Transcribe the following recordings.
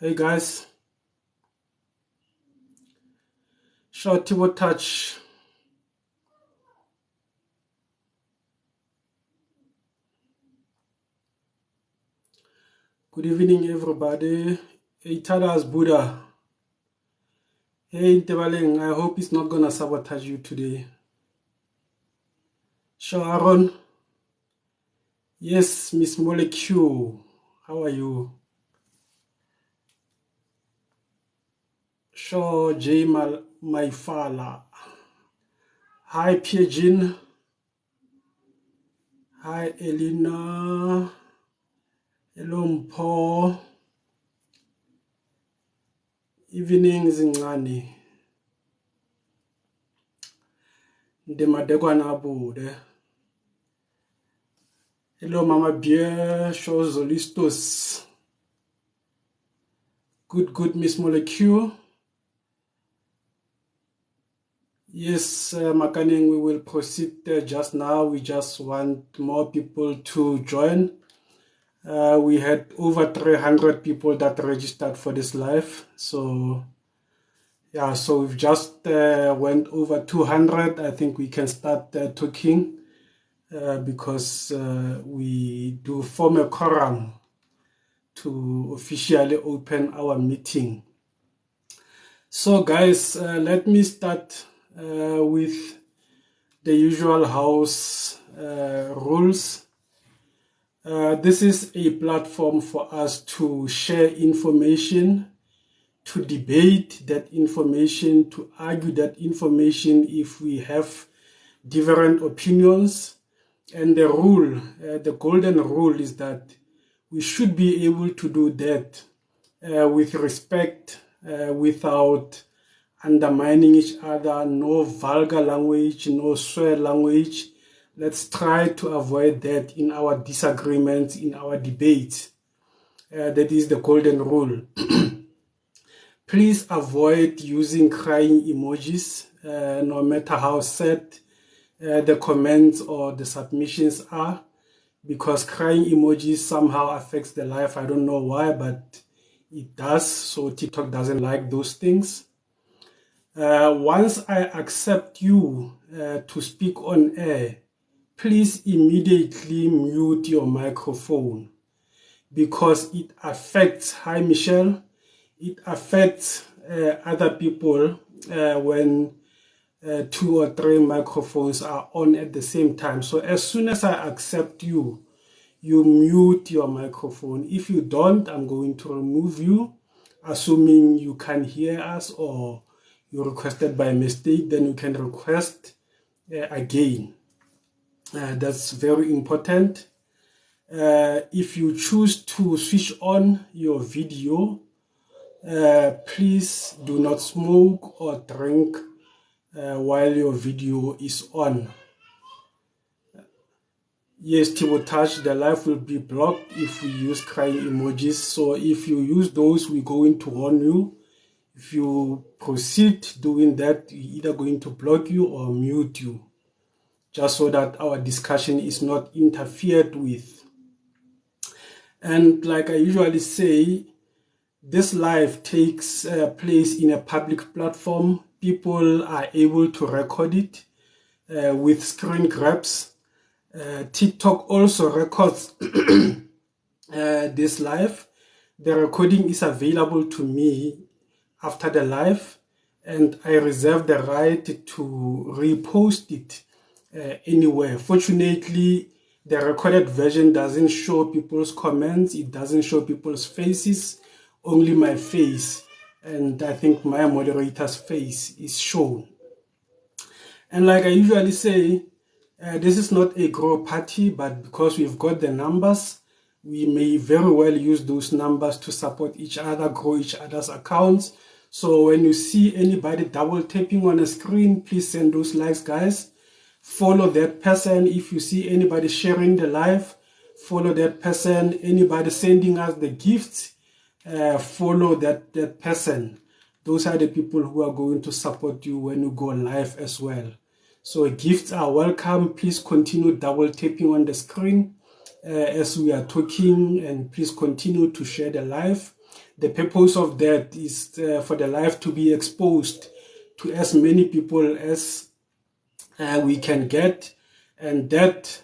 Hey guys, short touch. Good evening, everybody. Hey Tadas Buddha. Hey Tebaleng, I hope it's not gonna sabotage you today. Sure, Aaron. Yes, Miss Molecule. How are you? Sure, J Maifala. Hi, Piejin. Hi, Elena. Hello, Mpo. Evening, Zingani. Ndemadekwana Abude. Hello, Mama Beer. Sure, Zolistos. Good, Miss Molecule. Yes, Makaning, we will proceed just now. We just want more people to join. We had over 300 people that registered for this live. So, yeah, so we've just went over 200. I think we can start talking because we do form a quorum to officially open our meeting. So, guys, let me start with the usual house rules. This is a platform for us to share information, to debate that information, to argue that information if we have different opinions. And the rule, the golden rule is that we should be able to do that with respect, without undermining each other, no vulgar language, no swear language. Let's try to avoid that in our disagreements, in our debates. That is the golden rule. Please avoid using crying emojis, no matter how sad the comments or the submissions are, because crying emojis somehow affects the life. I don't know why, but it does. So TikTok doesn't like those things. Once I accept you to speak on air, please immediately mute your microphone because it affects, hi Michelle, it affects other people when 2 or 3 microphones are on at the same time. So as soon as I accept you, you mute your microphone. If you don't, I'm going to remove you, assuming you can hear us or you requested by mistake, then you can request again. That's very important. If you choose to switch on your video, please do not smoke or drink while your video is on. Yes, Tibotage, the live will be blocked if we use crying emojis. So if you use those, we're going to warn you. If you proceed doing that, we're either going to block you or mute you, just so that our discussion is not interfered with. And like I usually say, this live takes place in a public platform. People are able to record it with screen grabs. TikTok also records this live. The recording is available to me after the live, and I reserve the right to repost it anywhere. Fortunately, the recorded version doesn't show people's comments, it doesn't show people's faces, only my face, and I think my moderator's face is shown. And like I usually say, this is not a grow party, but because we've got the numbers, we may very well use those numbers to support each other, grow each other's accounts. So when you see anybody double tapping on a screen, please send those likes, guys. Follow that person. If you see anybody sharing the live, follow that person. Anybody sending us the gifts, follow that person. Those are the people who are going to support you when you go live as well. So gifts are welcome. Please continue double tapping on the screen as we are talking, and please continue to share the live. The purpose of that is for the life to be exposed to as many people as we can get, and that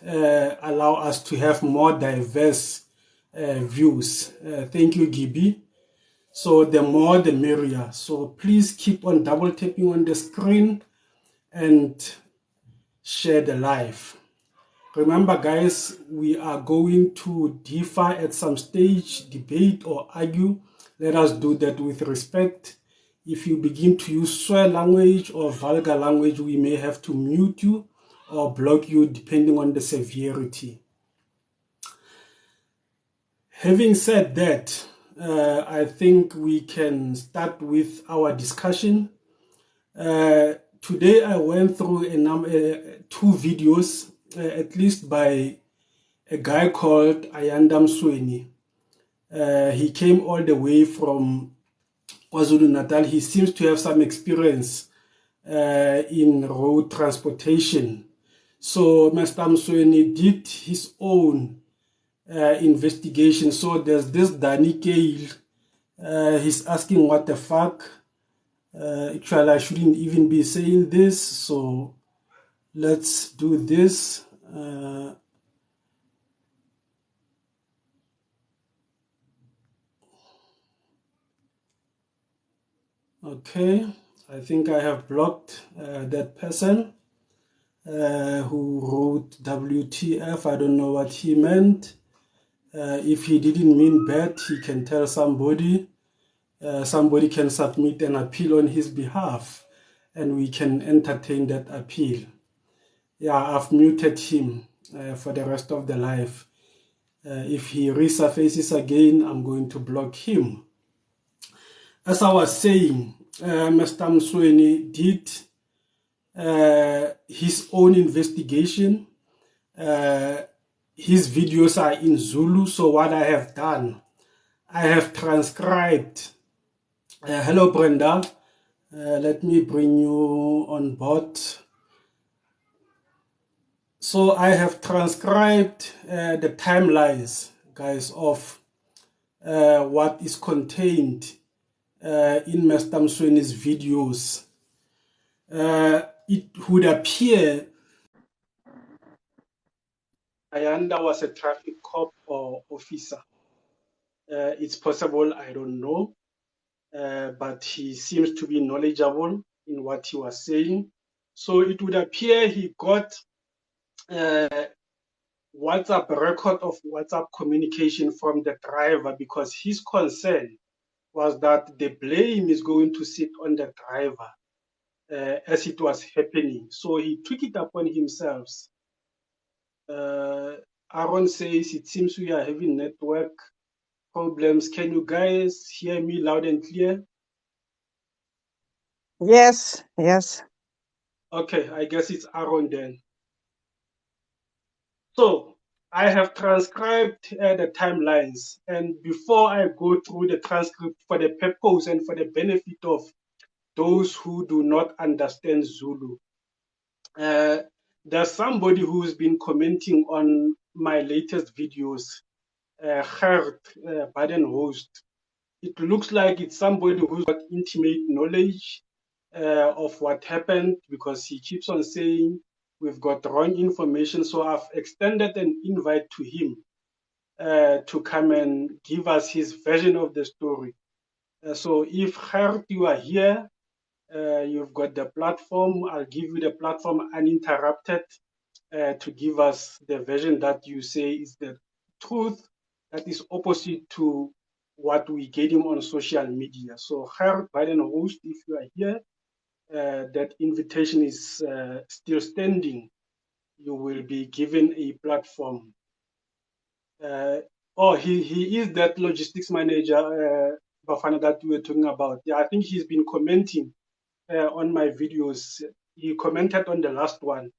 allow us to have more diverse views. Thank you, Gibi. So the more the merrier. So please keep on double tapping on the screen and share the live. Remember, guys, we are going to differ at some stage, debate or argue. Let us do that with respect. If you begin to use swear language or vulgar language, we may have to mute you or block you depending on the severity. Having said that, I think we can start with our discussion. Today I went through two videos, at least by a guy called Ayanda Msweni. He came all the way from KwaZulu-Natal. He seems to have some experience in road transportation. So Mr. Msweni did his own investigation. So there's this Danny Kale. He's asking what the fuck. Actually, I shouldn't even be saying this. So let's do this. Okay, I think I have blocked that person who wrote WTF. I don't know what he meant. If he didn't mean bad, he can tell somebody. Somebody can submit an appeal on his behalf, and we can entertain that appeal. Yeah, I've muted him for the rest of the life. If he resurfaces again, I'm going to block him. As I was saying, Mr. Msweni did his own investigation. His videos are in Zulu, so what I have done, I have transcribed. Hello, Brenda. Let me bring you on board. So I have transcribed the timelines, guys, of what is contained in Mr. Msweni's videos. It would appear Ayanda was a traffic cop or officer. It's possible, I don't know, but he seems to be knowledgeable in what he was saying. So it would appear he got WhatsApp record of WhatsApp communication from the driver, because his concern was that the blame is going to sit on the driver as it was happening. So he took it upon himself. Aaron says, it seems we are having network problems. Can you guys hear me loud and clear? Yes, yes. Okay, I guess it's Aaron then. So I have transcribed the timelines, and before I go through the transcript, for the purpose and for the benefit of those who do not understand Zulu, there's somebody who's been commenting on my latest videos, Gert Badenhost. It looks like it's somebody who's got intimate knowledge of what happened, because he keeps on saying we've got wrong information. So I've extended an invite to him to come and give us his version of the story. So if Gert, you are here, you've got the platform. I'll give you the platform uninterrupted to give us the version that you say is the truth, that is opposite to what we get him on social media. So, Herr Biden host, if you are here, that invitation is still standing. You will be given a platform. He is that logistics manager, Bafana, that we were talking about. Yeah, I think he's been commenting on my videos. He commented on the last one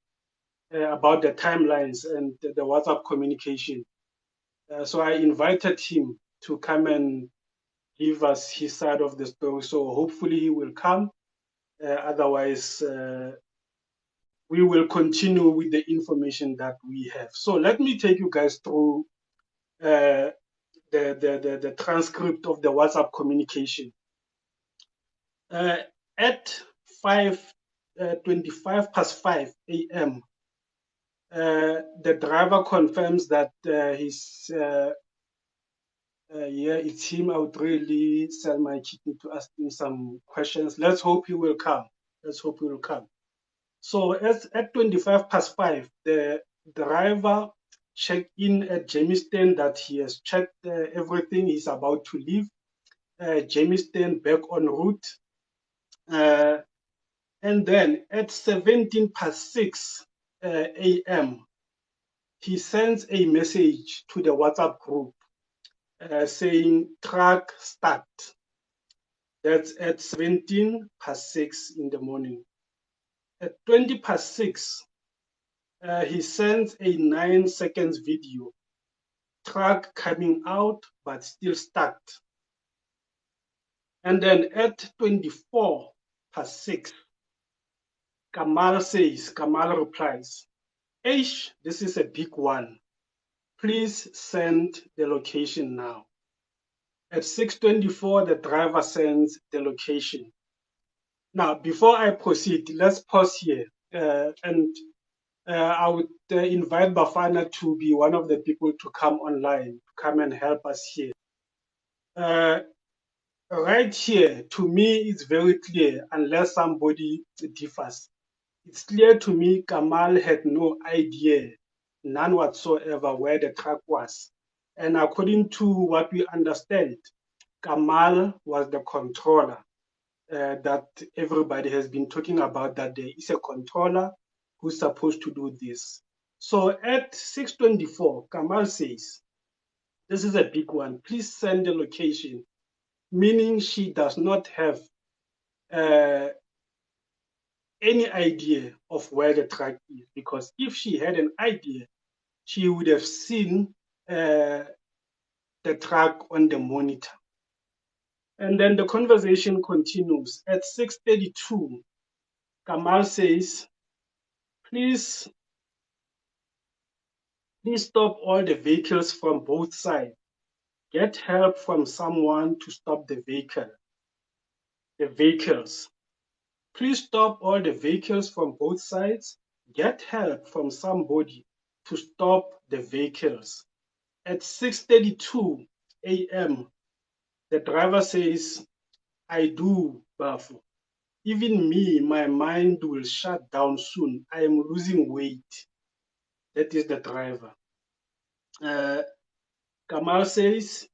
about the timelines and the WhatsApp communication. So I invited him to come and give us his side of the story. So hopefully he will come. Otherwise, we will continue with the information that we have. So let me take you guys through the transcript of the WhatsApp communication. At 5:25 past 5 a.m., the driver confirms that yeah, it's him. I would really sell my kidney to ask him some questions. Let's hope he will come. Let's hope he will come. So at 25 past 5, the driver checked in at Jamestown that he has checked everything. He's about to leave. Jamestown back en route. And then at 17 past 6 a.m., he sends a message to the WhatsApp group saying truck start. That's at 17 past 6 in the morning. At 20 past 6, he sends a 9 seconds video, truck coming out but still stuck. And then at 24 past 6, Kamal replies, H, this is a big one. Please send the location now. At 6:24, the driver sends the location. Now, before I proceed, let's pause here. And I would invite Bafana to be one of the people to come online, to come and help us here. Right here, to me, it's very clear, unless somebody differs. It's clear to me Kamal had no idea, none whatsoever, where the truck was. And according to what we understand, Kamal was the controller that everybody has been talking about, that there is a controller who's supposed to do this. So at 6:24, Kamal says, this is a big one. Please send the location, meaning she does not have any idea of where the truck is, because if she had an idea, she would have seen the truck on the monitor. And then the conversation continues. At 6:32, Kamal says, please stop all the vehicles from both sides. Get help from someone to stop the vehicles. Please stop all the vehicles from both sides. Get help from somebody to stop the vehicles. At 6:32 a.m., the driver says, I do, Bafu. Even me, my mind will shut down soon. I am losing weight. That is the driver. Kamal says,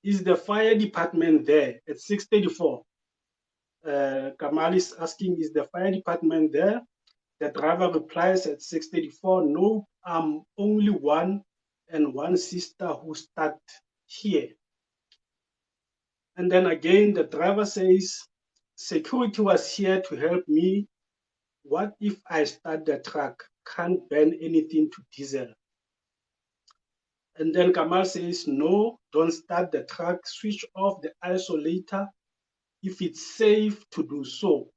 is the fire department there? At 6:34, Kamal is asking, is the fire department there? The driver replies at 6:34, no, I'm only one and one sister who stuck here. And then again, the driver says, security was here to help me. What if I start the truck? Can't burn anything to diesel. And then Kamal says, no, don't start the truck. Switch off the isolator if it's safe to do so.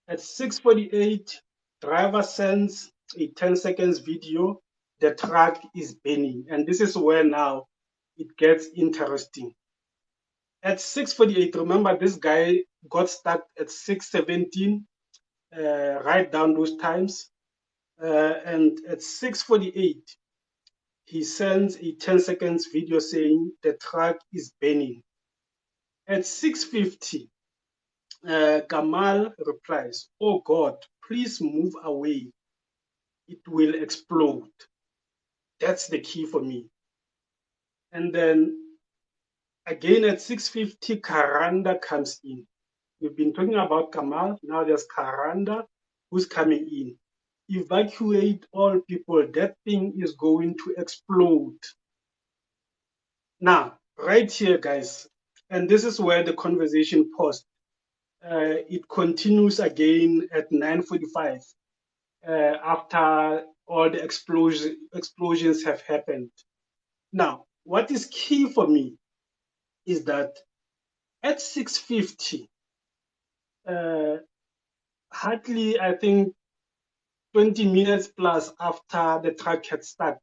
At 6:48, driver sends a 10 seconds video. The truck is burning. And this is where now it gets interesting. At 6:48, remember this guy got stuck at 6:17. Write down those times. And at 6:48, he sends a 10 seconds video saying the truck is burning. At 6:50, Kamal replies, oh God, please move away. It will explode. That's the key for me. And then again at 6:50, Karanda comes in. We've been talking about Kamal. Now there's Karanda who's coming in. Evacuate all people. That thing is going to explode. Now, right here, guys, and this is where the conversation paused. It continues again at 9:45 after all the explosions have happened. Now, what is key for me is that at 6:50, hardly, I think, 20 minutes plus after the truck had started,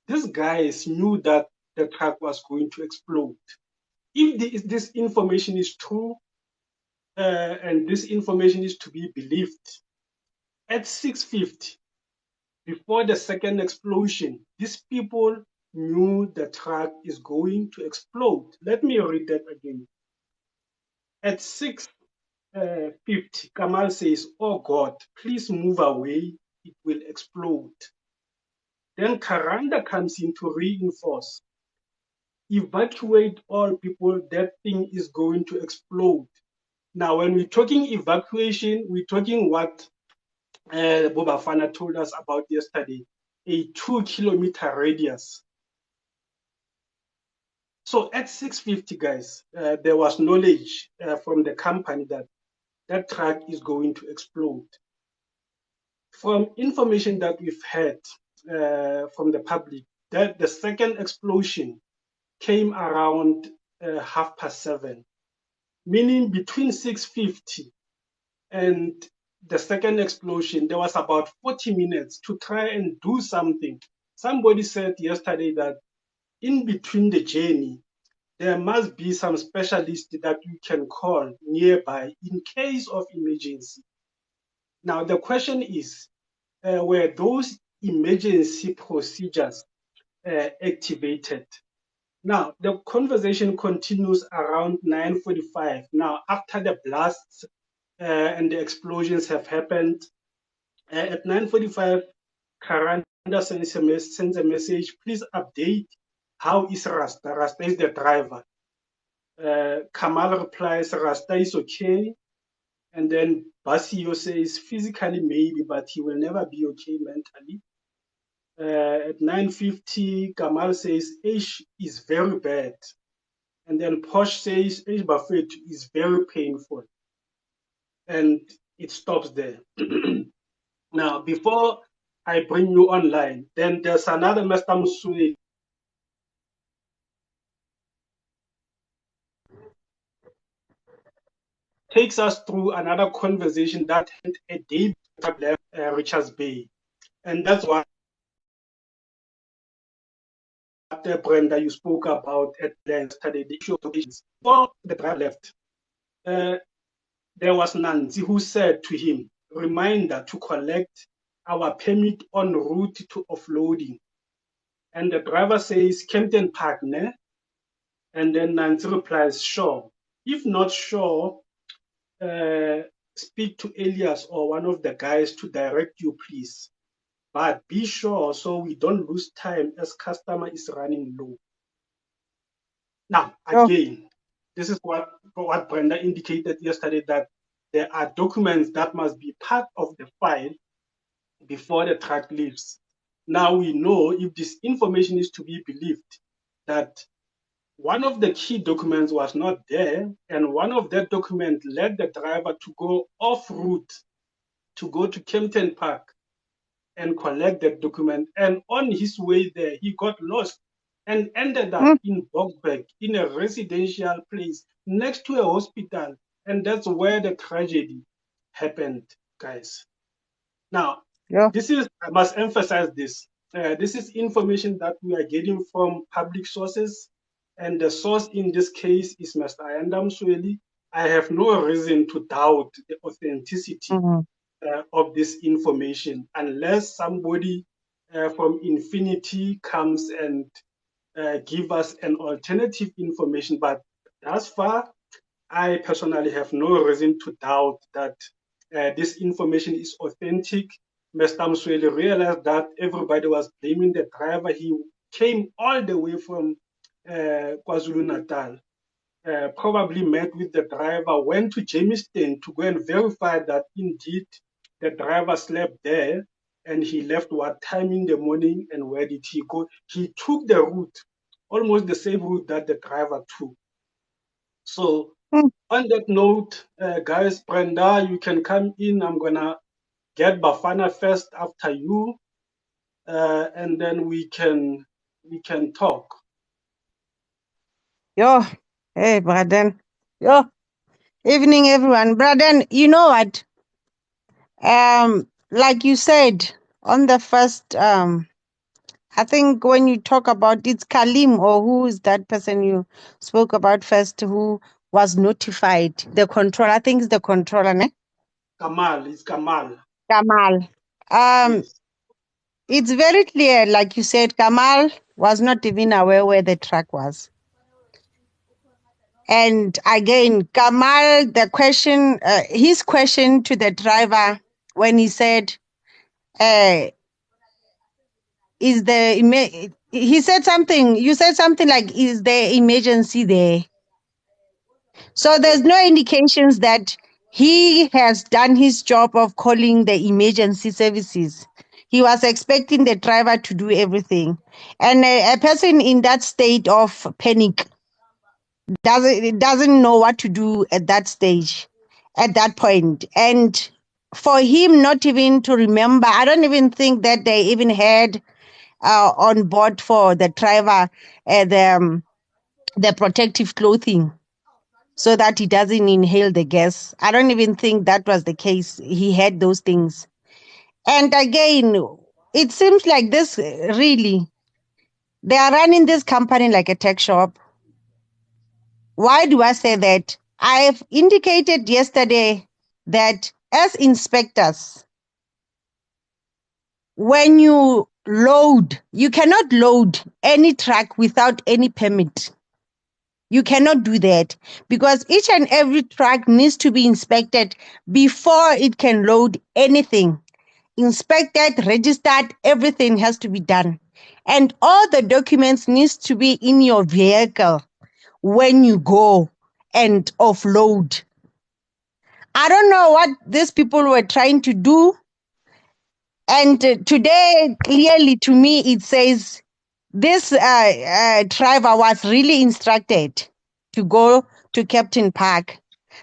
these guys knew that the truck was going to explode. If this information is true, and this information is to be believed, at 6:50, before the second explosion, these people knew the truck is going to explode. Let me read that again. At 6:50, Kamal says, "Oh God, please move away, it will explode." Then Karanda comes in to reinforce. "Evacuate all people, that thing is going to explode." Now, when we're talking evacuation, we're talking what Bobafana told us about yesterday, a 2-kilometer radius. So at 6:50, guys, there was knowledge from the company that that truck is going to explode. From information that we've had from the public, that the second explosion came around 7:30, meaning between 6:50 and the second explosion, there was about 40 minutes to try and do something. Somebody said yesterday that in between the journey, there must be some specialist that you can call nearby in case of emergency. Now, the question is, were those emergency procedures activated? Now, the conversation continues around 9:45. Now, after the blasts and the explosions have happened, at 9:45, Karanda sends a message, "Please update, how is Rasta?" Rasta is the driver. Kamal replies, "Rasta is okay." And then Basio says, "Physically maybe, but he will never be okay mentally." At 9:50, Kamal says, "Ish is very bad." And then Posh says, "Ish Buffet is very painful." And it stops there. Now, before I bring you online, then there's another Mr. Musui takes us through another conversation that happened a day before I left Richards Bay. And that's what Brenda, you spoke about at yesterday, the issue of locations. Before the driver left, there was Nancy who said to him, "Reminder to collect our permit en route to offloading." And the driver says, "Kempton Park, ne?" And then Nancy replies, "Sure. If not sure, speak to Elias or one of the guys to direct you, please. But be sure so we don't lose time as customer is running low." Now, again, this is what Brenda indicated yesterday, that there are documents that must be part of the file before the truck leaves. Now we know, if this information is to be believed, that one of the key documents was not there, and one of that document led the driver to go off route to go to Kempton Park and collect that document. And on his way there, he got lost and ended up in Boksburg, in a residential place next to a hospital. And that's where the tragedy happened, guys. Now, I must emphasize this. This is information that we are getting from public sources, and the source in this case is Mr. Ayanda Msweli. I have no reason to doubt the authenticity of this information, unless somebody from Infinity comes and give us an alternative information. But thus far, I personally have no reason to doubt that this information is authentic. Mr. Msweli realized that everybody was blaming the driver. He came all the way from KwaZulu-Natal, probably met with the driver, went to Jamestown to go and verify that indeed the driver slept there, and he left what time in the morning and where did he go. He took the route, almost the same route that the driver took. So on that note, guys, Brenda, you can come in. I'm gonna get Bafana first after you, and then we can talk. Hey, Braden. Evening, everyone. Braden, you know what? Like you said on the first I think when you talk about it's Kalim, or who is that person you spoke about first who was notified? The controller, I think it's the controller, ne? Kamal, it's Kamal. Kamal. Um, Yes. it's very clear, like you said, Kamal was not even aware where the truck was. And again, Kamal, his question to the driver when he said, uh, he said something, you said something like, is there emergency there? So there's Yes. no indications that he has done his job of calling the emergency services. He was expecting the driver to do everything. And a person in that state of panic doesn't know what to do at that stage, at that point. And for him not even to remember, I don't even think that they even had on board for the driver the protective clothing so that he doesn't inhale the gas. I don't even think that was the case. He had those things. And again, it seems like this really, they are running this company like a tech shop. Why do I say that? I've indicated yesterday that as inspectors, when you load, you cannot load any truck without any permit. You cannot do that because each and every truck needs to be inspected before it can load anything. Inspected, registered, everything has to be done. And all the documents needs to be in your vehicle when you go and offload. I don't know what these people were trying to do. And today, clearly to me, it says this driver was really instructed to go to Captain Park.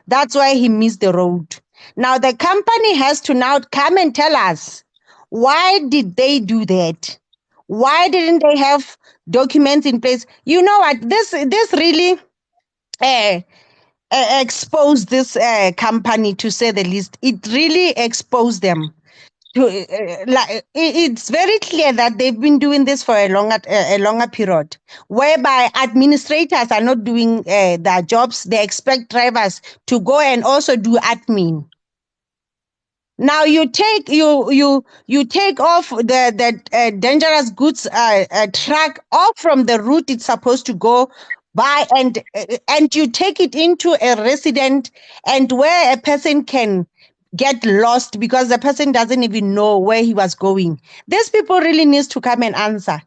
That's why he missed the road. Now the company has to now come and tell us, why did they do that? Why didn't they have documents in place? You know what? This really uh, exposed this company, to say the least. It really exposed them it's very clear that they've been doing this for a longer period, whereby administrators are not doing their jobs. They expect drivers to go and also do admin. Now you take off the dangerous goods truck off from the route it's supposed to go by, and you take it into a resident, and where a person can get lost because the person doesn't even know where he was going. These people really needs to come and answer.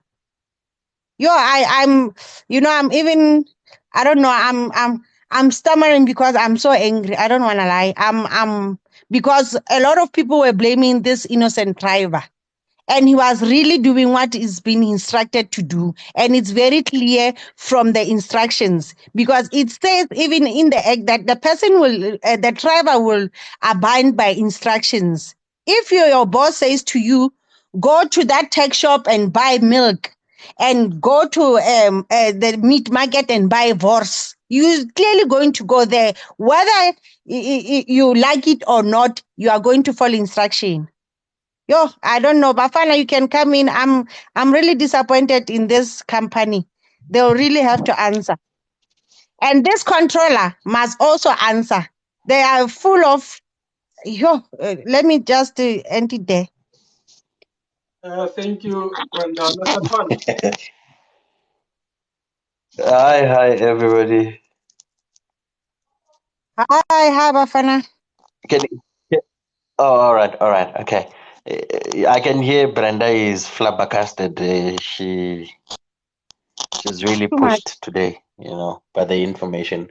I'm I'm even, I don't know, I'm stammering because I'm so angry. I don't want to lie. I'm because a lot of people were blaming this innocent driver, and he was really doing what is being instructed to do, and it's very clear from the instructions, because it says even in the act that the driver will abide by instructions. If your boss says to you, go to that tech shop and buy milk, and go to the meat market and buy horse, you're clearly going to go there, whether you like it or not. You are going to follow instruction. Yo, I don't know, Bafana, you can come in. I'm really disappointed in this company. They'll really have to answer. And this controller must also answer. They are full of, let me just end it there. Thank you, Brenda. Mr. Twan. Hi, everybody. Hi, Bafana. Can oh, all right, okay. I can hear Brenda is flabbergasted. She's really Too much. pushed today, by the information.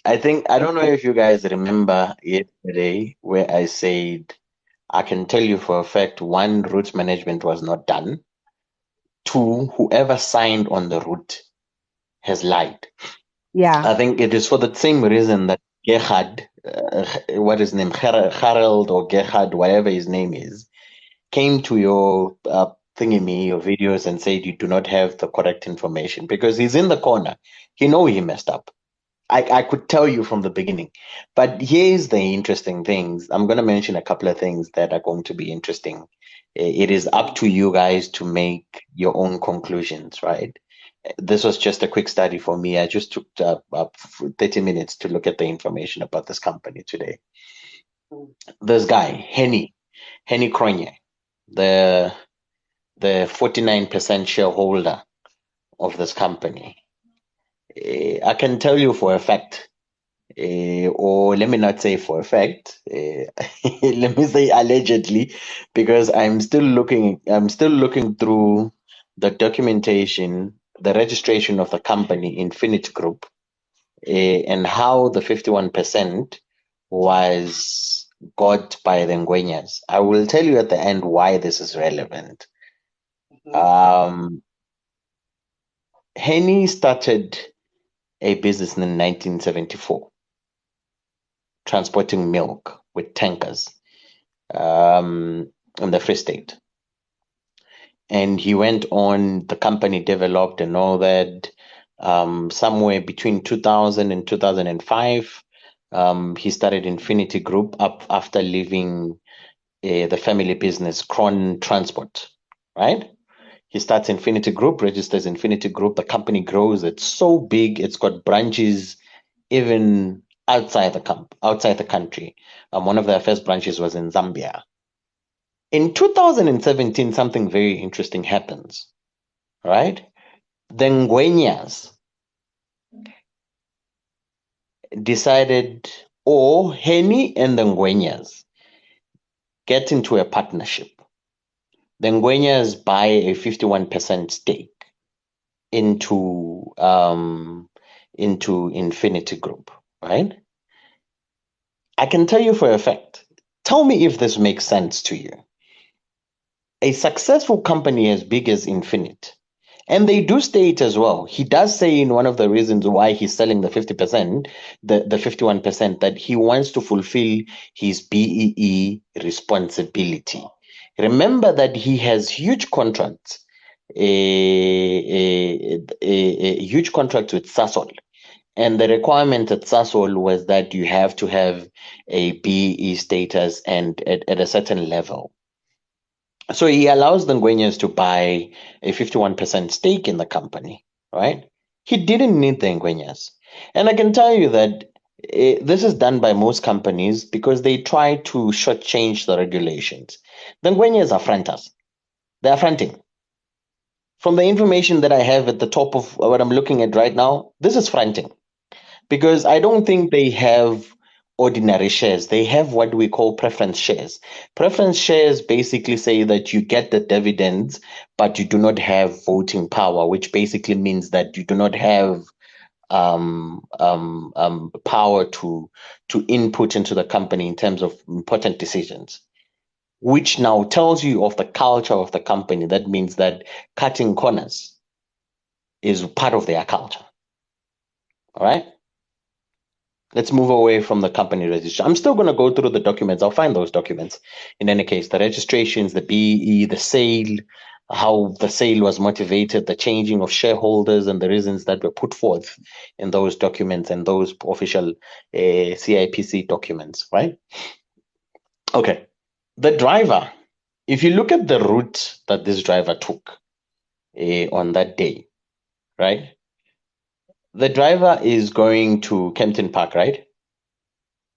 I don't know if you guys remember yesterday where I said I can tell you for a fact, one, route management was not done. Two, whoever signed on the route has lied. Yeah. I think it is for the same reason that Gerhard, what his name, Harold or Gerhard, whatever his name is, came to your thingy, your videos, and said you do not have the correct information because he's in the corner. He know he messed up. I could tell you from the beginning. But here's the interesting things. I'm going to mention a couple of things that are going to be interesting. It is up to you guys to make your own conclusions, right? This was just a quick study for me. I just took 30 minutes to look at the information about this company today. This guy, Henny Kronje, the 49% shareholder of this company. I can tell you for a fact, or let me not say for a fact, let me say allegedly, because I'm still looking through the documentation, the registration of the company, Infinity Group, and how the 51% was got by the Ngwenyas. I will tell you at the end why this is relevant. Henny started a business in 1974, transporting milk with tankers in the Free State. And he went on, the company developed and all that. Somewhere between 2000 and 2005, he started Infinity Group up after leaving the family business, Cron Transport, right? He starts Infinity Group, registers Infinity Group. The company grows. It's so big. It's got branches even outside the country. One of their first branches was in Zambia. In 2017, something very interesting happens, right? The Ngwenyas decided, or Henny and the Ngwenyas get into a partnership. The Ngwenyas buy a 51% stake into Infinity Group, right? I can tell you for a fact. Tell me if this makes sense to you. A successful company as big as Infinite, and they do state as well. He does say in one of the reasons why he's selling the 50%, the 51%, that he wants to fulfill his BEE responsibility. Remember that he has huge contracts, huge contracts with Sasol. And the requirement at Sasol was that you have to have a BEE status and at a certain level. So he allows the Ngwenyas to buy a 51% stake in the company, right? He didn't need the Ngwenyas. And I can tell you that this is done by most companies because they try to shortchange the regulations. The Ngwenyas are fronters. They are fronting. From the information that I have at the top of what I'm looking at right now, this is fronting. Because I don't think they have ordinary shares. They have what we call preference shares. Preference shares basically say that you get the dividends, but you do not have voting power, which basically means that you do not have power to input into the company in terms of important decisions, which now tells you of the culture of the company. That means that cutting corners is part of their culture. All right. Let's move away from the company registration. I'm still going to go through the documents. I'll find those documents. In any case, the registrations, the BE, the sale, how the sale was motivated, the changing of shareholders, and the reasons that were put forth in those documents and those official CIPC documents, right? Okay. The driver, if you look at the route that this driver took on that day, right? The driver is going to Kempton Park, right?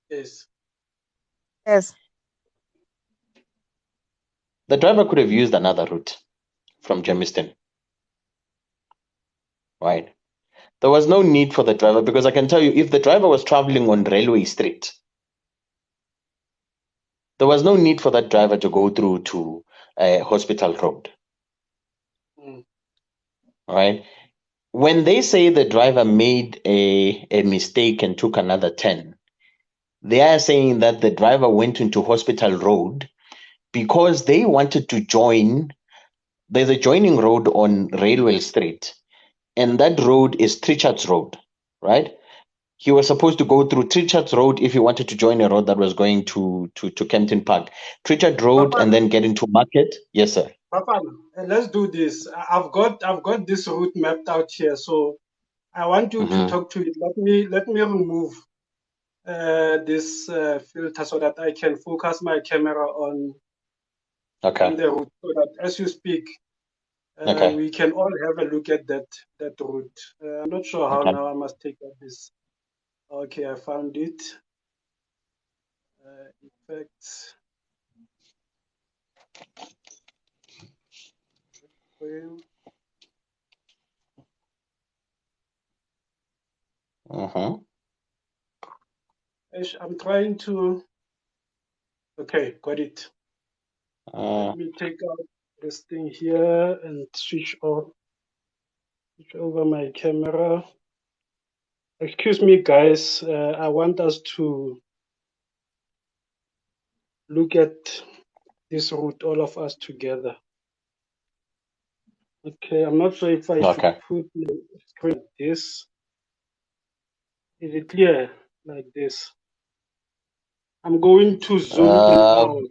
Yes. Yes. The driver could have used another route from Germiston, right? There was no need for the driver because I can tell you, if the driver was traveling on Railway Street, there was no need for that driver to go through to Hospital Road, right? When they say the driver made a mistake and took another 10, they are saying that the driver went into Hospital Road because they wanted to join. There's a joining road on Railway Street, and that road is Trichards Road, right? He was supposed to go through Trichards Road if he wanted to join a road that was going to Kempton Park. Trichards Road and then get into Market. Yes, sir. Papa, let's do this. I've got this route mapped out here. So I want you to Mm-hmm. talk to it. Let me remove this filter so that I can focus my camera on Okay. the route, so that as you speak, Okay. we can all have a look at that route. I'm not sure how Okay. now. I must take out this. Okay, I found it. Effects. Frame. Mm-hmm. I'm trying to. Okay, got it. Let Uh, me take out this thing here and switch over my camera. Excuse me, guys. I want us to look at this route, all of us together. Okay, I'm not sure if I should okay. put the screen like this. Is it clear like this? I'm going to zoom in Uh, out.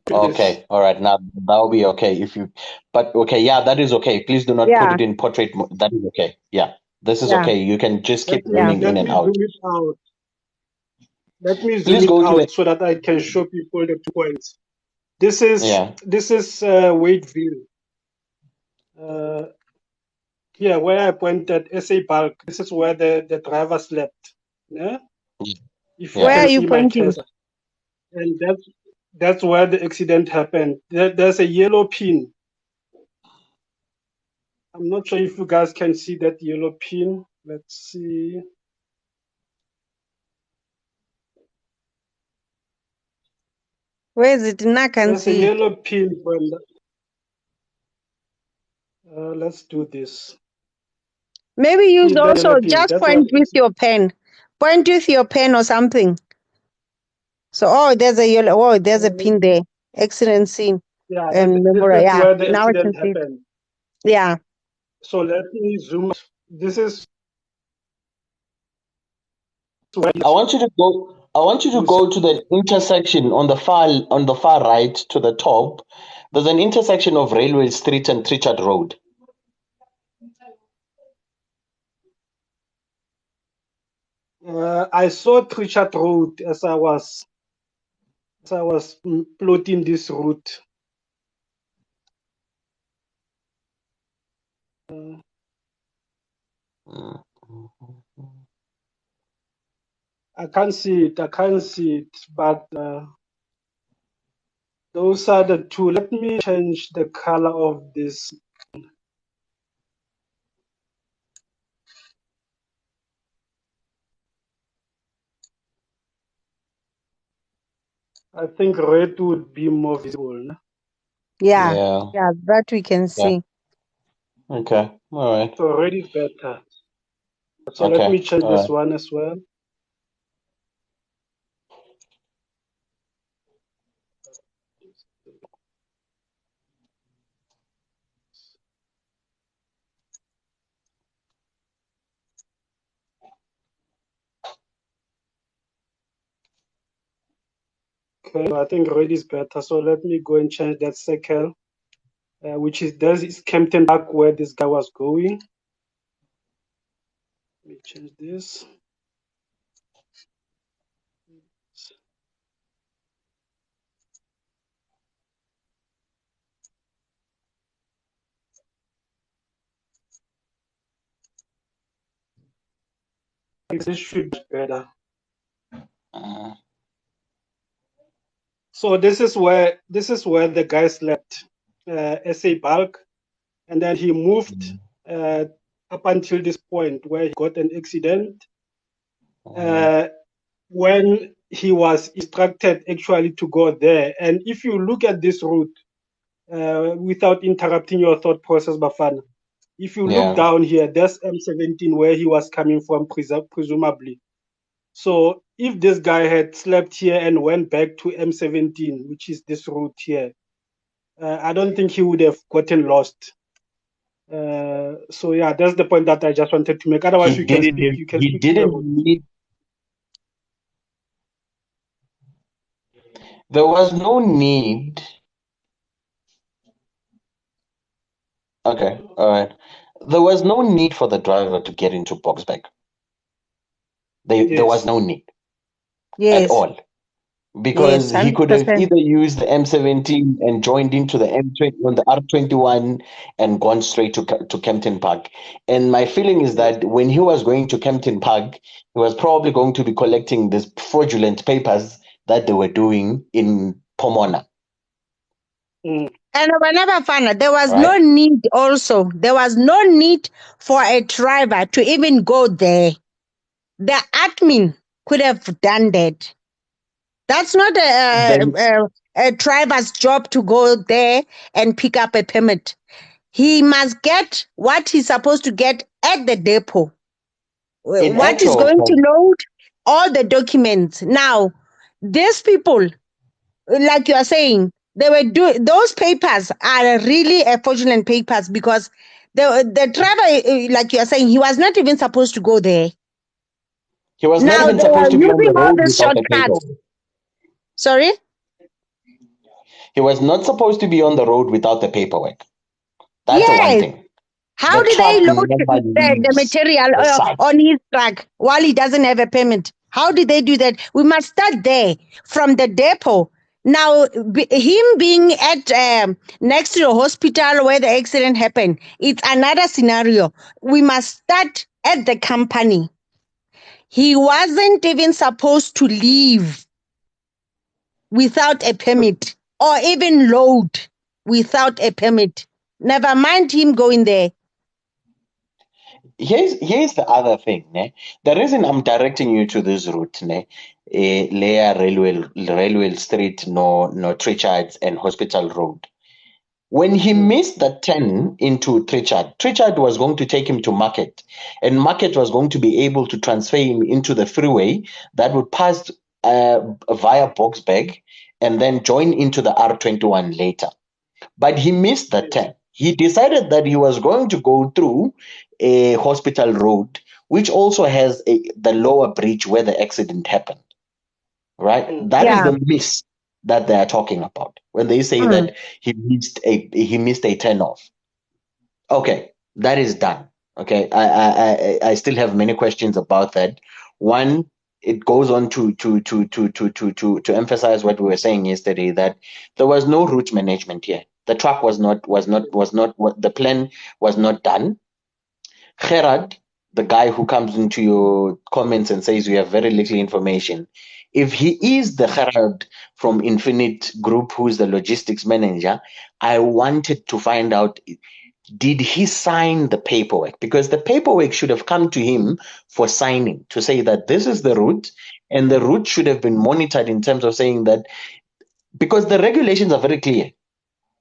This. okay. All right. Now that'll be okay if you. But okay, yeah, that is okay. Please do not put Yeah, it in portrait mode. That is okay. Yeah, this is yeah, okay. You can just keep yeah. zooming in Let and me zoom out. it out. Let me zoom Please it go to the. out so that I can show people the points. This Yeah. is Wadeville. Uh, Here, where I pointed SA bulk, this is where the driver slept. Yeah? If you Where Yeah. are can you see my pointing? cursor. And that's where the accident happened. There's a yellow pin. I'm not sure if you guys can see that yellow pin. Let's see. Where is it? I can There's a see it. yellow pin. Let's do this. Maybe See use that yellow also pin. just That's where point with your pen. Point with your pen or something. So, oh, there's a yellow. Oh, there's a pin there. Accident scene. yeah, And memorial. that's Yeah, where the now I can accident see it. happened. Yeah, So let me zoom. This is where I want you to go. I want you to you go to the intersection on the far right to the top. There's an intersection of Railway Street and Trichard Road. I saw Trichat Road as I was plotting this route. Mm. I can't see it. I can't see it. But those are the two. Let me change the color of this. I think red would be more visible. No? yeah, Yeah. yeah. That we can Yeah. see. Okay. All right. So red is better. So let Okay. me change All this right. one as well. Okay, I think red is better. So let me go and change that circle, which is this is Kempton Park where this guy was going. Let me change this. This should be better. Mm. So this is where the guy slept, SA bulk, and then he moved uh, up until this point where he got an accident. Mm. Uh, when he was instructed actually to go there, and if you look at this route without interrupting your thought process, Bafana, if you look Yeah. down here, there's M17 where he was coming from, presumably. So if this guy had slept here and went back to M17, which is this route here, I don't think he would have gotten lost. So yeah, that's the point that I just wanted to make. Otherwise, He you can didn't. speak. You can He speak to the didn't route. need. There was no need. Okay. All right. there was no need for the driver to get into Boksburg. There was no need at Yes. all. Because Yes. he could have 100%. either used the M17 and joined into the M20 on the R21 and gone straight to Kempton Park. And my feeling is that when he was going to Kempton Park, he was probably going to be collecting these fraudulent papers that they were doing in Pomona. And Fana, there was no Right? need also. There was no need for a driver to even go there. The admin could have done that. That's not Then a driver's job to go there and pick up a permit. He must get what he's supposed to get at the depot. in What is actual going to fact, load all the documents. Now, these people, like you are saying, they were those papers are really fraudulent papers because the driver, like you are saying, he was not even supposed to go there. he was not Now even they are supposed to be on using the all road these without the shortcuts. paperwork. Sorry? He was not supposed to be on the road without the paperwork. That's one Yes. thing. How The do they truck load never the leaves material the site. on his truck while he doesn't have a permit? How did they do that? We must start there from the depot. Now, him being at next to the hospital where the accident happened, it's another scenario. We must start at the company. He wasn't even supposed to leave without a permit or even load without a permit. Never mind him going there. Here's the other thing, ne? The reason I'm directing you to this route, ne, Leia Railway Street, no Trichards and Hospital Road. When he missed the 10 into Trichard was going to take him to Market, and Market was going to be able to transfer him into the freeway that would pass via Boksburg and then join into the R21 later. But he missed the 10. He decided that he was going to go through a hospital road, which also has the lower bridge where the accident happened. Right? That is Yeah. the miss that they are talking about when they say that he missed a turn off. Okay, that is done. Okay, I still have many questions about that. One, it goes on to emphasize what we were saying yesterday, that there was no route management here. The truck was not what the plan was not done. Gerard, the guy who comes into your comments and says you have very little information, if he is the Gerard from Infinite Group, who is the logistics manager, I wanted to find out, did he sign the paperwork? Because the paperwork should have come to him for signing to say that this is the route, and the route should have been monitored in terms of saying that, because the regulations are very clear,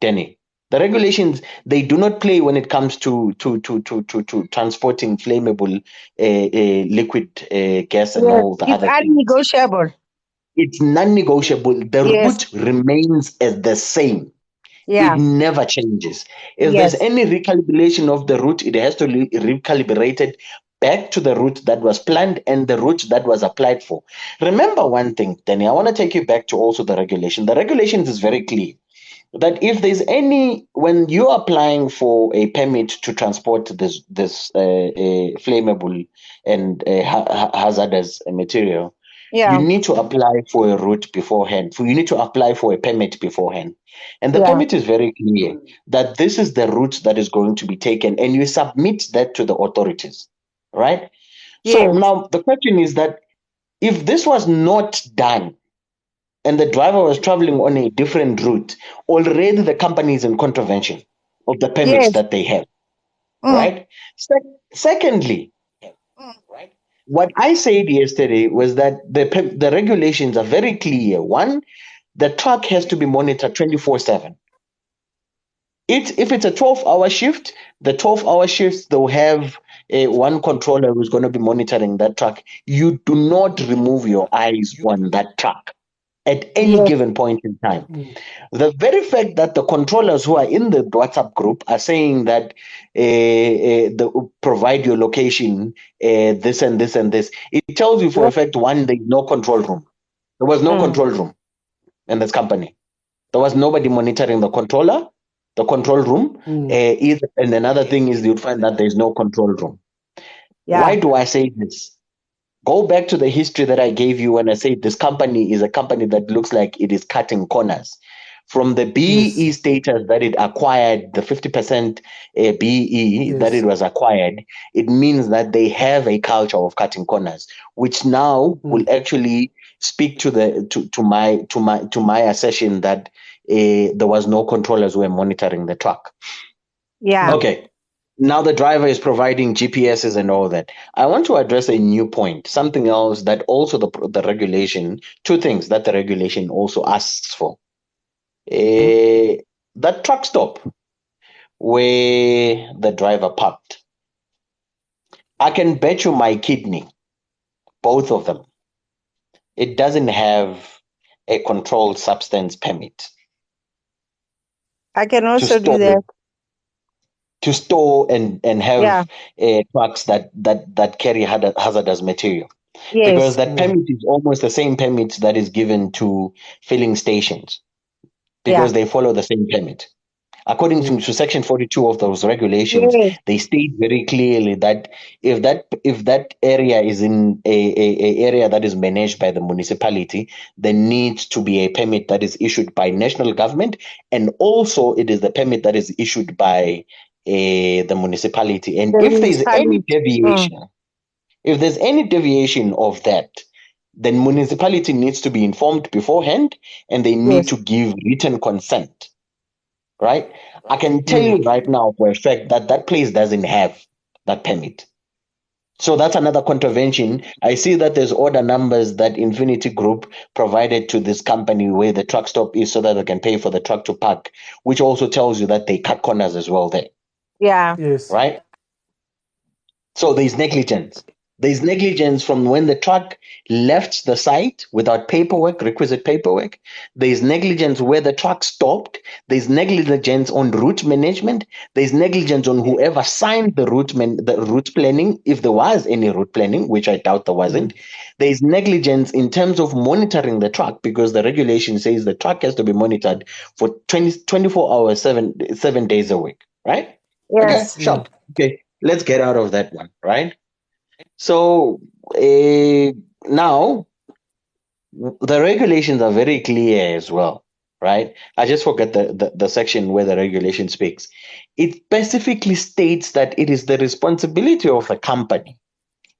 Danny. The regulations, they do not play when it comes to transporting flammable liquid gas and Yes, all the it's other things. unnegotiable. It's non-negotiable. The Yes, route remains as the same. It yeah, never changes. If there's yes, any recalibration of the route, it has to be recalibrated back to the route that was planned and the route that was applied for. Remember one thing, Danny, I want to take you back to also the regulation. The regulations is very clear that if there's any, when you're applying for a permit to transport this flammable and hazardous material, you yeah, need to apply for a route beforehand. You need to apply for a permit beforehand. And the yeah, permit is very clear that this is the route that is going to be taken, and you submit that to the authorities, right? So yes, now the question is that if this was not done, and the driver was traveling on a different route, already the company is in contravention of the permits yes. that they have, Mm, right? Secondly, right, what I said yesterday was that the regulations are very clear. One, the truck has to be monitored 24/7. If it's a 12-hour shift, the 12-hour shifts, they'll have one controller who's going to be monitoring that truck. You do not remove your eyes on that truck at any yes, given point in time. The very fact that the controllers who are in the WhatsApp group are saying that provide your location, this and this and this, it tells you for a yes. fact, one, there's no control room. There was no Mm, control room in this company. There was nobody monitoring the controller. the control room. And another thing is you'd find that there's no control room. Yeah. Why do I say this? Go back to the history that I gave you when I said this company is a company that looks like it is cutting corners. From the BEE status that it acquired, the 50% BEE that it was acquired, it means that they have a culture of cutting corners, which now will actually speak to the to my assertion that there was no controllers who were monitoring the truck. Yeah. Okay. Now the driver is providing GPSs and all that. I want to address a new point, something else that also the regulation, two things that the regulation also asks for. That truck stop where the driver parked. I can bet you my kidney, both of them, it doesn't have a controlled substance permit. I can also do that. To store and have trucks that carry hazardous material. Yes. Because that permit is almost the same permit that is given to filling stations, because they follow the same permit. According to Section 42 of those regulations, they state very clearly that if that area is in a area that is managed by the municipality, there needs to be a permit that is issued by national government, and also it is the permit that is issued by the municipality. And if there's any deviation, if there's any deviation of that, then municipality needs to be informed beforehand, and they need to give written consent. Right? I can tell you right now for a fact that that place doesn't have that permit. So that's another contravention. I see that there's order numbers that Infinity Group provided to this company where the truck stop is so that they can pay for the truck to park, which also tells you that they cut corners as well there. Yeah. Yes. Right? So there's negligence. There's negligence from when the truck left the site without paperwork, requisite paperwork. There's negligence where the truck stopped. There's negligence on route management. There's negligence on whoever signed the route planning, if there was any route planning, which I doubt there wasn't. There's negligence in terms of monitoring the truck, because the regulation says the truck has to be monitored for 24 hours, 7 days a week, right? Yes. Okay, sure. Okay, let's get out of that one, right? So now the regulations are very clear as well, right? I just forget the section where the regulation speaks. It specifically states that it is the responsibility of the company,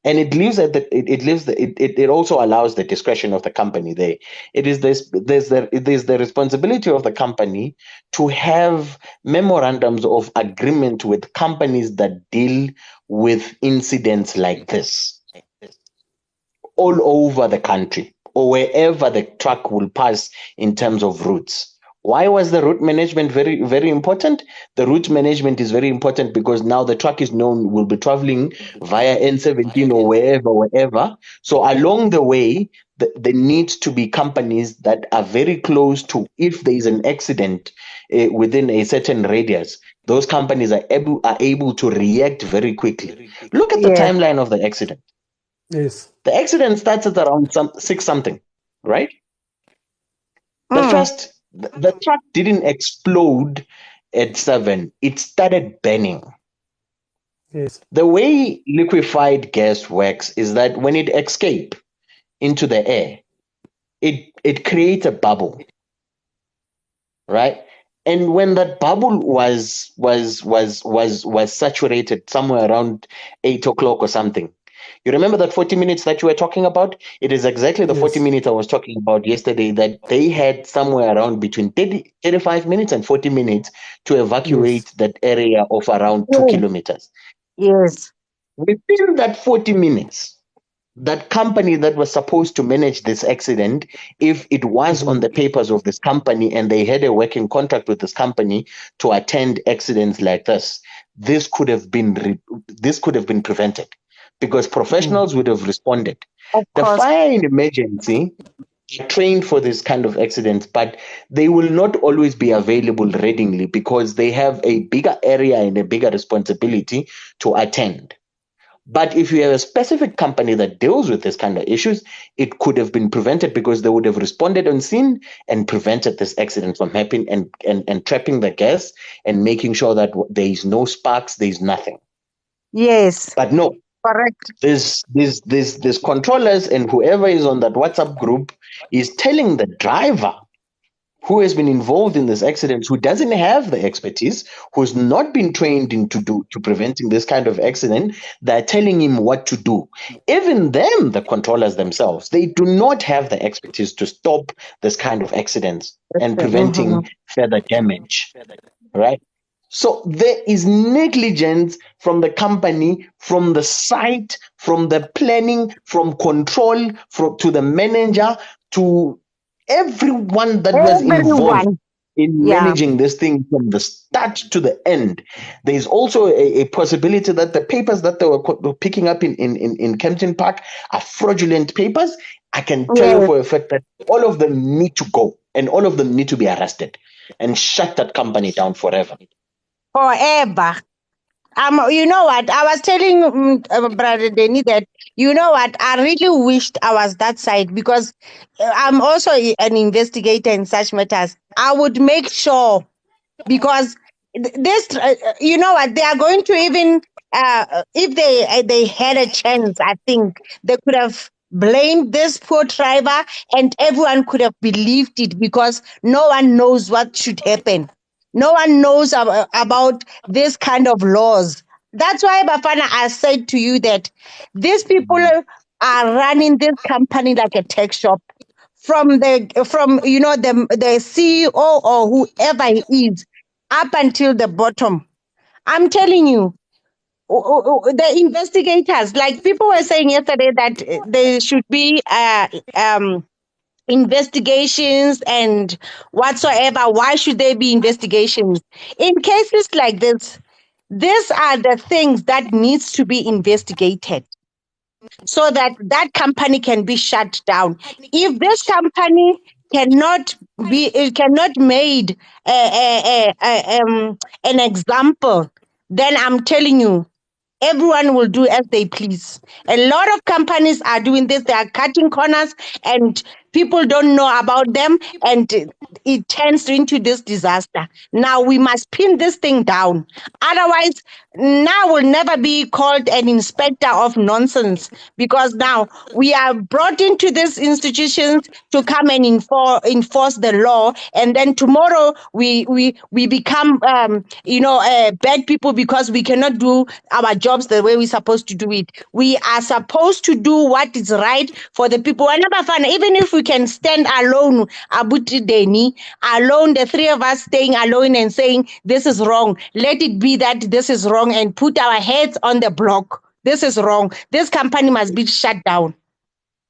and it leaves at it also allows the discretion of the company there. It is there's the responsibility of the company to have memorandums of agreement with companies that deal with incidents like this all over the country or wherever the truck will pass in terms of routes. Why was the route management very, very important? The route management is very important because now the truck is known will be traveling via N17 or wherever. So along the way, there needs to be companies that are very close to, if there is an accident within a certain radius, those companies are able to react very quickly. Look at the timeline of the accident. Yes. The accident starts at around 6 something, right? The truck didn't explode at 7. It started burning. Yes. The way liquefied gas works is that when it escapes into the air, it creates a bubble, right? And when that bubble was saturated somewhere around 8 o'clock or something, you remember that 40 minutes that you were talking about? It is exactly the 40 minutes I was talking about yesterday, that they had somewhere around between 35 minutes and 40 minutes to evacuate that area of around 2 kilometers. Yes. Within that 40 minutes, that company that was supposed to manage this accident, if it was on the papers of this company and they had a working contract with this company to attend accidents like this could have been prevented, because professionals would have responded. The fire and emergency are trained for this kind of accidents, but they will not always be available readily because they have a bigger area and a bigger responsibility to attend. But if you have a specific company that deals with this kind of issues, it could have been prevented because they would have responded on scene and prevented this accident from happening and trapping the gas and making sure that there is no sparks, there is nothing. Yes. But no, Correct. there's controllers and whoever is on that WhatsApp group is telling the driver who has been involved in this accident, who doesn't have the expertise, who's not been trained to preventing this kind of accident, they're telling him what to do. Even them, the controllers themselves, they do not have the expertise to stop this kind of accidents and preventing further damage, right? So there is negligence from the company, from the site, from the planning, from control, to the manager, to everyone that was involved Everyone. in Yeah. managing this thing from the start to the end. There is also a possibility that the papers that they were picking up in Kempton Park are fraudulent papers. I can tell you Yes. for a fact that all of them need to go and all of them need to be arrested and shut that company down forever. Forever. You know what? I was telling Brother Denny that, you know what? I really wished I was that side, because I'm also an investigator in such matters. I would make sure, because this, you know what? They are going to even, if they had a chance, I think they could have blamed this poor driver, and everyone could have believed it, because no one knows what should happen. No one knows about this kind of laws. That's why, Bafana, I said to you that these people are running this company like a tech shop, from the CEO or whoever he is, up until the bottom. I'm telling you, the investigators, like people were saying yesterday, that there should be investigations and whatsoever. Why should there be investigations in cases like this? These are the things that needs to be investigated, so that that company can be shut down. If this company cannot made an example, then I'm telling you, everyone will do as they please. A lot of companies are doing this. They are cutting corners, and people don't know about them, and it turns into this disaster. Now we must pin this thing down. Otherwise, now will never be called an inspector of nonsense, because now we are brought into these institutions to come and enforce the law, and then tomorrow we become bad people, because we cannot do our jobs the way we're supposed to do it. We are supposed to do what is right for the people. Even if we can stand alone, Abuti Deni, alone, the three of us staying alone and saying this is wrong, let it be that this is wrong, and put our heads on the block. This is wrong. This company must be shut down.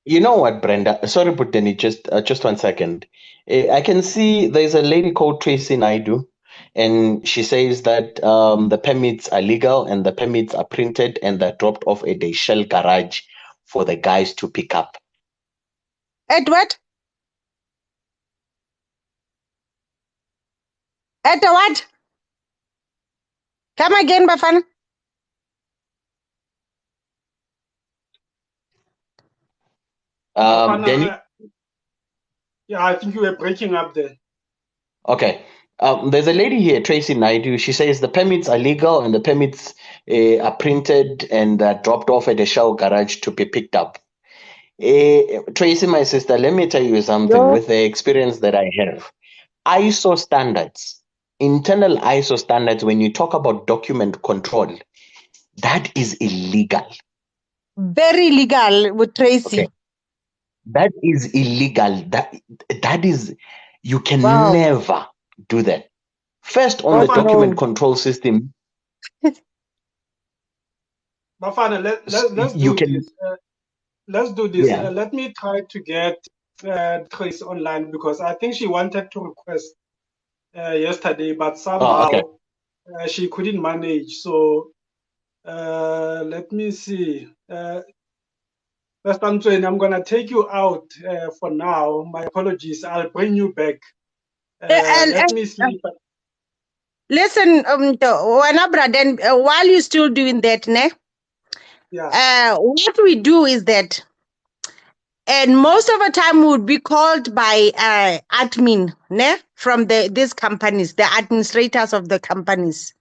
You know what, Brenda? Sorry, Buteni, just 1 second. I can see there's a lady called Tracy Naidu, and she says that the permits are legal and the permits are printed and they're dropped off at a Shell garage for the guys to pick up. At what? At the what? Come again, Bafana. Danny? Yeah, I think you were breaking up there. Okay. There's a lady here, Tracy Naidu. She says the permits are legal and the permits are printed and dropped off at a Shell garage to be picked up. Tracy, my sister, let me tell you something with the experience that I have. ISO standards, internal ISO standards, when you talk about document control, that is illegal. Very illegal with Tracy. Okay. That is illegal. That is, you can never do that. First, on the document control system. Bafana, let's do this. Let's do this. Yeah. Let me try to get Trace online, because I think she wanted to request yesterday, but somehow she couldn't manage. So let me see. First, I'm going to take you out for now. My apologies. I'll bring you back. Let me see. Listen, Wanabra, then while you're still doing that, ne? what we do is that, and most of the time would be called by admin from these companies, the administrators of the companies,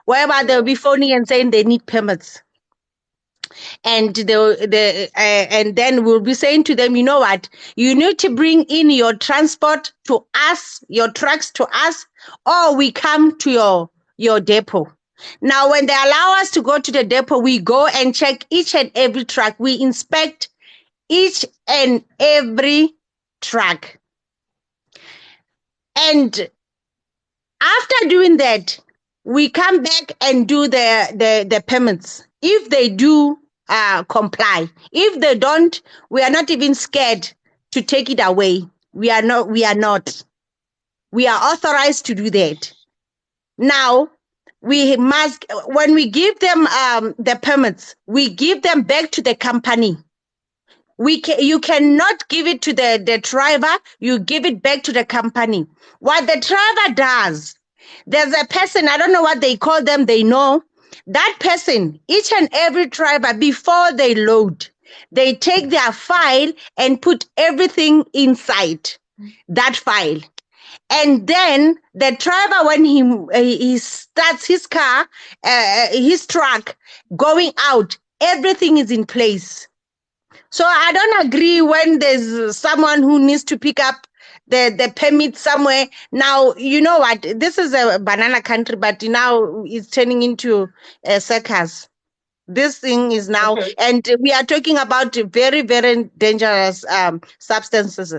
whereby they'll be phoning and saying they need permits. And and then we'll be saying to them, you know what, you need to bring in your transport to us, your trucks to us, or we come to your depot. Now, when they allow us to go to the depot, we go and check each and every truck. We inspect each and every truck. And after doing that, we come back and do the payments. If they do comply, if they don't, we are not even scared to take it away. We are not. We are authorized to do that. Now, we must, when we give them the permits, we give them back to the company. You cannot give it to the driver. You give it back to the company. What the driver does, there's a person, I don't know what they call them, they know. That person, each and every driver, before they load, they take their file and put everything inside that file. And then the driver, when he starts his car, his truck going out, everything is in place. So I don't agree when there's someone who needs to pick up the permit somewhere. Now, you know what? This is a banana country, but now it's turning into a circus. This thing is now, and we are talking about very, very dangerous substances.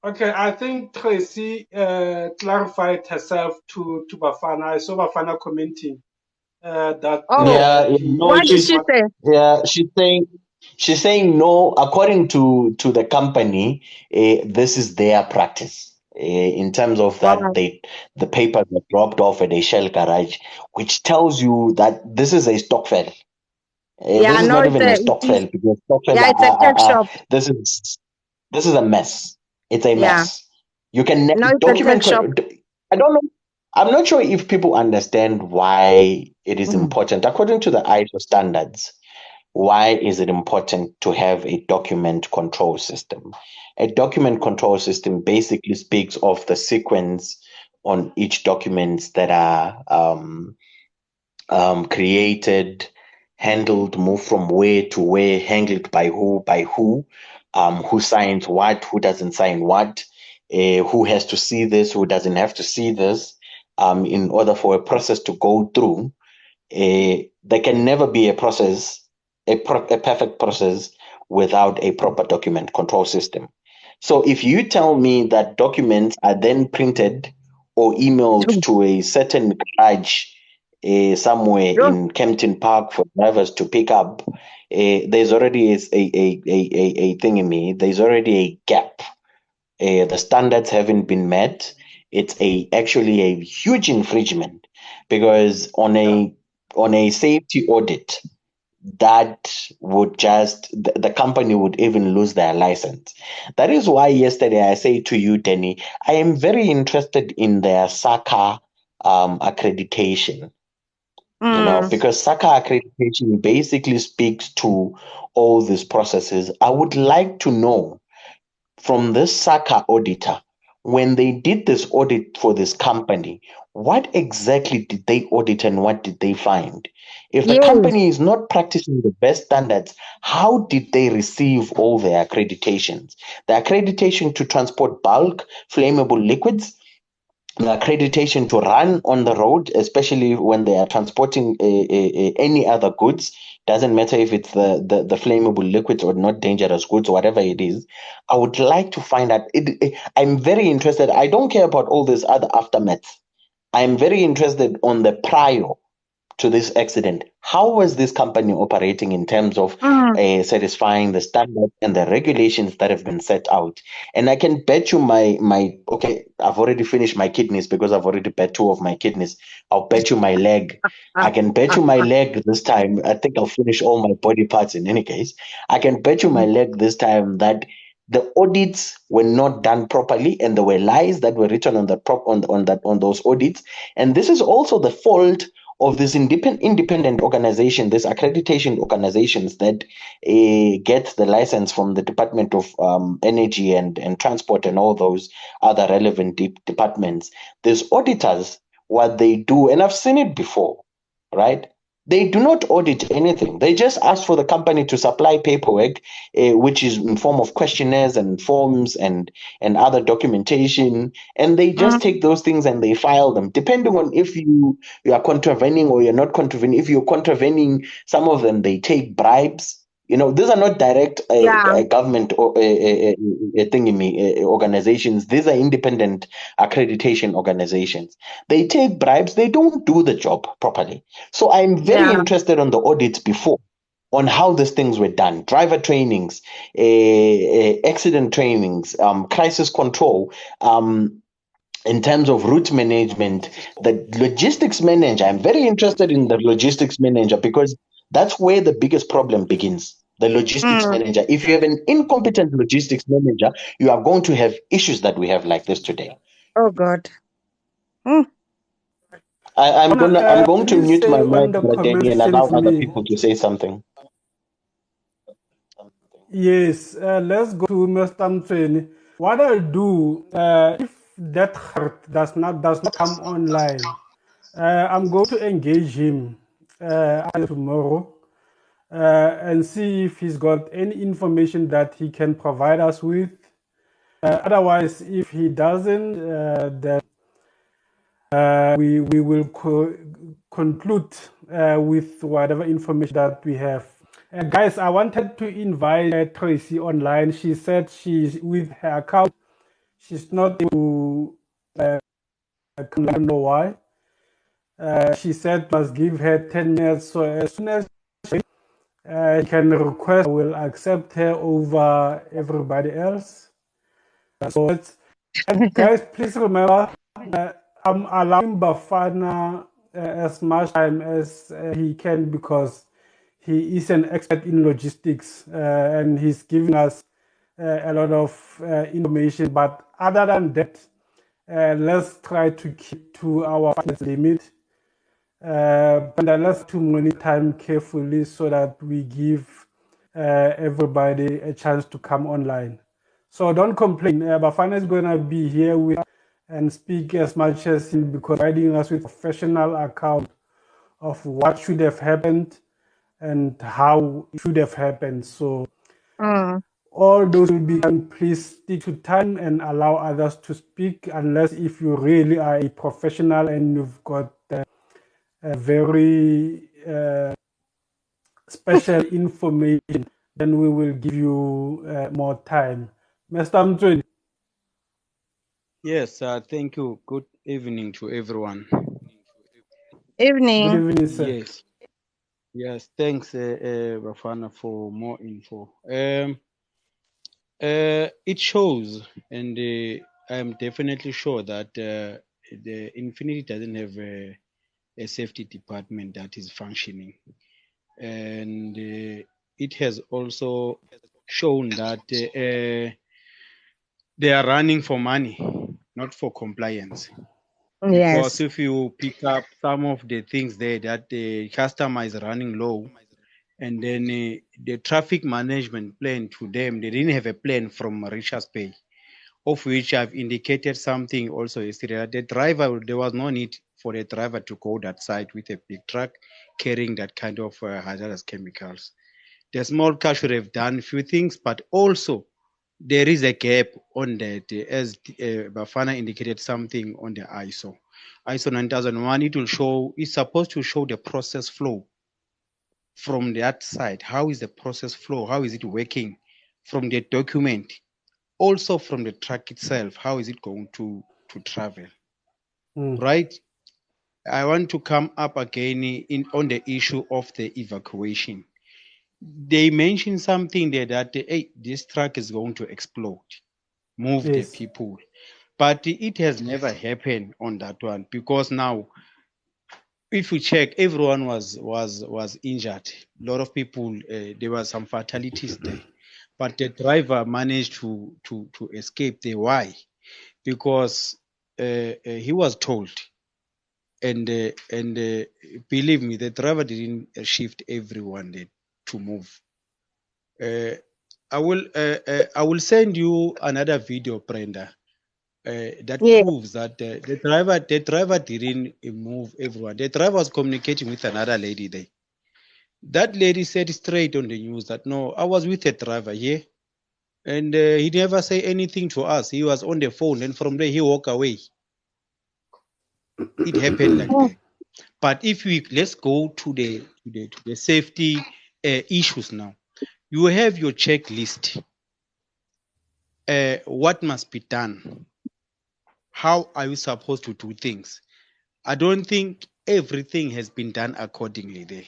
Okay, I think Tracy clarified herself to Bafana. I saw Bafana commenting that. What did she say? Yeah, she's saying no. According to the company, this is their practice. In terms of that, the papers are dropped off at a Shell garage, which tells you that this is a stock fail. This is not even a stock fail, because stock fail it's a tech shop. This is a mess. It's a mess. You can document. I don't know. I'm not sure if people understand why it is important. According to the ISO standards, why is it important to have a document control system? A document control system basically speaks of the sequence on each documents that are created, handled, moved from where to where, handled by who signs what, who doesn't sign what, who has to see this, who doesn't have to see this, in order for a process to go through. There can never be a process, a perfect process, without a proper document control system. So if you tell me that documents are then printed or emailed to a certain garage somewhere in Kempton Park for drivers to pick up, there's already a thing in me. There's already a gap. The standards haven't been met. It's actually a huge infringement, because on a safety audit, that would just, the company would even lose their license. That is why yesterday I say to you, Danny, I am very interested in their SACA accreditation. Because SACA accreditation basically speaks to all these processes. I would like to know from this SACA auditor, when they did this audit for this company, what exactly did they audit and what did they find? If the company is not practicing the best standards, how did they receive all their accreditations? The accreditation to transport bulk, flammable liquids, the accreditation to run on the road, especially when they are transporting any other goods. Doesn't matter if it's the flammable liquids or not dangerous goods, whatever it is. I would like to find out. I'm very interested. I don't care about all this other aftermath. I'm very interested on the prior to this accident. How was this company operating in terms of satisfying the standards and the regulations that have been set out? And I can bet you I've already finished my kidneys, because I've already bet 2 of my kidneys. I'll bet you my leg. I can bet you my leg this time. I think I'll finish all my body parts in any case. I can bet you my leg this time that the audits were not done properly, and there were lies that were written on those audits. And this is also the fault of these independent organizations, these accreditation organizations that get the license from the Department of Energy and Transport and all those other relevant departments, these auditors, what they do, and I've seen it before, right? They do not audit anything. They just ask for the company to supply paperwork, which is in form of questionnaires and forms and other documentation, and they just take those things and they file them. Depending on if you are contravening or you're not contravening. If you're contravening, some of them they take bribes. These are not direct government or organizations. These are independent accreditation organizations. They take bribes. They don't do the job properly. So I'm very interested on the audits before, on how these things were done. Driver trainings, accident trainings, crisis control, in terms of route management, the logistics manager. I'm very interested in the logistics manager because that's where the biggest problem begins. The logistics manager. If you have an incompetent logistics manager, you are going to have issues that we have like this today. Oh God. Mm. I'm going to Please mute say my on mic, the Brother comment Danny, and section allow for other me. people to say something. Yes, let's go to Mr. Mtsweni. What I'll do, if that heart does not come online, I'm going to engage him tomorrow and see if he's got any information that he can provide us with. Otherwise, if he doesn't, then we will conclude with whatever information that we have. Guys, I wanted to invite Tracy online. She said she's with her account. She's not able to come. I don't know why. She said must give her 10 minutes. So as soon as she can request, I will accept her over everybody else. So guys, please remember, I'm allowing Bafana as much time as he can because he is an expert in logistics and he's giving us a lot of information. But other than that, let's try to keep to our 5 minutes limit. But let's to monitor time carefully so that we give everybody a chance to come online. So don't complain. Bafana is going to be here with and speak as much as him because providing us with a professional account of what should have happened and how it should have happened. So all those will be done. Please stick to time and allow others to speak unless if you really are a professional and you've got a very special information, then we will give you more time. Mr. Mtsweni. Yes, thank you. Good evening to everyone. Evening. Good evening, sir. Yes. Thanks, Bafana, for more info. It shows, and I am definitely sure that the Infinity doesn't have a safety department that is functioning, and it has also shown that they are running for money, not for compliance. Because Yes. if you pick up some of the things there that the customer is running low, and then the traffic management plan to them, they didn't have a plan from Richards Bay, of which I've indicated something also yesterday. That the driver, there was no need for the driver to go that side with a big truck carrying that kind of hazardous chemicals. The small car should have done a few things, but also there is a gap on that, as Bafana indicated something on the ISO 9001. It will show, it's supposed to show the process flow from that side. How is the process flow? How is it working from the document? Also from the truck itself, how is it going to travel? Right? I want to come up again on the issue of the evacuation. They mentioned something there that hey, this truck is going to explode, move the people. But it has never happened on that one because now, if you check, everyone was injured. A lot of people, there were some fatalities there, but the driver managed to escape. Why? Because he was told, and believe me, the driver didn't shift everyone there to move. I will send you another video, Brenda, that Yeah. proves that the driver didn't move everyone. The driver was communicating with another lady there. That lady said straight on the news that no, I was with the driver here, and he never say anything to us. He was on the phone, and from there he walked away. It happened like that. But if let's go to the safety issues now. You have your checklist. What must be done? How are you supposed to do things? I don't think everything has been done accordingly there.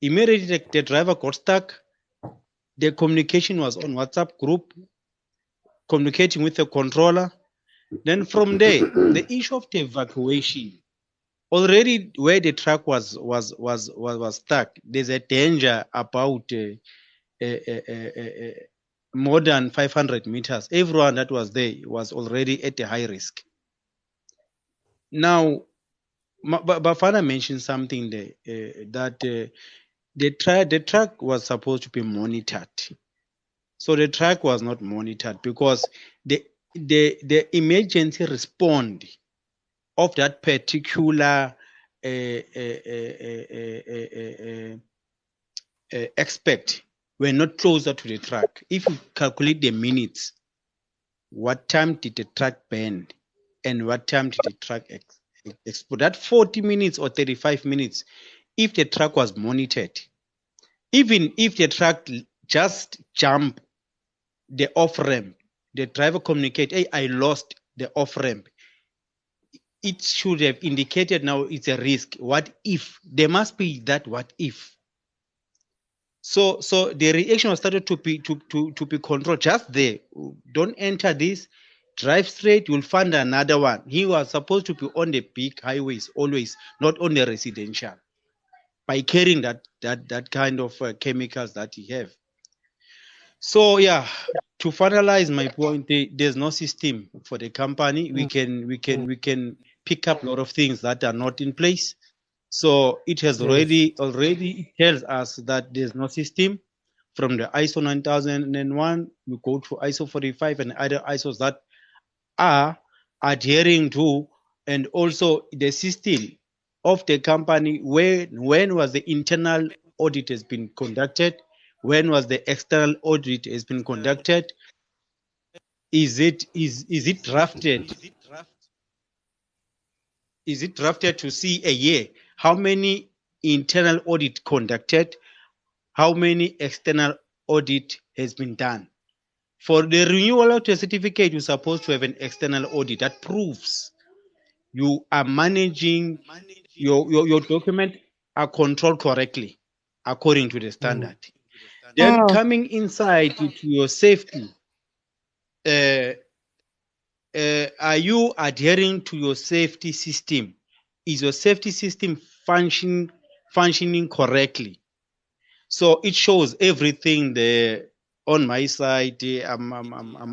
Immediately the driver got stuck. The communication was on WhatsApp group, communicating with the controller. Then from there, the issue of the evacuation. Already where the truck was stuck, there's a danger about more than 500 meters. Everyone that was there was already at a high risk. Now, Bafana mentioned something there that the truck was supposed to be monitored. So the truck was not monitored because the emergency response of that particular expert were not closer to the truck. If you calculate the minutes, what time did the truck burn and what time did the truck explode? That 40 minutes or 35 minutes, if the truck was monitored, even if the truck just jumped the off ramp, the driver communicate, hey, I lost the off ramp. It should have indicated now it's a risk. What if? There must be that what if. So the reaction was started to be controlled just there. Don't enter this, drive straight, you'll find another one. He was supposed to be on the big highways always, not on the residential, by carrying that kind of chemicals that he have. So yeah, to finalize my point, there's no system for the company. We can pick up a lot of things that are not in place. So it has already it tells us that there's no system. From the ISO 9001, we go to ISO 45 and other ISOs that are adhering to, and also the system of the company. When was the internal audit has been conducted? When was the external audit has been conducted? Is it drafted? Is it drafted to see a year? How many internal audit conducted? How many external audit has been done? For the renewal of the certificate, you're supposed to have an external audit that proves you are managing your document are controlled correctly according to the standard. Then coming inside to your safety, are you adhering to your safety system? Is your safety system functioning correctly? So it shows everything there on my side. I'm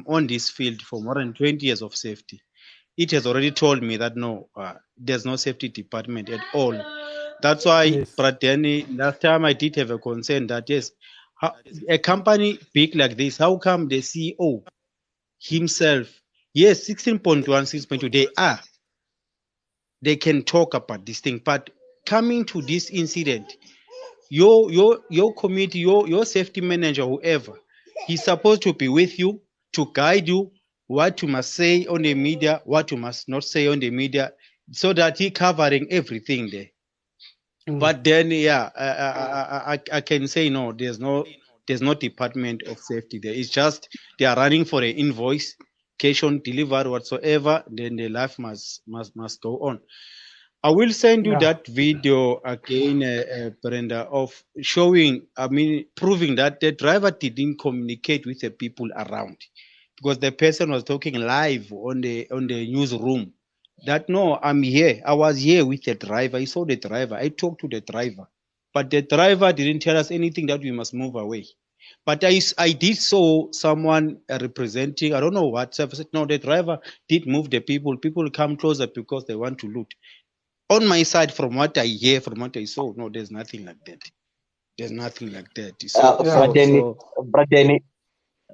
on this field for more than 20 years of safety. It has already told me that no, there's no safety department at all. That's why, Prateni, last time I did have a concern that yes, a company big like this, how come the CEO himself, yes, 16.1, 6.2, they can talk about this thing, but coming to this incident, your committee, your safety manager, whoever, he's supposed to be with you to guide you what you must say on the media, what you must not say on the media, so that he covering everything there. But then, yeah, I can say no. There's no department of safety there. It's just they are running for an invoice, cash on deliver whatsoever. Then the life must go on. I will send you that video again, Brenda, of showing, proving that the driver didn't communicate with the people around, because the person was talking live on the newsroom. That no, I'm here. I was here with the driver. I saw the driver. I talked to the driver, but the driver didn't tell us anything that we must move away. But I did saw someone representing, I don't know what, said no, the driver did move the people. People come closer because they want to loot. on my side, from what I hear, from what I saw, no, there's nothing like that. There's nothing like that. So, Yeah.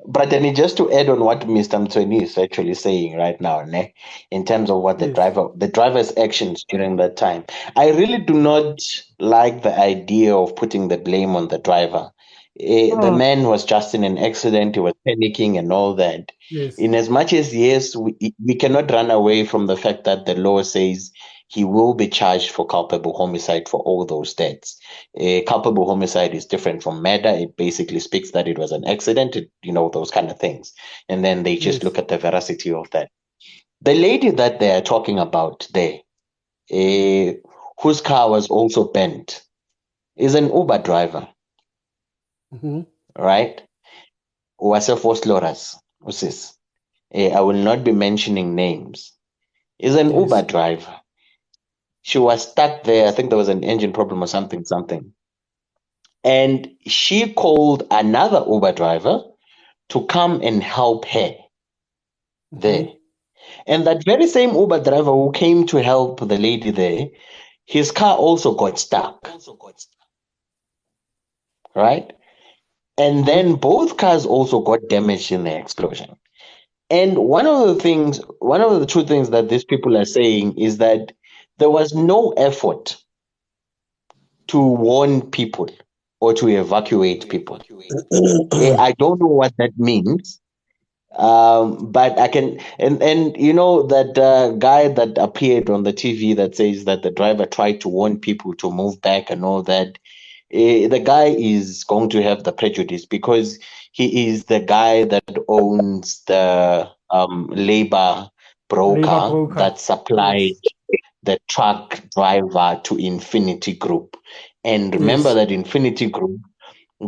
But then, just to add on what Mr. Mtsweni is actually saying right now, ne, in terms of what Yes. the driver's actions during that time, I really do not like the idea of putting the blame on the driver. The man was just in an accident, he was panicking and all that. Yes. In as much as, yes, we cannot run away from the fact that the law says he will be charged for culpable homicide for all those deaths. Culpable homicide is different from murder. It basically speaks that it was an accident, those kind of things. And then they just Yes. look at the veracity of that. The lady that they are talking about there, whose car was also bent, is an Uber driver, Mm-hmm. right? Wasefos Loras, usis. I will not be mentioning names. Is an Uber Yes. driver. She was stuck there. I think there was an engine problem or something. And she called another Uber driver to come and help her there. Mm-hmm. And that very same Uber driver who came to help the lady there, his car also got stuck, right? And Mm-hmm. then both cars also got damaged in the explosion. And one of the two things that these people are saying is that there was no effort to warn people or to evacuate people. I don't know what that means. But I can, and that guy that appeared on the TV that says that the driver tried to warn people to move back and all that. The guy is going to have the prejudice because he is the guy that owns the labor Labor broker broker. that supplied Yes. the truck driver to Infinity Group. And remember Yes. that Infinity Group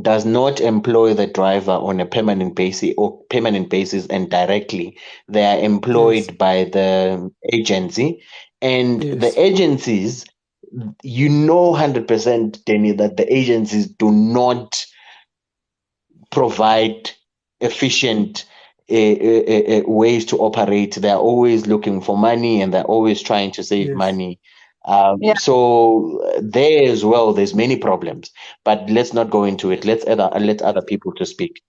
does not employ the driver on a permanent basis and directly. They are Yes. employed by the agency, and the Yes. agencies, 100%, Danny, that the agencies do not provide efficient ways to operate. They're always looking for money and they're always trying to save Yes. money. So there as well, there's many problems, but let's not go into it. Let other people to speak.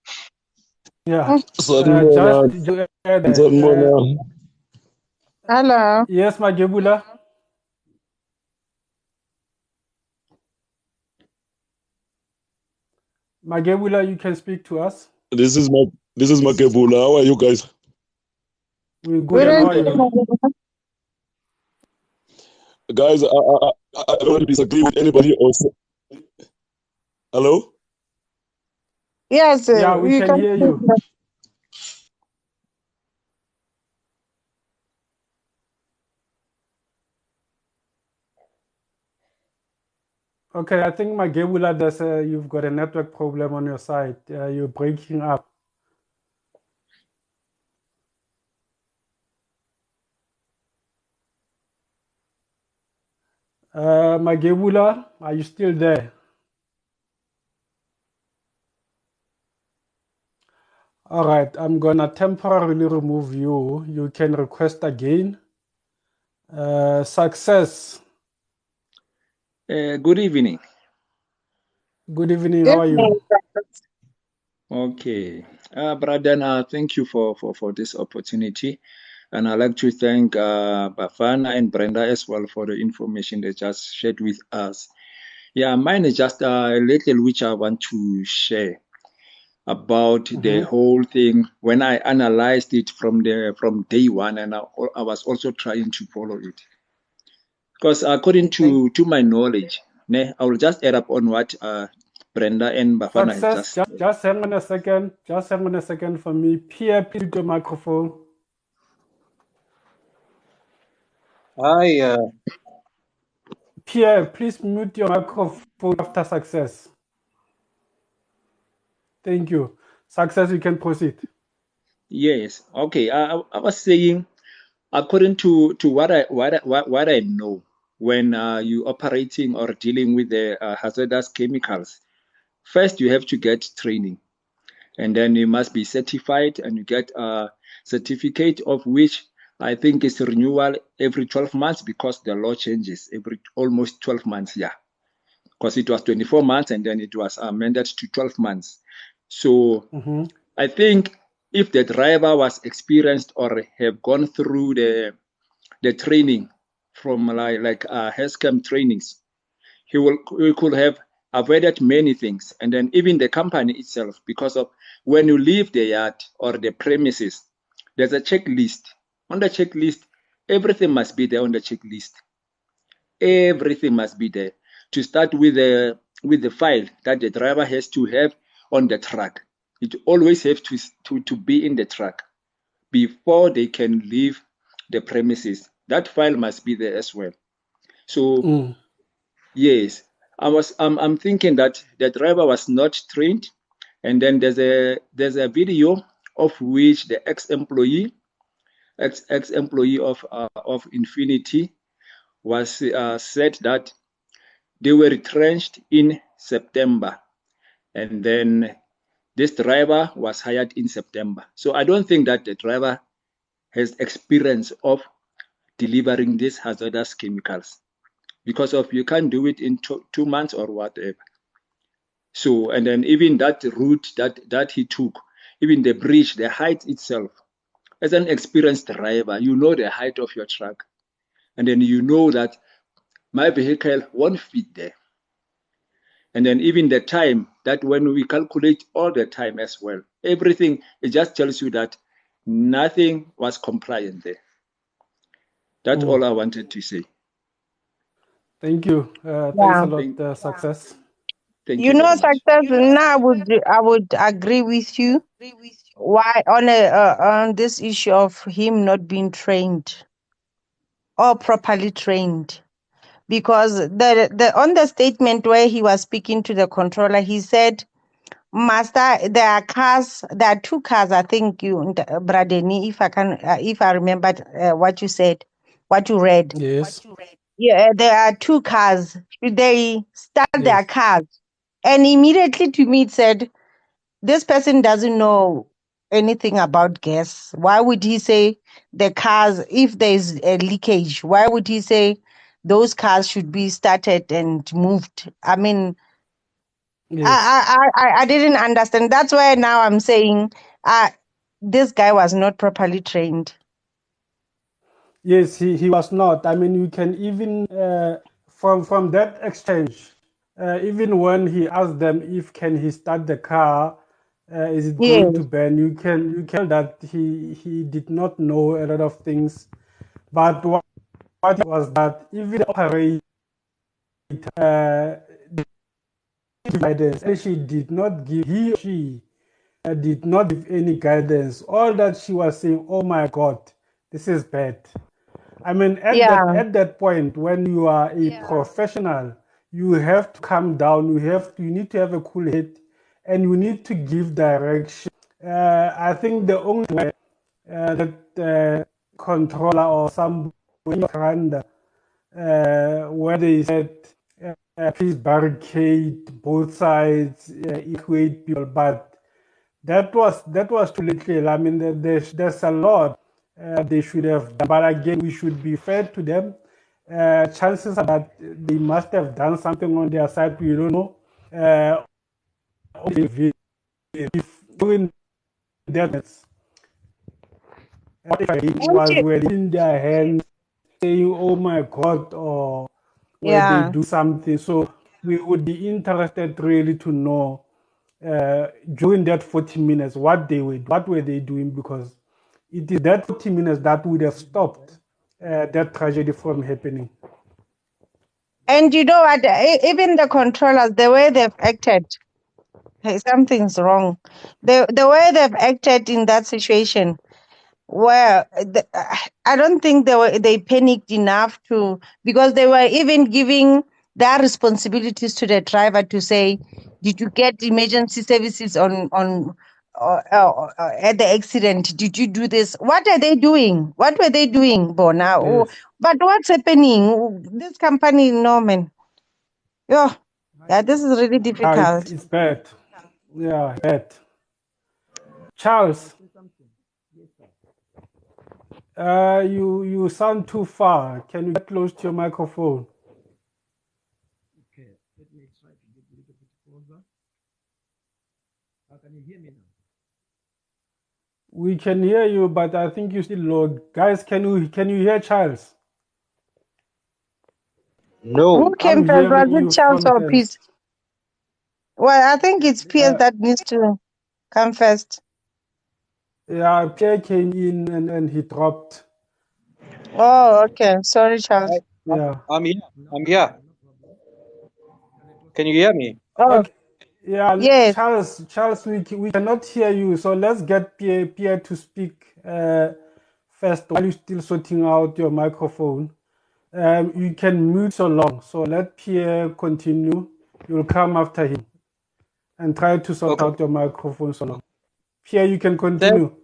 Yeah. Sanibona, Just to add that. sanibona. Hello. Yes, Magebula. Magebula, you can speak to us. This is Makebula. How are you guys? We're good. And how are you? Guys, I don't want to disagree with anybody else. Hello? Yes, Yeah, we you can can hear speak. you. Okay, I think Magebula, you've got a network problem on your side. You're breaking up. Magebula, are you still there? All right, I'm gonna temporarily remove you. You can request again. Success. Good evening. Good evening. How are you? Okay. Brother, thank you for this opportunity. And I'd like to thank Bafana and Brenda as well for the information they just shared with us. Yeah, mine is just a little which I want to share about the whole thing when I analyzed it from day one, and I was also trying to follow it. Because according to my knowledge, I will just add up on what Brenda and Bafana have Success. Just hang on a second. Just hang on a second for me. Pierre, please your microphone. Hi, Pierre, please mute your microphone after Success. Thank you. Success, you can proceed. Yes. Okay. I was saying, according to what I know, when you operating or dealing with the hazardous chemicals, first you have to get training, and then you must be certified, and you get a certificate of which I think it's renewal every 12 months because the law changes every almost 12 months. Yeah, because it was 24 months and then it was amended to 12 months. So I think if the driver was experienced or have gone through the training from like HESCAM trainings, he could have avoided many things. And then even the company itself, because of when you leave the yard or the premises, there's a checklist. On the checklist, everything must be there on the checklist. Everything must be there. To start with the file that the driver has to have on the truck. It always has to be in the truck before they can leave the premises. That file must be there as well. So yes, I'm thinking that the driver was not trained, and then there's a video of which the ex-employee of Infinity was said that they were retrenched in September, and then this driver was hired in September. So I don't think that the driver has experience of delivering these hazardous chemicals because of you can't do it in 2 months or whatever. So, and then even that route that he took, even the bridge, the height itself, as an experienced driver, you know the height of your truck. And then you know that my vehicle won't fit there. And then even the time, that when we calculate all the time as well, everything, it just tells you that nothing was compliant there. That's all I wanted to say. Thank you. Thanks a lot, Success. Thank You you know, very much. Success. Now I would agree with you. Why on this issue of him not being trained or properly trained? Because the on the statement where he was speaking to the controller, he said, "Master, there are two cars. I think you, Bradeni, if I remember what you said, what you read. Yes. Yeah, there are two cars. Should they start their Yes. cars?" And immediately to me it said, this person doesn't know anything about gas. Why would he say the cars, if there's a leakage, why would he say those cars should be started and moved? I mean, Yes. I didn't understand. That's why now I'm saying this guy was not properly trained. Yes, he was not. I mean, you can even from that exchange, even when he asked them if can he start the car, is it going to Yes. burn? You can tell that he did not know a lot of things, but what was that even the operator guidance, and she did not give he or she did not give any guidance. All that she was saying, oh my God, this is bad. I mean, Yeah. at that point, when you are a professional, you have to calm down. You need to have a cool head, and you need to give direction. I think the only way that controller or somebody under where they said please barricade both sides, equate people, but that was too little. I mean, there's a lot they should have done, but again, we should be fair to them. Chances are that they must have done something on their side. We don't know. If during that, what if it was were in their hands saying, "Oh my God," or where they Yeah. do something. So we would be interested really to know during that 40 minutes what were they doing, because it is that 40 minutes that would have stopped that tragedy from happening. And you know what? Even the controllers, the way they've acted, hey, something's wrong. The way they've acted in that situation, well, I don't think they panicked enough to, because they were even giving their responsibilities to the driver to say, did you get emergency services at the accident? Did you do this? What are they doing? What were they doing, Bona? Oh, Yes. but what's happening? This company, Norman. Yeah, this is really difficult. It's bad. Yeah, bad. Charles, You sound too far. Can you get close to your microphone? Okay, let me try to get a little bit closer. Can you hear me now? We can hear you, but I think you still low. Guys, can you hear Charles? No. Who came I'm first? Was hearing it you Charles from or Peace? first. Well, I think it's Pierce that needs to come first. Yeah, Pierre came in and he dropped. Oh, okay. Sorry, Charles. Yeah. I'm here. No I'm here. problem, no problem. Can I close Can the you mic? hear me? Oh, Okay. Yeah, yes. Charles, we cannot hear you. So let's get Pierre to speak first while you're still sorting out your microphone. You can mute so long. So let Pierre continue. You'll come after him and try to sort Okay. out your microphone so long. Pierre, you can Thanks, continue.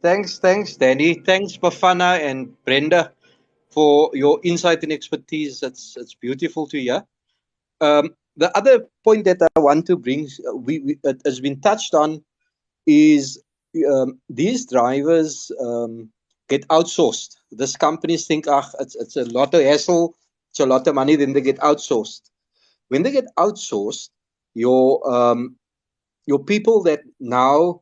thanks, Danny. Thanks, Bafana and Brenda, for your insight and expertise. It's beautiful to hear. The other point that I want to bring, it has been touched on, is these drivers get outsourced. These companies think, it's a lot of hassle, it's a lot of money, then they get outsourced. When they get outsourced, your people that now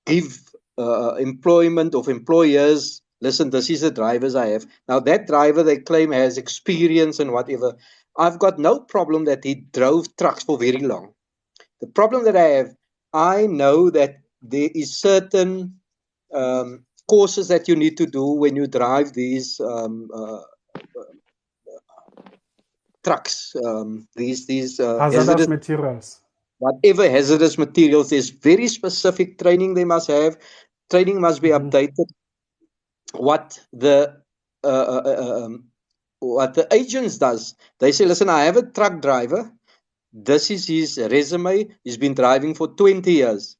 give employment of employers, listen, this is the drivers I have. Now, that driver they claim has experience and whatever. I've got no problem that he drove trucks for very long. The problem that I have, I know that there is certain courses that you need to do when you drive these trucks, these Hazardous hazardous, materials. whatever hazardous materials. There's very specific training they must have. Training must be updated. What the what the agents does, they say, listen, I have a truck driver. This is his resume. He's been driving for 20 years.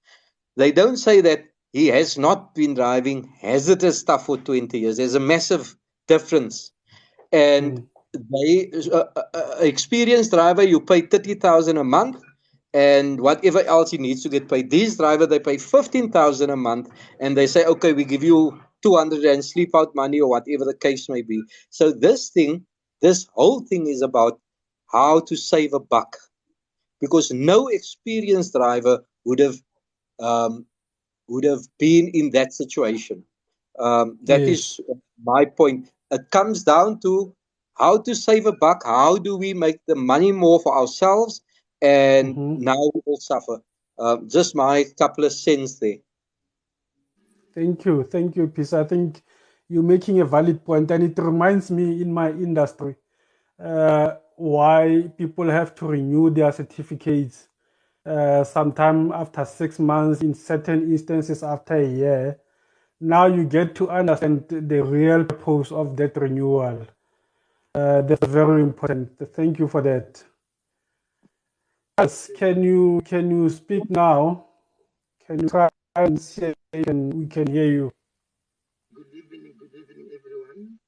They don't say that he has not been driving hazardous stuff for 20 years. There's a massive difference. And they experienced driver, you pay 30,000 a month, and whatever else he needs to get paid. These driver, they pay 15,000 a month, and they say, okay, we give you 200 and sleep out money or whatever the case may be. So this whole thing is about how to save a buck, because no experienced driver um, would have been in that situation. That Yes. is my point. It comes down to how to save a buck. How do we make the money more for ourselves? And now we all suffer. Just my couple of cents there. Thank you, Peace. I think you're making a valid point, and it reminds me in my industry why people have to renew their certificates sometime after 6 months, in certain instances after a year. Now you get to understand the real purpose of that renewal. That's very important. Thank you for that. Yes, can you speak now? Can you try and say and we can hear you? Good evening, everyone.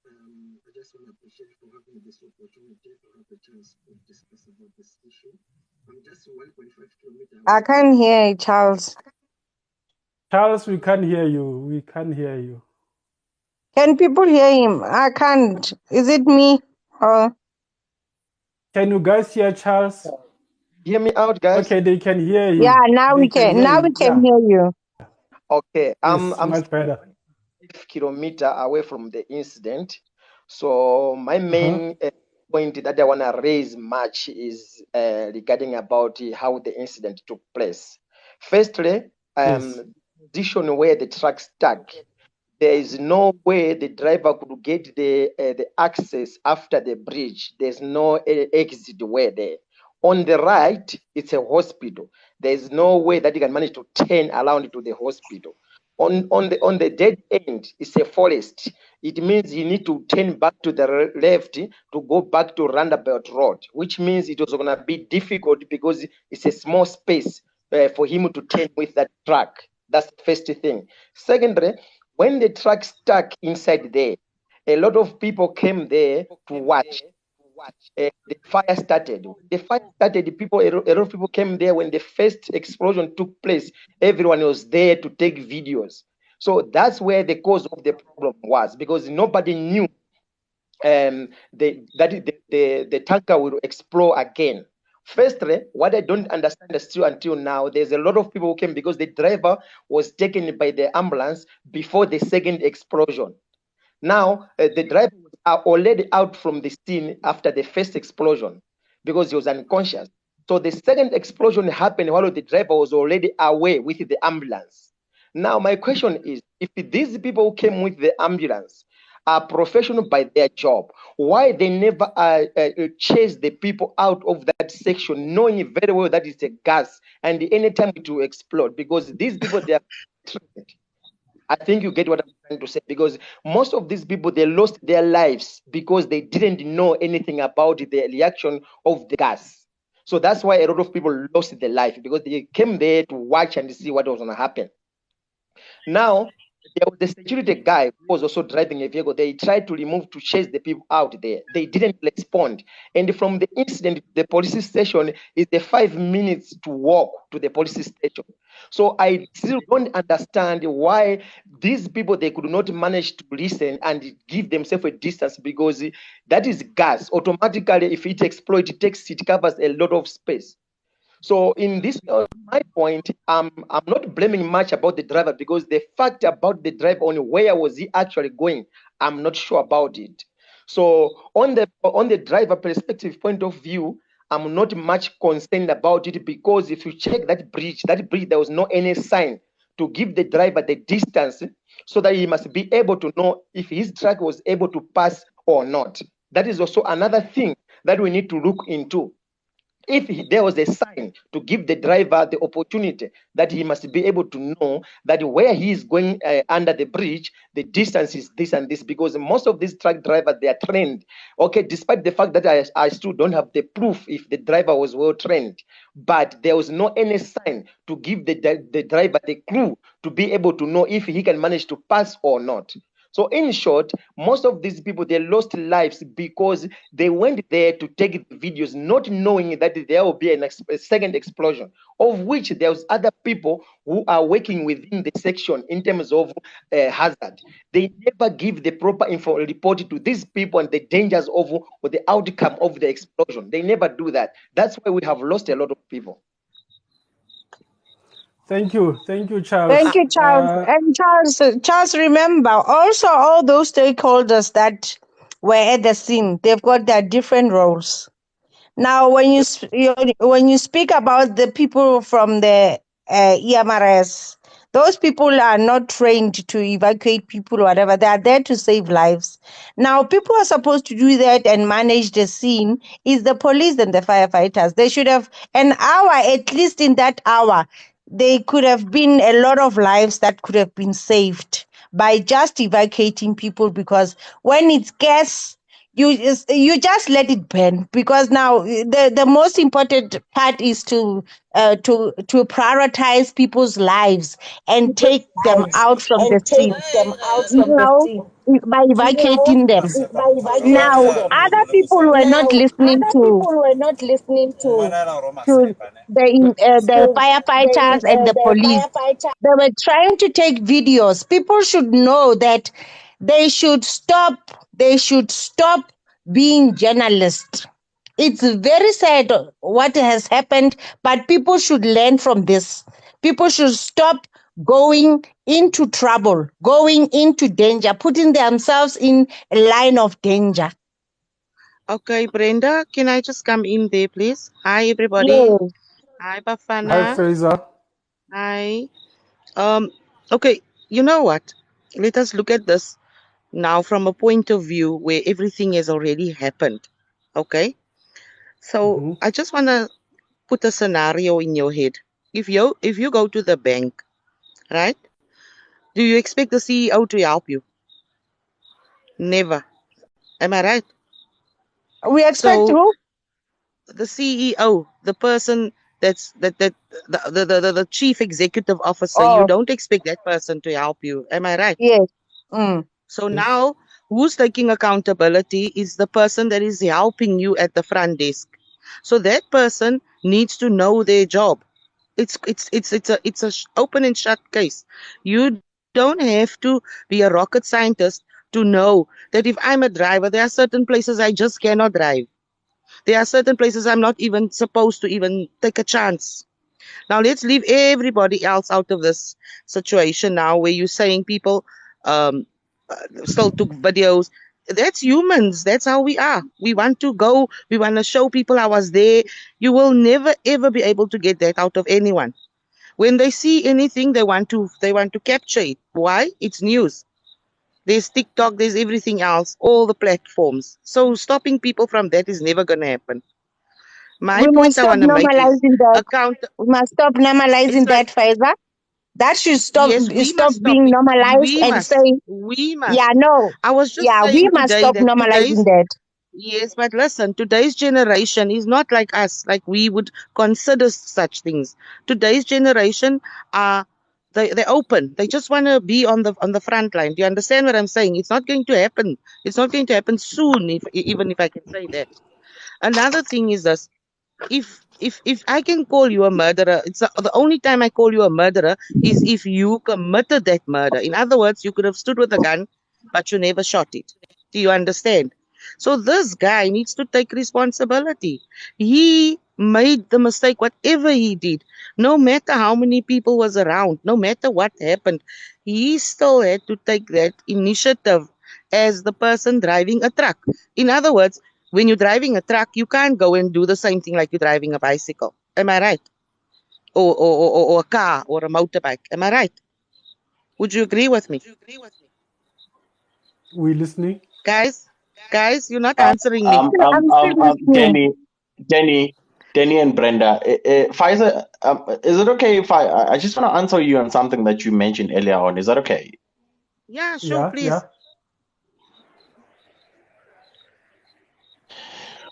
I just want to appreciate for having this opportunity to have a chance to discuss about this issue. I'm just 1.5 kilometers I away from. can't hear you, Charles. Charles, we can't hear you. We can't hear you. Can people hear him? I can't. Is it me? Or Can you guys hear Charles? Hear me out, guys. Okay, they can hear yeah, him. now They we can can. hear Now we him. can Yeah. hear you. Okay, Yes, I'm much better. 5 kilometers away from the incident. So my Uh-huh. main point that I want to raise much is regarding about how the incident took place. Firstly, Yes. position where the truck stuck. There is no way the driver could get the access after the bridge. There's no exit way there. On the right, it's a hospital. There's no way that you can manage to turn around to the hospital. On the dead end, it's a forest. It means you need to turn back to the left to go back to Roundabout Road, which means it was going to be difficult because it's a small space for him to turn with that truck. That's the first thing. Secondly, when the truck stuck inside there, a lot of people came there to watch. The fire started. The fire started. A lot of people came there when the first explosion took place. Everyone was there to take videos. So that's where the cause of the problem was, because nobody knew the tanker will explode again. Firstly, what I don't understand still until now, there's a lot of people who came because the driver was taken by the ambulance before the second explosion. Now, the driver was already out from the scene after the first explosion because he was unconscious. So the second explosion happened while the driver was already away with the ambulance. Now, my question is, if these people who came with the ambulance are professional by their job, why they never chase the people out of that section, knowing very well that it's a gas and anytime it will explode? Because these people, they are trained. I think you get what I'm trying to say, because most of these people, they lost their lives because they didn't know anything about the reaction of the gas. So that's why a lot of people lost their life, because they came there to watch and see what was going to happen. Now, there was the security guy who was also driving a vehicle. They tried to chase the people out there. They didn't respond. And from the incident to the police station is the 5 minutes to walk to the police station. So I still don't understand why these people, they could not manage to listen and give themselves a distance, because that is gas. Automatically, if it explodes, it covers a lot of space. So in this, my point, I'm not blaming much about the driver, because the fact about the driver, on where was he actually going, I'm not sure about it. So on the driver perspective point of view, I'm not much concerned about it, because if you check that bridge, there was no any sign to give the driver the distance, so that he must be able to know if his truck was able to pass or not. That is also another thing that we need to look into. If there was a sign to give the driver the opportunity, that he must be able to know that where he is going under the bridge, the distance is this and this, because most of these truck drivers, they are trained. Okay, despite the fact that I still don't have the proof if the driver was well trained, but there was no any sign to give the driver the clue to be able to know if he can manage to pass or not. So in short, most of these people, they lost lives because they went there to take videos, not knowing that there will be a second explosion, of which there's other people who are working within the section in terms of hazard. They never give the proper info report to these people and the dangers of or the outcome of the explosion. They never do that. That's why we have lost a lot of people. Thank you, Charles. Thank you, Charles. And Charles, remember also all those stakeholders that were at the scene. They've got their different roles. Now, when you speak about the people from the EMRS, those people are not trained to evacuate people or whatever. They are there to save lives. Now, people are supposed to do that and manage the scene is the police and the firefighters. They should have an hour, at least in that hour, they could have been a lot of lives that could have been saved by just evacuating people, because when it's gas, you just let it burn, because now the most important part is to prioritize people's lives and take them out from the scene, by evacuating them. Now, other people were not listening to the firefighters and the police. They were trying to take videos. People should know that they should stop being journalists. It's very sad what has happened, but people should learn from this. People should stop going into trouble, going into danger, putting themselves in a line of danger. Okay, Brenda, can I just come in there, please? Hi, everybody. Yes. Hi, Hi, Bafana. Fraser. Hi. Okay, you know what? Let us look at this now from a point of view where everything has already happened. Okay? So I just want to put a scenario in your head. If you go to the bank, right? Do you expect the CEO to help you? Never. Am I right? We expect who? The CEO, the person the chief executive officer, you don't expect that person to help you. Am I right? Yes. So now who's taking accountability is the person that is helping you at the front desk. So that person needs to know their job. It's a open and shut case. You don't have to be a rocket scientist to know that if I'm a driver, there are certain places I just cannot drive. There are certain places I'm not even supposed to even take a chance. Now let's leave everybody else out of this situation now where you're saying people um, still took videos. That's humans. That's how we are. We want to go. We want to show people I was there. You will never ever be able to get that out of anyone. When they see anything, they want to capture it. Why? It's news. There's TikTok. There's everything else. All the platforms. So stopping people from that is never gonna happen. My We must point I stop want to make is normalizing that. account. We must stop It's normalizing like that, Faisal. That should stop yes, we stop must stop being it. normalized We and must. say, We yeah, must. no. I was just Yeah, we saying must today stop that normalizing that. yes, but listen, today's generation is not like us, like we would consider such things. Today's generation are they're open. They just want to be on the front line. Do you understand what I'm saying? It's not going to happen. It's not going to happen soon, if even if I can say that. Another thing is this: if I can call you a murderer, it's the only time I call you a murderer is if you committed that murder. In other words, you could have stood with a gun, but you never shot it. Do you understand? So this guy needs to take responsibility. He made the mistake, whatever he did, no matter how many people was around, no matter what happened, he still had to take that initiative as the person driving a truck. In other words, when you're driving a truck, you can't go and do the same thing like you're driving a bicycle. Am I right? Or a car or a motorbike. Am I right? Would you agree with me? We listening? Guys, you're not answering me. I'm still listening. Danny and Brenda. Pfizer, is it okay if I just want to answer you on something that you mentioned earlier on? Is that okay? Yeah, sure, Yeah, yeah. please.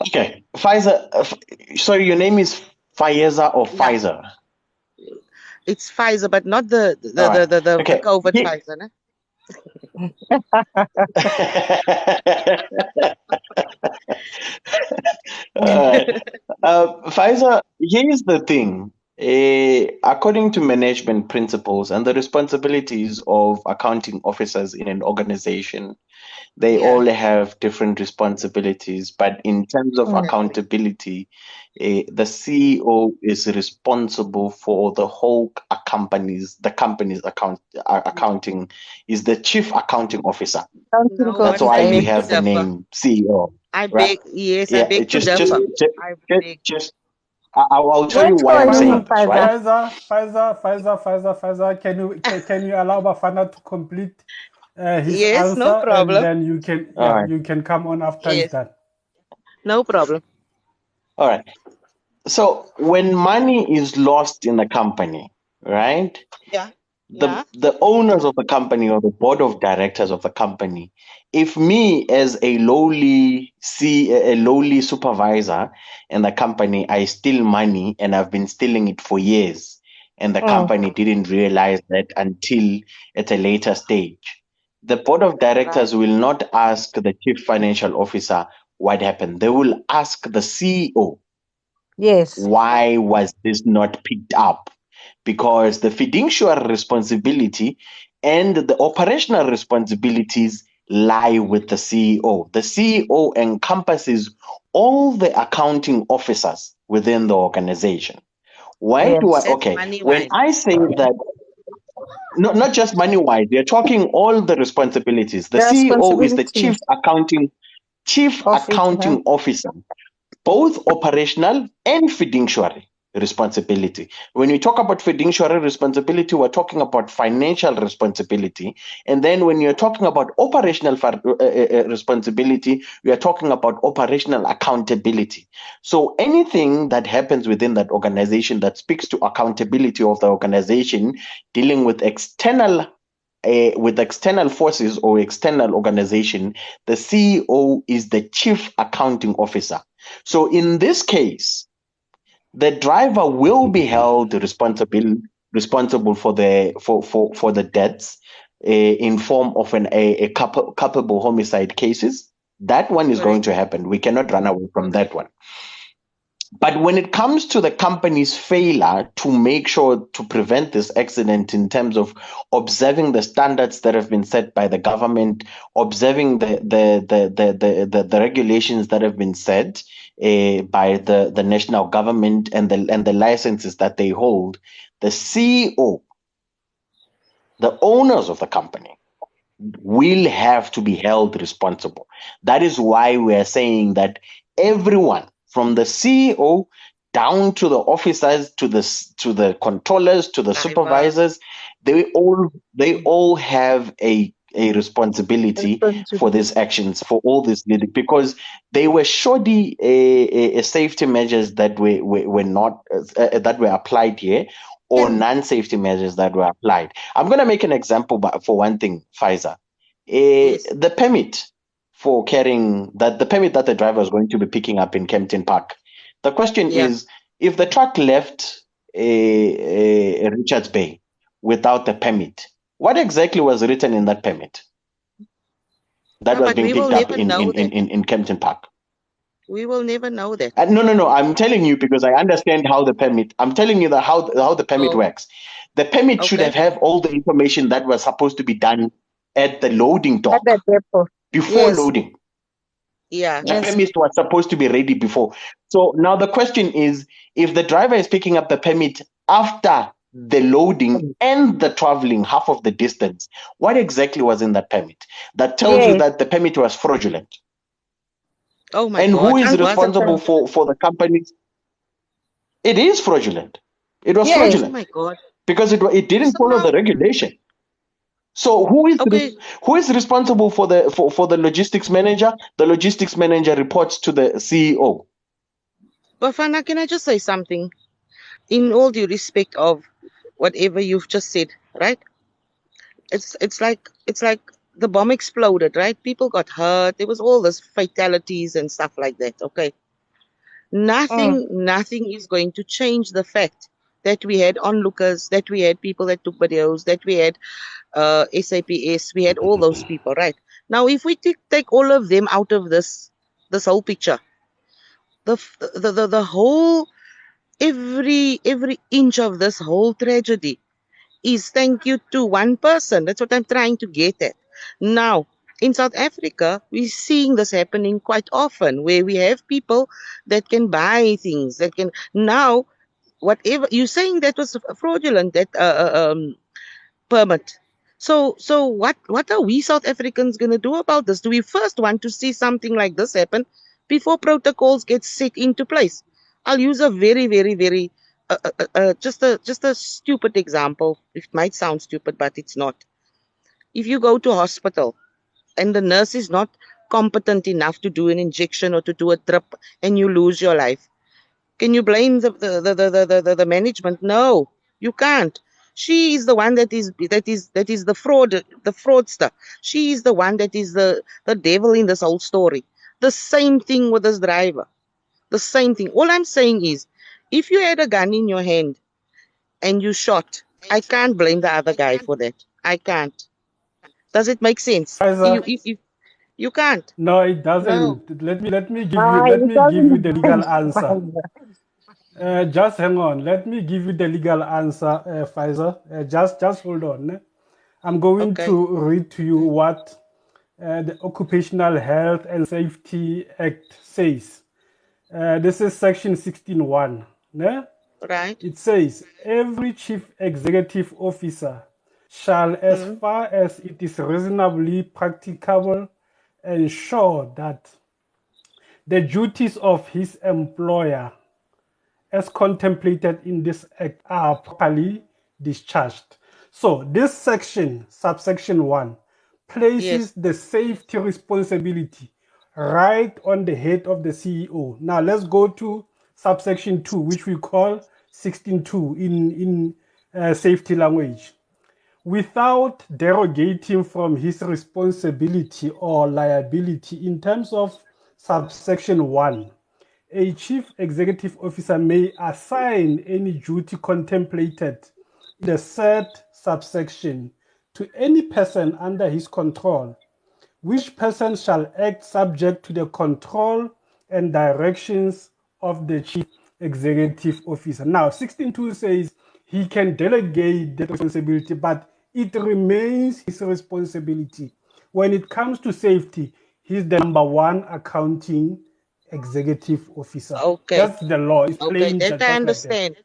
Okay, Pfizer. So your name is Faiza or Yeah, Pfizer? it's Pfizer, but not the All the right. the the, the, the Okay. COVID Pfizer. Ne? Alright. Pfizer, here's the thing. According to management principles and the responsibilities of accounting officers in an organization, they Yeah, all have different responsibilities. But in terms of exactly. accountability, the CEO is responsible for the whole the company's accounting, is the chief accounting officer. Counting No, That's but I why we officer. beg to have the differ. name CEO, I right? beg, yes, I Yeah, beg to just, just, differ. just, I just, beg. just I'll tell you Let's why go I'm on, saying Pfizer, this, right? Faisal. Pfizer. Can you allow Bafana to complete his Yes, no answer, and problem. then you can, All yeah, right. you can come on after he's Yes, done. no problem. All right. So when money is lost in a company, right? Yeah, The yeah. the owners of the company or the board of directors of the company, if me as a lowly supervisor in the company, I steal money and I've been stealing it for years, and the Mm, company didn't realize that until at a later stage, the board of Right. directors will not ask the chief financial officer what happened. They will ask the CEO, yes. why was this not picked up? Because the fiduciary responsibility and the operational responsibilities lie with the CEO. The CEO encompasses all the accounting officers within the organization. Why do I? Yes. That's Okay, money when wise. I say that, not just money wise, we are talking all the responsibilities. The The CEO is the chief responsibilities officer. accounting officer, both operational and fiduciary responsibility. When we talk about fiduciary responsibility, we're talking about financial responsibility. And then when you're talking about operational responsibility, we are talking about operational accountability. So anything that happens within that organization that speaks to accountability of the organization, dealing with external forces or external organization, the CEO is the chief accounting officer. So in this case, the driver will be held responsible for the deaths in form of a culpable homicide cases. That one is going Correct. to happen. We cannot run away from that one. But when it comes to the company's failure to make sure to prevent this accident in terms of observing the standards that have been set by the government, observing the regulations that have been set by the national government and the licenses that they hold, the CEO, the owners of the company, will have to be held responsible. That is why we are saying that everyone from the CEO down to the officers, to the controllers, to the Driver. supervisors, they all have a responsibility for these actions, for all this, because they were shoddy safety measures that were not that were applied here, or non-safety measures that were applied. I'm going to make an example for one thing, Pfizer. Yes. The permit for carrying the permit that the driver is going to be picking up in Kempton Park. The question Yeah. is, if the truck left Richards Bay without the permit, what exactly was written in that permit that No, was but being we will picked up never know that. in Kempton Park? We will never know that. No. I'm telling you because I understand how the permit. I'm telling you how the permit Oh, works. The permit should okay. have all the information that was supposed to be done at the loading At dock the depot. before Yes. loading. Yeah. The Yes. permit was supposed to be ready before. So now the question is, if the driver is picking up the permit after the loading and the traveling half of the distance, what exactly was in that permit that tells you Yes. that the permit was fraudulent? Oh my And who God. is It was responsible for the companies? It is fraudulent. It was Yes. Oh fraudulent my God. because it didn't So follow now, the regulation. So who is responsible for the logistics manager? The logistics manager reports to the CEO. Bafana, can I just say something? In all due respect of whatever you've just said, right? It's like the bomb exploded, right? People got hurt. There was all this fatalities and stuff like that. Okay. Nothing is going to change the fact that we had onlookers, that we had people that took videos, that we had SAPS, we had all those people, right? Now, if we take all of them out of this whole picture, the whole every inch of this whole tragedy is thank you to one person. That's what I'm trying to get at. Now, in South Africa, we're seeing this happening quite often, where we have people that can buy things, that can now whatever you're saying that was fraudulent, that permit. So what are we South Africans going to do about this? Do we first want to see something like this happen before protocols get set into place? I'll use a very just a stupid example. It might sound stupid, but it's not. If you go to a hospital and the nurse is not competent enough to do an injection or to do a drip and you lose your life, can you blame the management? No, you can't. She is the one that is the fraudster. She is the one that is the devil in this whole story. The same thing with this driver. The same thing. All I'm saying is, if you had a gun in your hand and you shot, I can't blame the other guy for that. I can't. Does it make sense? Pfizer, You can't. no, it No. doesn't. Let me give you It doesn't the legal answer. Just hang on. Let me give you the legal answer, Pfizer. Just hold on. I'm going Okay. to read to you what the Occupational Health and Safety Act says. This is section 16.1. Ne? Right. It says, every chief executive officer shall, as far as it is reasonably practicable, ensure that the duties of his employer as contemplated in this act are properly discharged. So this section, subsection 1, places Yes. the safety responsibility right on the head of the CEO. Now let's go to subsection 2, which we call 16.2 in safety language. Without derogating from his responsibility or liability in terms of subsection 1, a chief executive officer may assign any duty contemplated in the said subsection to any person under his control, which person shall act subject to the control and directions of the chief executive officer. Now, 16.2 says he can delegate that responsibility, but it remains his responsibility. When it comes to safety, he's the number one accounting executive officer. Okay, That's the law. It's okay, plain that I just like that. understand.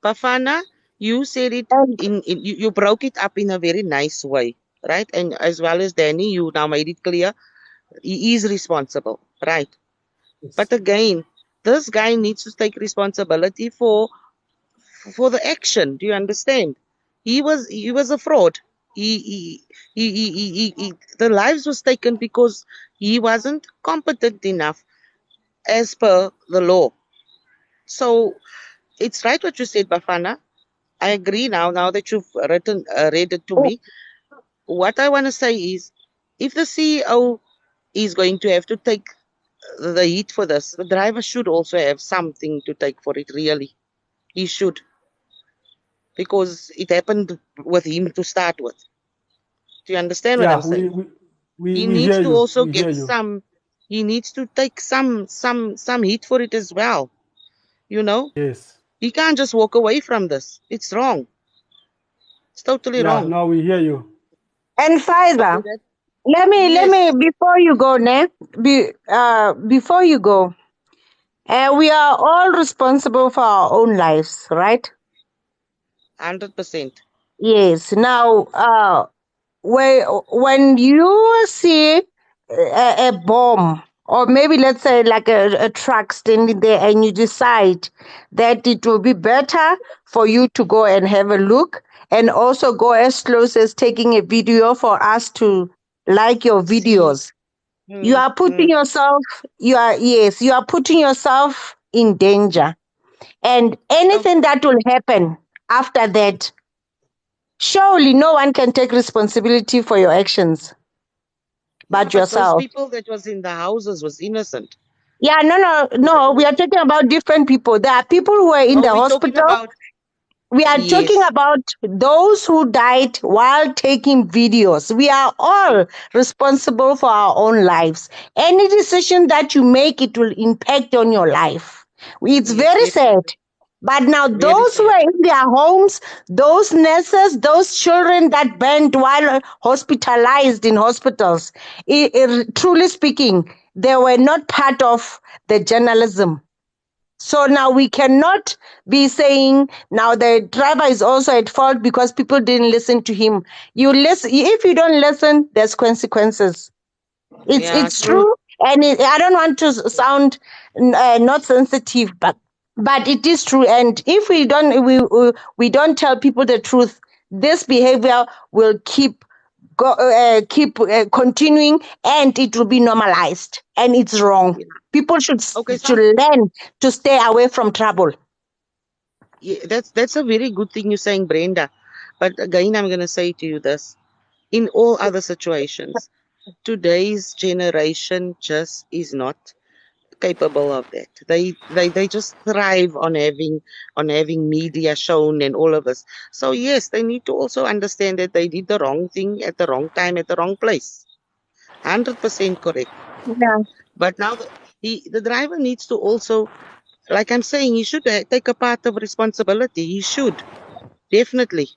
Bafana, you said it And you broke it up in a very nice way, right? And as well as Danny, you now made it clear he is responsible, right? Yes. But again, this guy needs to take responsibility for the action. Do you understand? He was a fraud. He the lives was taken because he wasn't competent enough as per the law. So it's right what you said, Bafana. I agree now that you've read it to me. What I want to say is, if the CEO is going to have to take the heat for this, the driver should also have something to take for it, really. He should, because it happened with him to start with. Do you understand what I'm Yeah, saying? He we needs hear to you. also We hear get you. he needs to take some heat for it as well. You know? Yes. He can't just walk away from this. It's wrong. It's totally Yeah, wrong. now we hear you. Okay, Pfizer, that let me yes, before you go, before you go, we are all responsible for our own lives, right? 100%. Yes. Now, when you see a bomb, or maybe let's say like a truck standing there, and you decide that it will be better for you to go and have a look, and also go as close as taking a video for us to like your See. videos, you are putting yourself, you are putting yourself in danger. And Oh, anything that will happen after that, surely no one can take responsibility for your actions yeah, but but those yourself. people that was in the houses was innocent. Yeah, no. We are talking about different people. There are people who are in Oh, the we're talking hospital. about We are talking yes, about those who died while taking videos. We are all responsible for our own lives. Any decision that you make, it will impact on your life. It's yes, very sad. definitely. But now, Very those who sad. are in their homes, those nurses, those children that went while hospitalized in hospitals, truly speaking, they were not part of the journalism. So now we cannot be saying now the driver is also at fault because people didn't listen to him. You listen. If you don't listen, there's consequences. Yeah, It's true. true, and I don't want to sound not sensitive, but it is true. And if we don't tell people the truth, this behavior will keep continuing, and it will be normalized, and it's wrong. Yeah. People Okay, should learn to stay away from trouble. yeah, that's a very good thing you're saying, Brenda. But again, I'm gonna say to you this: in all other situations, today's generation just is not capable of that. They just thrive on having media shown and all of this. So yes, they need to also understand that they did the wrong thing at the wrong time at the wrong place. 100% correct. Yeah. But now the driver needs to also, like I'm saying, he should take a part of responsibility. He should definitely.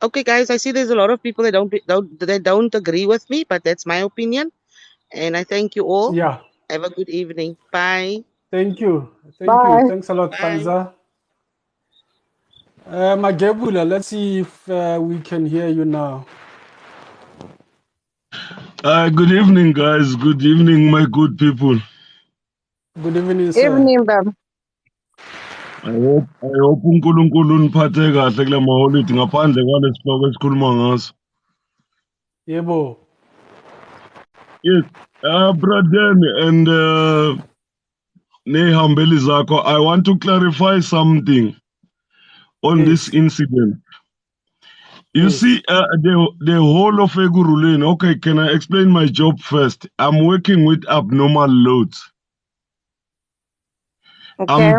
Okay, guys, I see there's a lot of people that don't agree with me, but that's my opinion, and I thank you all. Yeah. Have a good evening. Bye. Thank you. Thank you. Bye. Thanks a lot, Bye. Panza. Magebula, let's see if we can hear you now. Good evening, guys. Good evening, my good people. Good evening, sir. Evening, Baba. I hope uNkulunkulu niphathe kahle kule maholidi ngaphandle kwalesihloko esikhuluma ngaso. Yebo. Yes, Braden and nehambeli zakho, I want to clarify something on this Yes. incident. You Yes. see, the whole of Eguruleni, okay, can I explain my job first? I'm working with abnormal loads. Okay.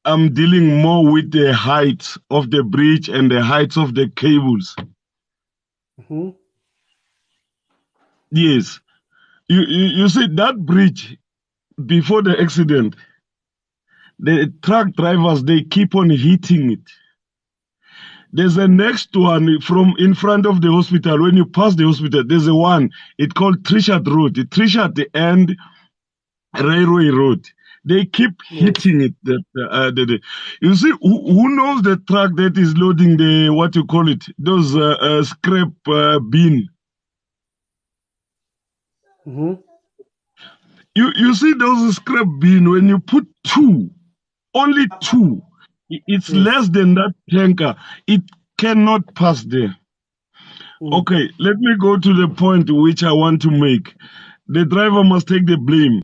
I'm dealing more with the height of the bridge and the heights of the cables. Mm-hmm. Yes. You see that bridge before the accident, The truck drivers, they keep on hitting it. There's a next one from in front of the hospital. When you pass the hospital, there's a one. It's called Trichat Road. Trichat and Railway Road. They keep hitting it. You see, who knows the truck that is loading the, what you call it, those scrap bin? Mm-hmm. You see those scrap bin, when you put two, only two, it's less than that tanker. It cannot pass there. Okay, let me go to the point which I want to make. The driver must take the blame.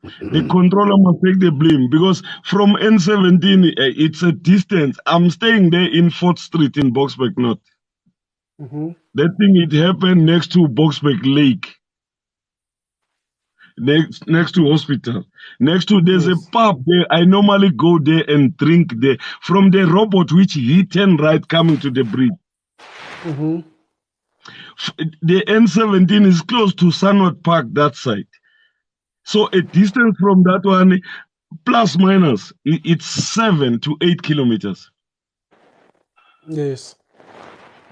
The controller must take the blame because from N17, it's a distance. I'm staying there in 4th Street in Boksburg North. Mm-hmm. That thing, it happened next to Boksburg Lake. Next to hospital. Next to, there's a pub there. I normally go there and drink there. From the robot which hit and right coming to the bridge. Mm-hmm. The N17 is close to Sunwood Park, that side. So a distance from that one, plus minus, it's 7 to 8 kilometers. Yes.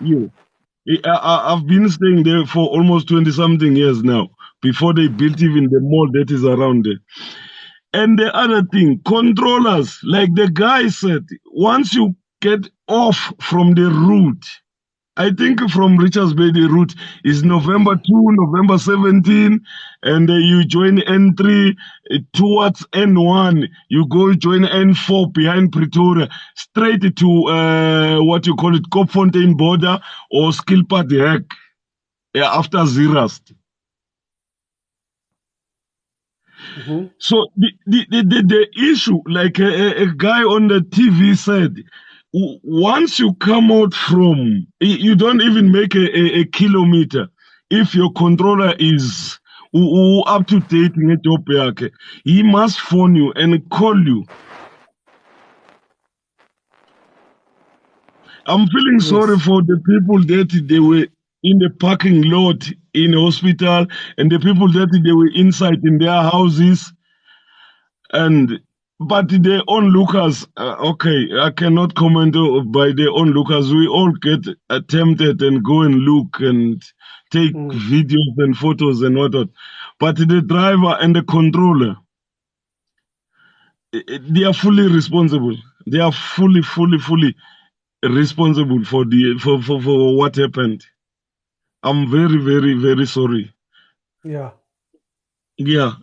Yeah. I've been staying there for almost 20-something years now, before they built even the mall that is around there. And the other thing, controllers, like the guy said, once you get off from the route, I think from Richards Bay, the route is November 2, November 17, and you join N3 towards N1. You go join N4 behind Pretoria, straight to what you call it, Kopfontein border or Skilpad Hek after Zeerast. Mm-hmm. So the issue, like a guy on the TV said, once you come out from, you don't even make a kilometer. If your controller is up to date in Ethiopia, he must phone you and call you. I'm feeling sorry for the people that they were in the parking lot in the hospital and the people that they were inside in their houses. But the onlookers, okay, I cannot comment by the onlookers. We all get tempted and go and look and take videos and photos and whatnot. But the driver and the controller, they are fully responsible. They are fully responsible for what happened. I'm very, very, very sorry. Yeah. Yeah.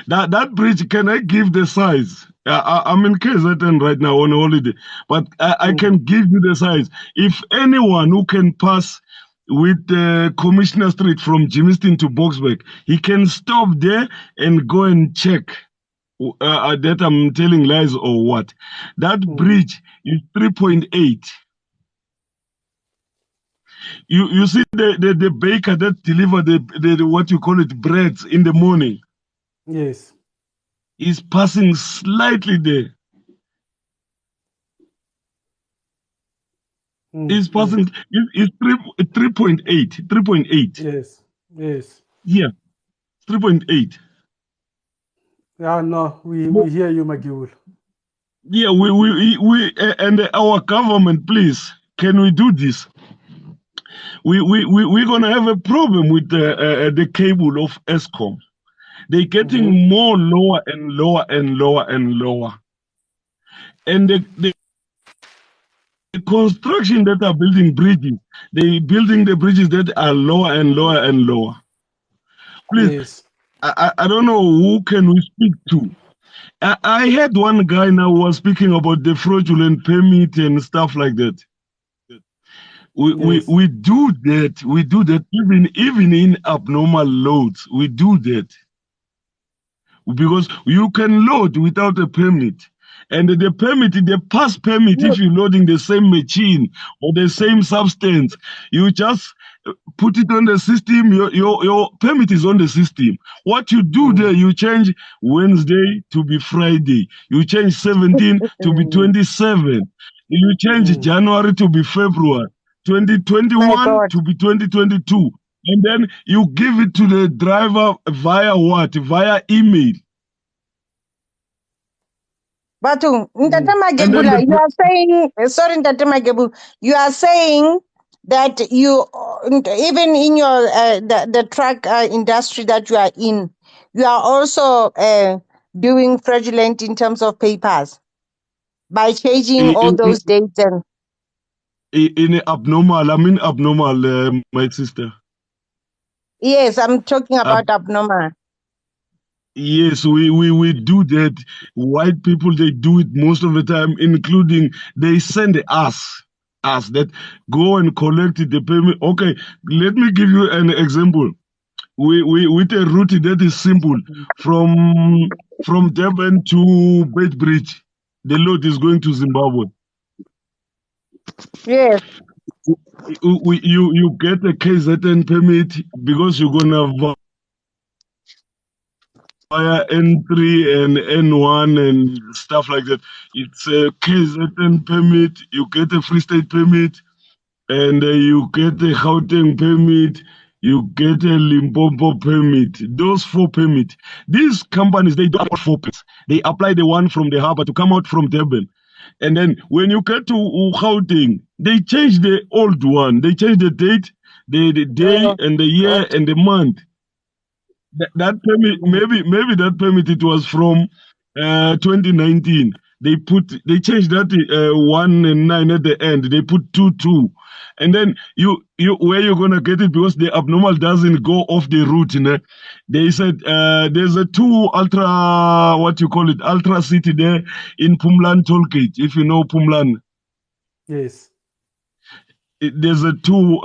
That bridge, can I give the size? I'm in KZN right now on holiday, but I can give you the size. If anyone who can pass with Commissioner Street from Jimiston to Boksburg, he can stop there and go and check that I'm telling lies or what. That bridge is 3.8. You see the baker that deliver the what you call it, breads in the morning. Yes. Is passing slightly there. Is passing. It's 3.8. 3.8. Yes. Yeah, 3.8. Yeah. No, we hear you, Magul. Yeah, we and our government, please, can we do this? We're gonna have a problem with the cable of Eskom. They're getting more lower and lower and lower and lower. And the construction that are building bridges, they building the bridges that are lower and lower and lower. Please, I don't know who can we speak to. I heard one guy now was speaking about the fraudulent permit and stuff like that. We do that. We do that even in abnormal loads. We do that because you can load without a permit, and the permit, the pass permit, if you're loading the same machine or the same substance, you just put it on the system. Your permit is on the system. What you do there, you change Wednesday to be Friday. You change 17 to be 27. You change January to be February. 2021 to be 2022, and then you give it to the driver via what? Via email. Batu, Ntate And then Magebula, you are saying, sorry, Ntate Magebu, you are saying that you, even in your, the truck industry that you are in, you are also doing fraudulent in terms of papers by changing all those dates and. in abnormal, I mean abnormal, my sister. Yes, I'm talking about abnormal. Yes, we do that. White people, they do it most of the time, including they send us that go and collect the payment. Okay, let me give you an example. We with a route that is simple from Durban to Bridge. The load is going to Zimbabwe. Yes. You get a KZN permit because you're gonna via N3 and N1 and stuff like that. It's a KZN permit, you get a Free State permit, and you get a Gauteng permit, you get a Limpopo permit. Those 4 permits. These companies, they do 4 permits. They apply the one from the harbor to come out from Durban. And then when you get to Gauteng, they change the old one. They change the date, the day, and the year, and the month. That permit, maybe that permit, it was from 2019. They changed that 1 and 9 at the end. They put 2 2, and then you where you're gonna get it, because the abnormal doesn't go off the route. They said there's a 2 ultra, what you call it, ultra city there in Pumlan Tollgate. If you know Pumlan. Yes. There's a 2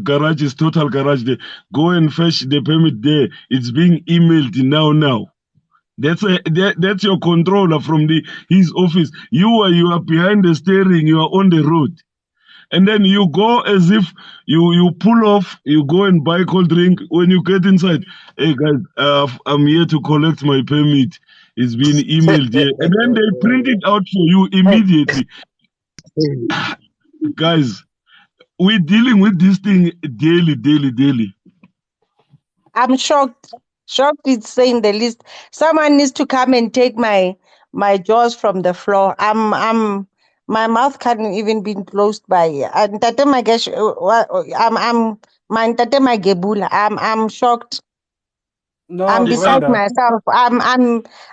garages, total garage there. Go and fetch the permit there. It's being emailed now. That's your controller from his office. You are behind the steering. You are on the road, and then you go as if you pull off. You go and buy cold drink. When you get inside, hey guys, I'm here to collect my permit. It's been emailed here, and then they print it out for you immediately. Guys, we're dealing with this thing daily. I'm shocked. Shocked, it's saying the least. Someone needs to come and take my jaws from the floor. My mouth can't even be closed by Ntate Magesh. Ntate Magebula. I'm shocked. No, I'm beside Brenda. myself.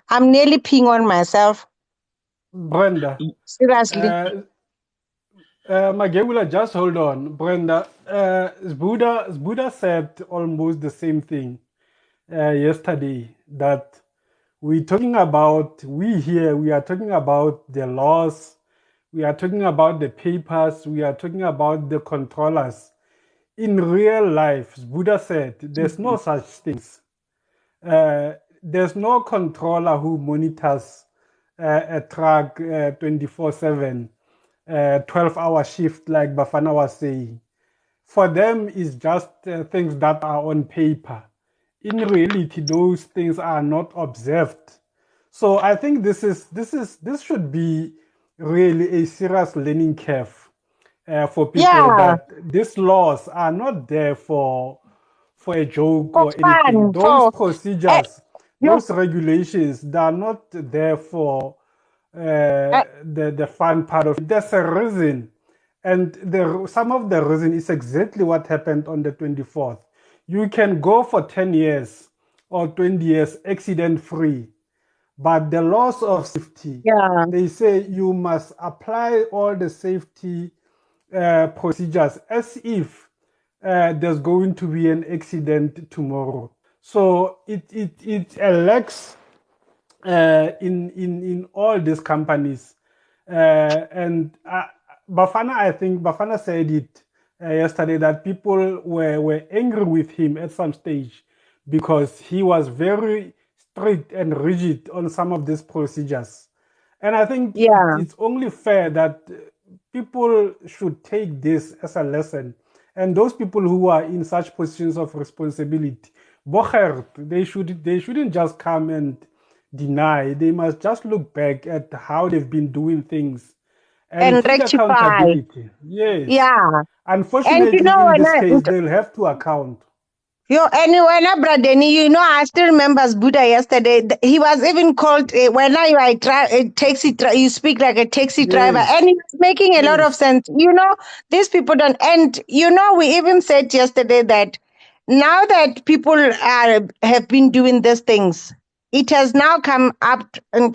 I'm nearly peeing on myself. Brenda. Seriously. Magebula, just hold on. Brenda, Buddha said almost the same thing yesterday, that we are talking about the laws, we are talking about the papers, we are talking about the controllers. In real life, Buddha said, there's no such things. There's no controller who monitors a truck 24/7, 12-hour shift, like Bafana was saying. For them, it's just things that are on paper. In reality, those things are not observed. So I think this should be really a serious learning curve for people, that these laws are not there for a joke or anything. Those procedures, those regulations, they are not there for the fun part of it. There's a reason, and some of the reason is exactly what happened on the 24th. You can go for 10 years or 20 years accident free, but the laws of safety, they say you must apply all the safety procedures as if there's going to be an accident tomorrow. So it lacks in all these companies. And Bafana, I think Bafana said it yesterday, that people were angry with him at some stage because he was very strict and rigid on some of these procedures. And I think it's only fair that people should take this as a lesson. And those people who are in such positions of responsibility, they shouldn't just come and deny. They must just look back at how they've been doing things and take rectify. accountability. Yes. Yeah. Unfortunately, in this case, they'll have to account. Yo, anyway, Bradeni, I still remember Buddha yesterday. He was even called when I a taxi. You speak like a taxi driver, Yes, and it's making a lot of yes, sense. These people don't. And we even said yesterday that now that people have been doing these things, it has now come up and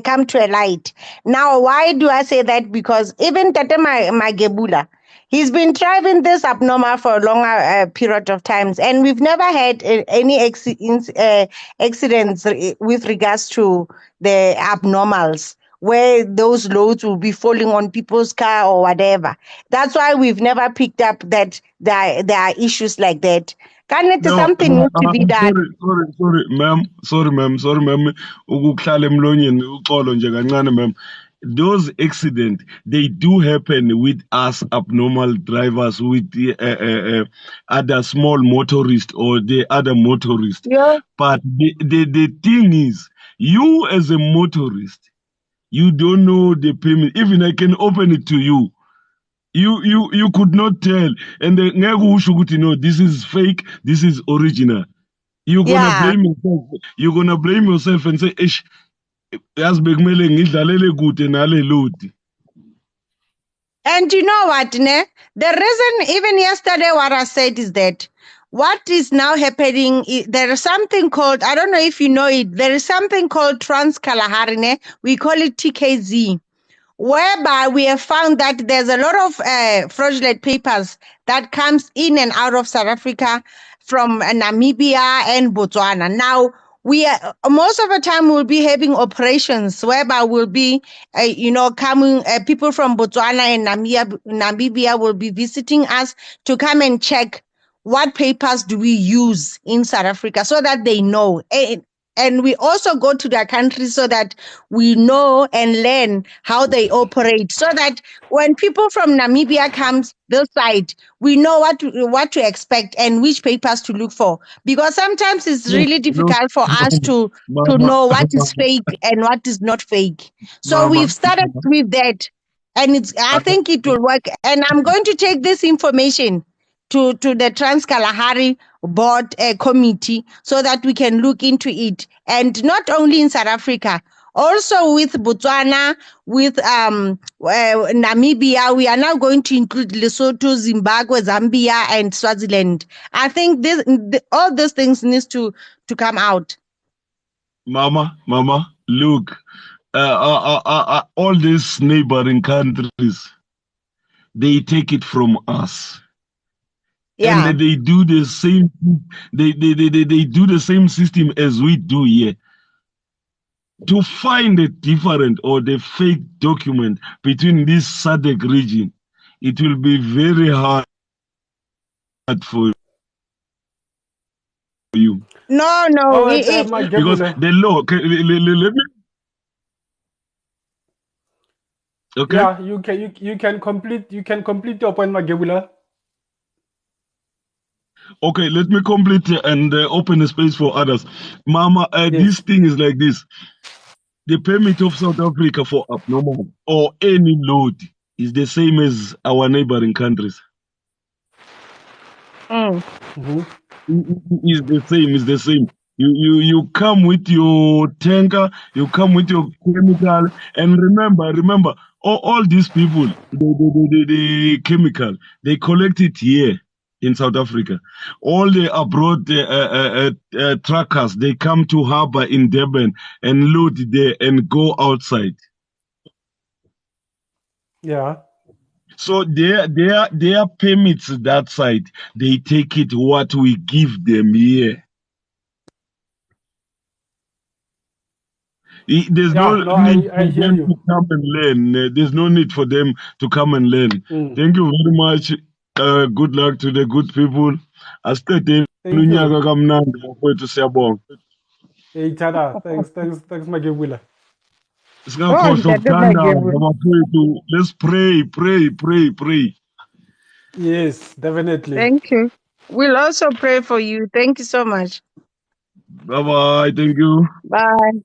come to a light. Now, why do I say that? Because even Tate Magebula, he's been driving this abnormal for a longer period of times, and we've never had any accidents with regards to the abnormals where those loads will be falling on people's car or whatever. That's why we've never picked up that there are issues like that. No, Something needs to be done. sorry, ma'am. Ukuhlala emlonyeni uxolo nje kancane, ma'am. Those accidents, they do happen with us abnormal drivers, with the other small motorists or the other motorists. Yeah. But the thing is, you as a motorist, you don't know the payment. Even I can open it to you. You could not tell, and the no, this is fake, this is original. You're gonna Yeah. blame yourself. You're gonna blame yourself and say, "Ish, yazi bekumele ngidlalele kude nale load." And you know what, ne? The reason, even yesterday, what I said is that what is now happening, there is something called, I don't know if you know it, there is something called Trans Kalahari, ne? We call it TKZ, whereby we have found that there's a lot of fraudulent papers that comes in and out of South Africa from Namibia and Botswana. Now, we are, most of the time we'll be having operations whereby we'll be, coming, people from Botswana and Namibia will be visiting us to come and check what papers do we use in South Africa so that they know. And we also go to their countries so that we know and learn how they operate, so that when people from Namibia comes this side, we know what to expect and which papers to look for. Because sometimes it's really Look, difficult for us to mama, know what is fake and what is not fake. So mama, we've started with that, and I think it will work. And I'm going to take this information to the Trans Kalahari board committee so that we can look into it, and not only in South Africa, also with Botswana, with Namibia. We are now going to include Lesotho, Zimbabwe, Zambia, and Swaziland. I think all these things needs to come out. mama, look, all these neighboring countries, they take it from us. Yeah. And they do the same. They do the same system as we do here. To find the different or the fake document between this SADC region, it will be very hard for you. No. All right, my Because Gebule. the law. Let me. Okay. Yeah, you can complete your point, my Gebule. Okay, let me complete and open a space for others. Mama, Yes. this thing is like this. The permit of South Africa for abnormal or any load is the same as our neighboring countries. Mm-hmm. It's the same. You come with your tanker, you come with your chemical, and remember, all these people, the chemical, they collect it here in South Africa. All the abroad truckers, they come to harbor in Durban and load there and go outside. Yeah. So their permits that side, they take it what we give them here. There's no need I for hear them you. to come and learn. There's no need for them to come and learn. Thank you very much. Good luck to the good people. Thank you. Unyaka kamnandi mfowethu, siyabonga. Hey, Tada. Thanks, my Gebule. Singakhohlwa ukuthandaza bafowethu. Let's pray. Yes, definitely. Thank you. We'll also pray for you. Thank you so much. Bye. Thank you. Bye.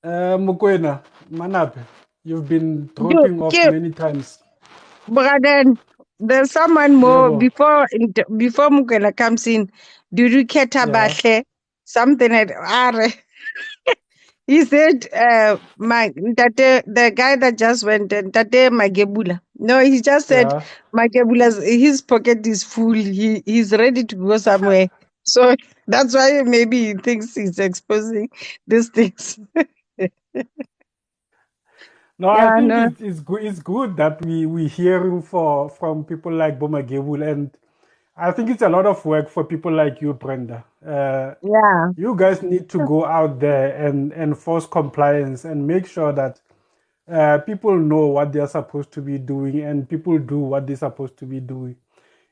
Mokoena, Manape, you've been dropping off many times. Brother, There's someone more Yebo. before Mugela comes in. Duruketa Yeah. Bahle, something like Are. He said, the guy that just went, Tate Magebula. No, he just said Yeah. Magebula's his pocket is full. He's ready to go somewhere. So that's why maybe he thinks he's exposing these things. No, I Yeah, think no. it's good. It's good that we hearing from people like Boma Gebul, and I think it's a lot of work for people like you, Brenda. Yeah. You guys need to go out there and enforce compliance and make sure that people know what they're supposed to be doing and people do what they're supposed to be doing.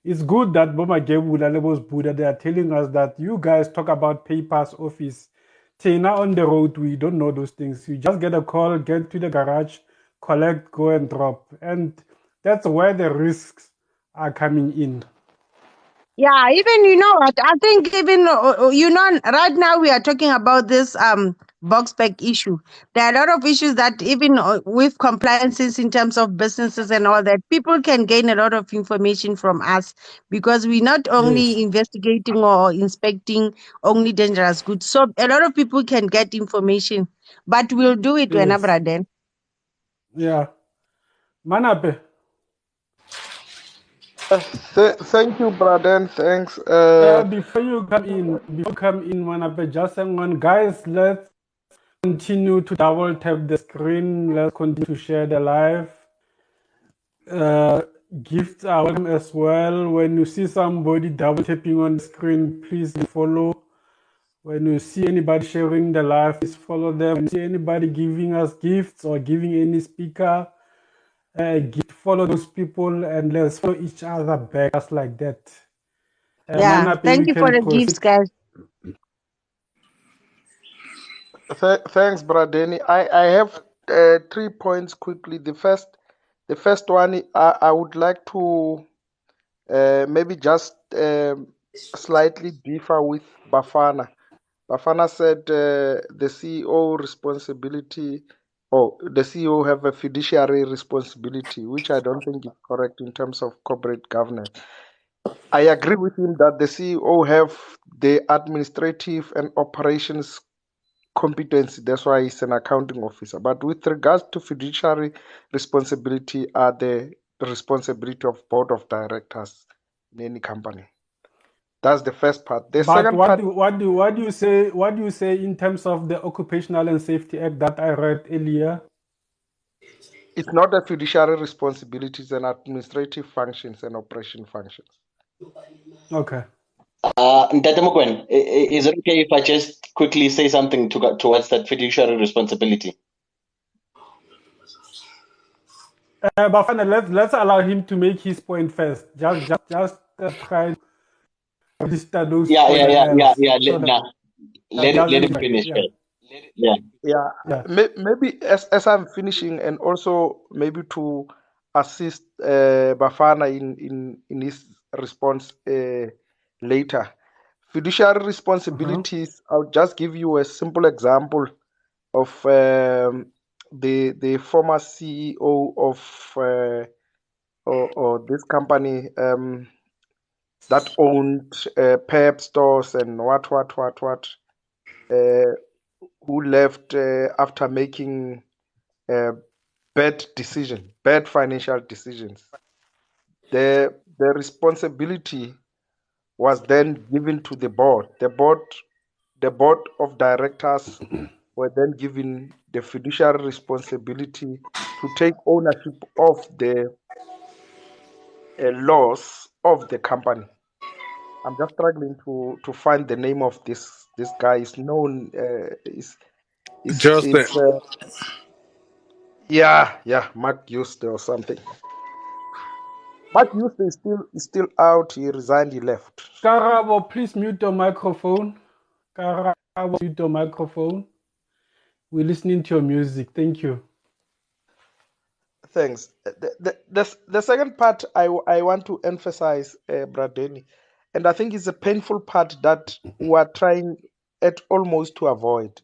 It's good that Boma Gebula Lebos Buddha, they are telling us that you guys talk about papers, office. Tina on the road, we don't know those things. You just get a call, get to the garage, collect, go and drop. And that's where the risks are coming in. Yeah, even you know what? I think even right now we are talking about this box spec issue. There are a lot of issues that even with compliances in terms of businesses and all that, people can gain a lot of information from us because we're not Yes, only investigating or inspecting only dangerous goods. So a lot of people can get information, but we'll do it yes. whenever then. Yeah. Manape, Thank you, Braden. Thanks. before you come in, Manape, just hang on. Guys, let's continue to double tap the screen. Let's continue to share the live. Gifts are welcome as well. When you see somebody double tapping on the screen, please follow. When you see anybody sharing the live, please follow them. When you see anybody giving us gifts or giving any speaker a gift, follow those people and let's follow each other back just like that. Yeah. Manape, Thank you you for can the gifts, proceed. guys. Thanks, Bradeni. I have 3 points quickly. The first one, I would like to maybe just slightly differ with Bafana. Bafana said the CEO responsibility, or the CEO have a fiduciary responsibility, which I don't think is correct in terms of corporate governance. I agree with him that the CEO have the administrative and operations competency. That's why he's an accounting officer. But with regards to fiduciary responsibility, are the responsibility of board of directors in any company. That's the first part. The But second part, what do you say in terms of the Occupational and Safety Act that I read earlier? it's not a fiduciary responsibility, it's an administrative functions and operation functions. Okay. Ntate Mokwen, is it okay if I just quickly say something towards that fiduciary responsibility? Bafana, let's allow him to make his point first. Just try to register those points else. So that Let doesn't him like finish yeah. first. Yeah. Yeah, Yeah. maybe as I'm finishing, and also maybe to assist Bafana in his response later. Fiduciary Uh-huh. responsibilities. I'll just give you a simple example of the former CEO of or this company that owned Pep stores and what who left after making bad financial decisions. The responsibility was then given to the board. The board of directors were then given the fiduciary responsibility to take ownership of the loss of the company. I'm just struggling to find the name of this guy. Is known. Just that. It's yeah, Mark Eustace or something. Mark Eustace is still out. He resigned. He left. Karabo, please mute your microphone. Karabo, mute your microphone. We're listening to your music. Thank you. Thanks. The second part I want to emphasize, Bradeni, and I think it's a painful part that we are trying at almost to avoid.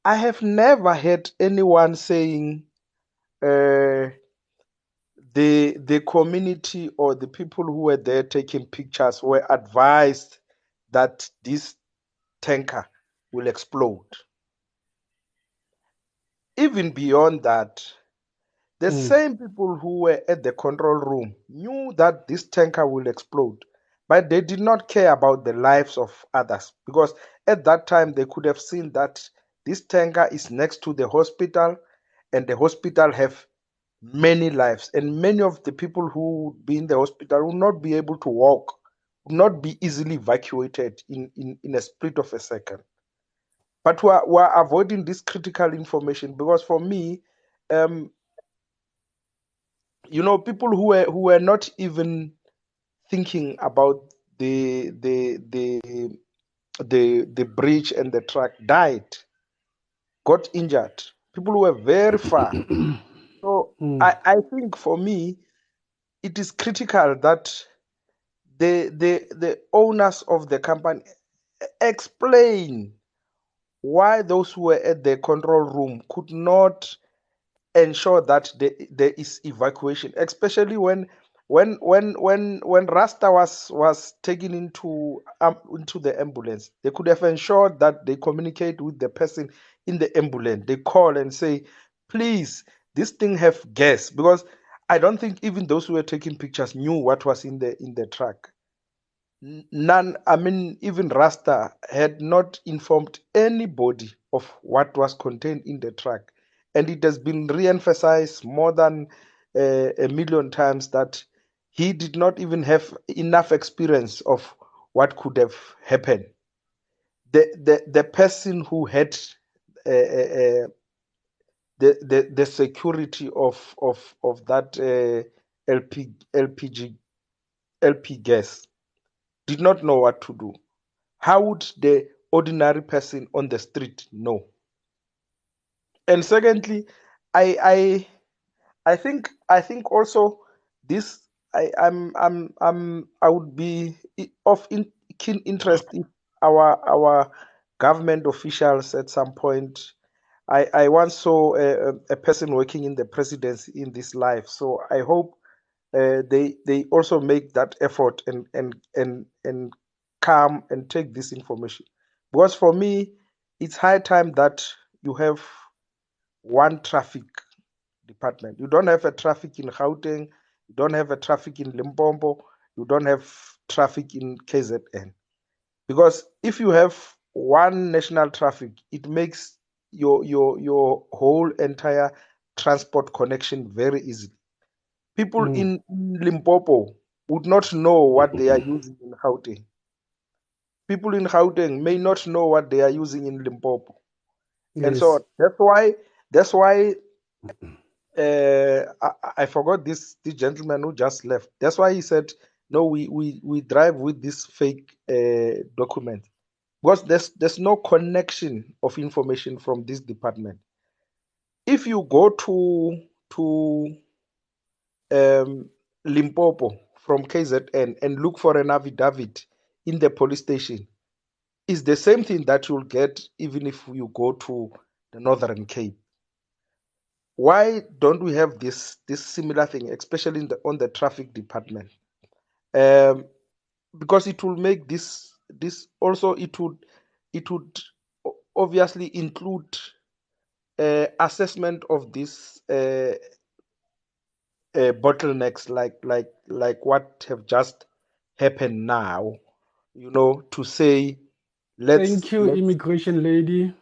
I have never heard anyone saying the community or the people who were there taking pictures were advised that this tanker will explode. Even beyond that, the same people who were at the control room knew that this tanker will explode, but they did not care about the lives of others, because at that time they could have seen that this tanker is next to the hospital, and the hospital have many lives, and many of the people who would be in the hospital will not be able to walk, will not be easily evacuated in a split of a second. But we're avoiding this critical information, because for me, people who were not even thinking about the bridge and the truck died, got injured. People who were very far. So I think for me, it is critical that the owners of the company explain why those who were at the control room could not ensure that there is evacuation, especially when Rasta was taken into the ambulance. They could have ensured that they communicate with the person in the ambulance. They call and say, please, this thing have gas, because I don't think even those who were taking pictures knew what was in the truck. None, I mean, even Rasta had not informed anybody of what was contained in the truck. And it has been re-emphasized more than a million times that he did not even have enough experience of what could have happened. The person who had the security of that LP gas did not know what to do. How would the ordinary person on the street know? And secondly, I think also this I would be of keen interest if our government officials at some point. I once saw a person working in the presidency in this life, so I hope they also make that effort and come and take this information, because for me it's high time that you have one traffic department. You don't have a traffic in Gauteng, you don't have a traffic in Limpopo, you don't have traffic in KZN, because if you have one national traffic, it makes your whole entire transport connection very easy. People in Limpopo would not know what they are using in Gauteng. People in Gauteng may not know what they are using in Limpopo. And so that's why I forgot this gentleman who just left. That's why he said, no, we drive with this fake document, because there's no connection of information from this department. If you go to Limpopo from KZN and look for an affidavit in the police station, it's the same thing that you'll get even if you go to the Northern Cape. Why don't we have this similar thing, especially on the traffic department? Because it will make this also, it would obviously include assessment of this bottlenecks like what have just happened now, to say Thank you, immigration lady.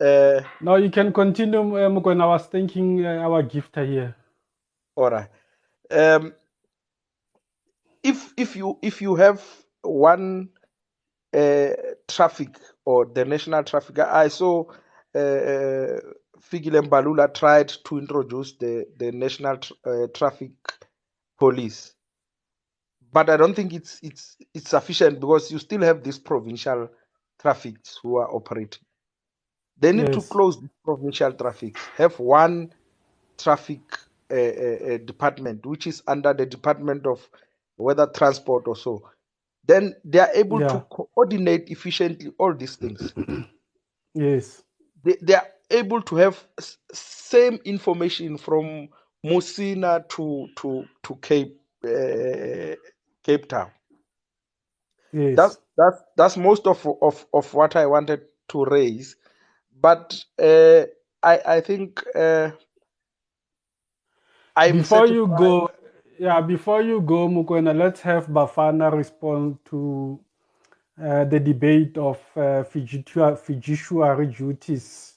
Now you can continue, Mukwen. I was thanking our gifter here. All right. If you have one traffic or the national traffic, I saw Figile Mbalula tried to introduce the national traffic police, but I don't think it's sufficient, because you still have these provincial traffics who are operating. They need to close these provincial traffics, have one traffic department which is under the Department of Weather Transport or so. Then they are able to coordinate efficiently all these things. Yes. able to have same information from Musina to Cape Town. Yes. That's most of what I wanted to raise, but I think I'm Before you satisfied. go, before you go, Mukwena, let's have Bafana respond to the debate of fiduciary duties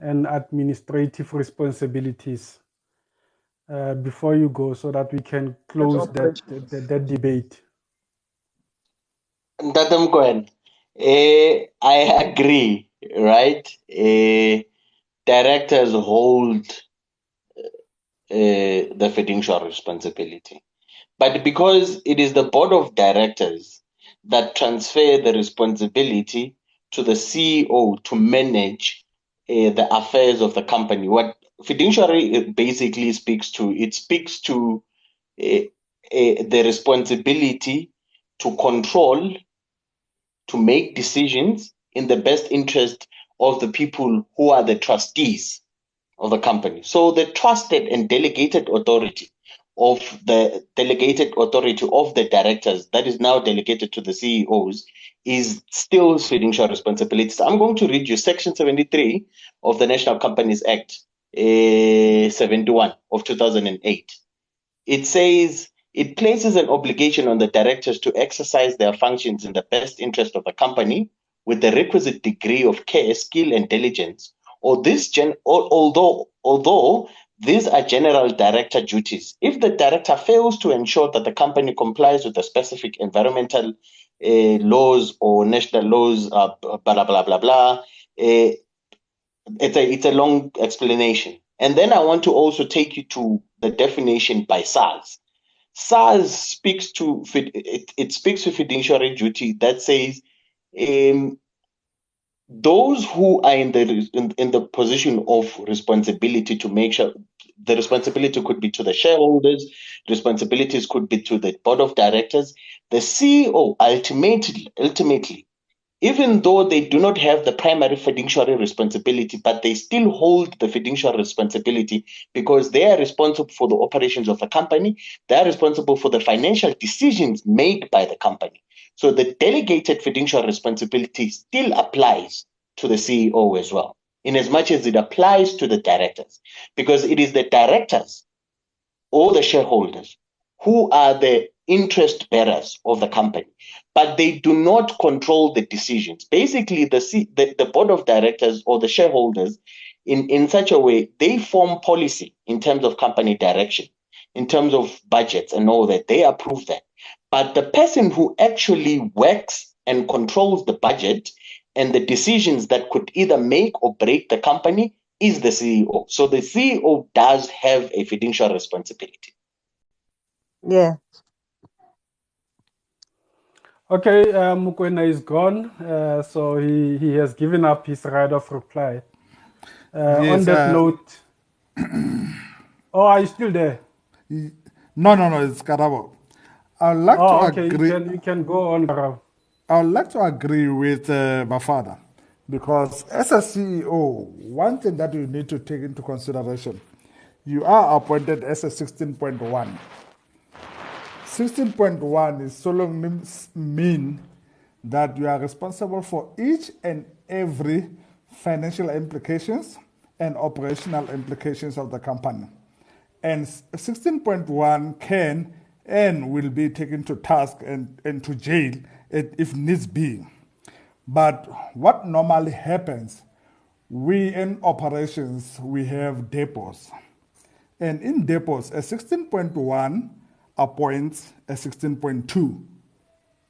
and administrative responsibilities before you go, so that we can close that debate. Ndatam Cohen, I agree, right? Directors hold the fiduciary responsibility. But because it is the board of directors that transfer the responsibility to the CEO to manage the affairs of the company, what fiduciary basically speaks to, it speaks to the responsibility to control, to make decisions in the best interest of the people who are the trustees of the company. So the trusted and delegated authority of the directors that is now delegated to the CEOs is still fiduciary responsibilities. I'm going to read you Section 73 of the National Companies Act 71 of 2008. It says it places an obligation on the directors to exercise their functions in the best interest of the company with the requisite degree of care, skill, and diligence. Although these are general director duties, if the director fails to ensure that the company complies with the specific environmental laws or national laws, blah blah blah blah, it's a long explanation. And then I want to also take you to the definition by SARS. SARS speaks to it speaks to fiduciary duty that says those who are in the position of responsibility to make sure the responsibility could be to the shareholders, responsibilities could be to the board of directors, the CEO ultimately, even though they do not have the primary fiduciary responsibility, but they still hold the fiduciary responsibility because they are responsible for the operations of the company. They are responsible for the financial decisions made by the company. So the delegated fiduciary responsibility still applies to the CEO as well, in as much as it applies to the directors, because it is the directors or the shareholders who are the interest bearers of the company, but they do not control the decisions. Basically, the board of directors or the shareholders, in such a way, they form policy in terms of company direction, in terms of budgets and all that. They approve that. But the person who actually works and controls the budget and the decisions that could either make or break the company is the CEO. So the CEO does have a fiduciary responsibility. Yeah. Okay, Mukwena is gone, so he has given up his right of reply. Yes, on that note, oh, are you still there? No, it's Karabo. I would like to okay, agree. you can go on, Karabo. I would like to agree with my father, because as a CEO, one thing that you need to take into consideration, you are appointed as a 16.1. 16.1 is solely mean that you are responsible for each and every financial implications and operational implications of the company. And 16.1 can and will be taken to task and to jail if needs be. But what normally happens, we in operations, we have depots. And in depots, a 16.1 appoints a 16.2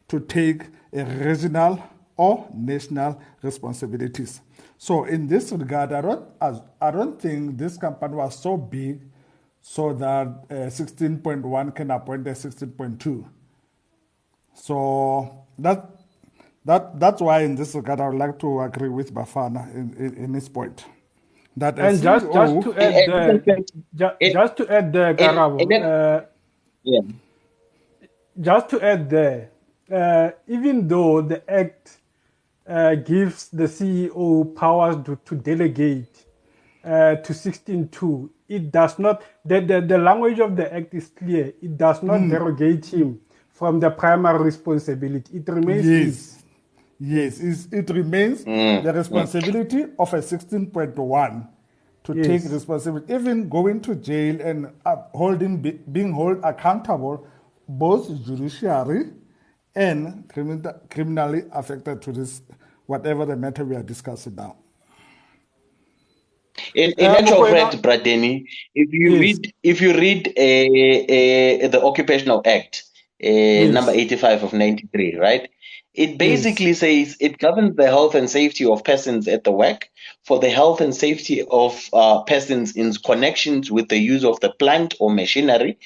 to take a regional or national responsibilities. So in this regard, I don't think this company was so big so that 16.1 can appoint a 16.2. So that's why in this regard I would like to agree with Bafana in this point. That and just to add there, just to add there, Karabo, yeah. Just to add there, even though the Act gives the CEO powers to delegate to 16.2. It does not, the language of the act is clear. It does not derogate him from the primary responsibility. It remains his. Yes, it remains the responsibility of a 16.1 to Yes. take responsibility, even going to jail and being held accountable, both judiciary and criminally affected to this, whatever the matter we are discussing now. In actual Mokoena, fact, Bradeni, yes, if you read the Occupational Act, number yes, 85 of 93, right? It yes, basically says it governs the health and safety of persons at the work for the health and safety of persons in connections with the use of the plant or machinery.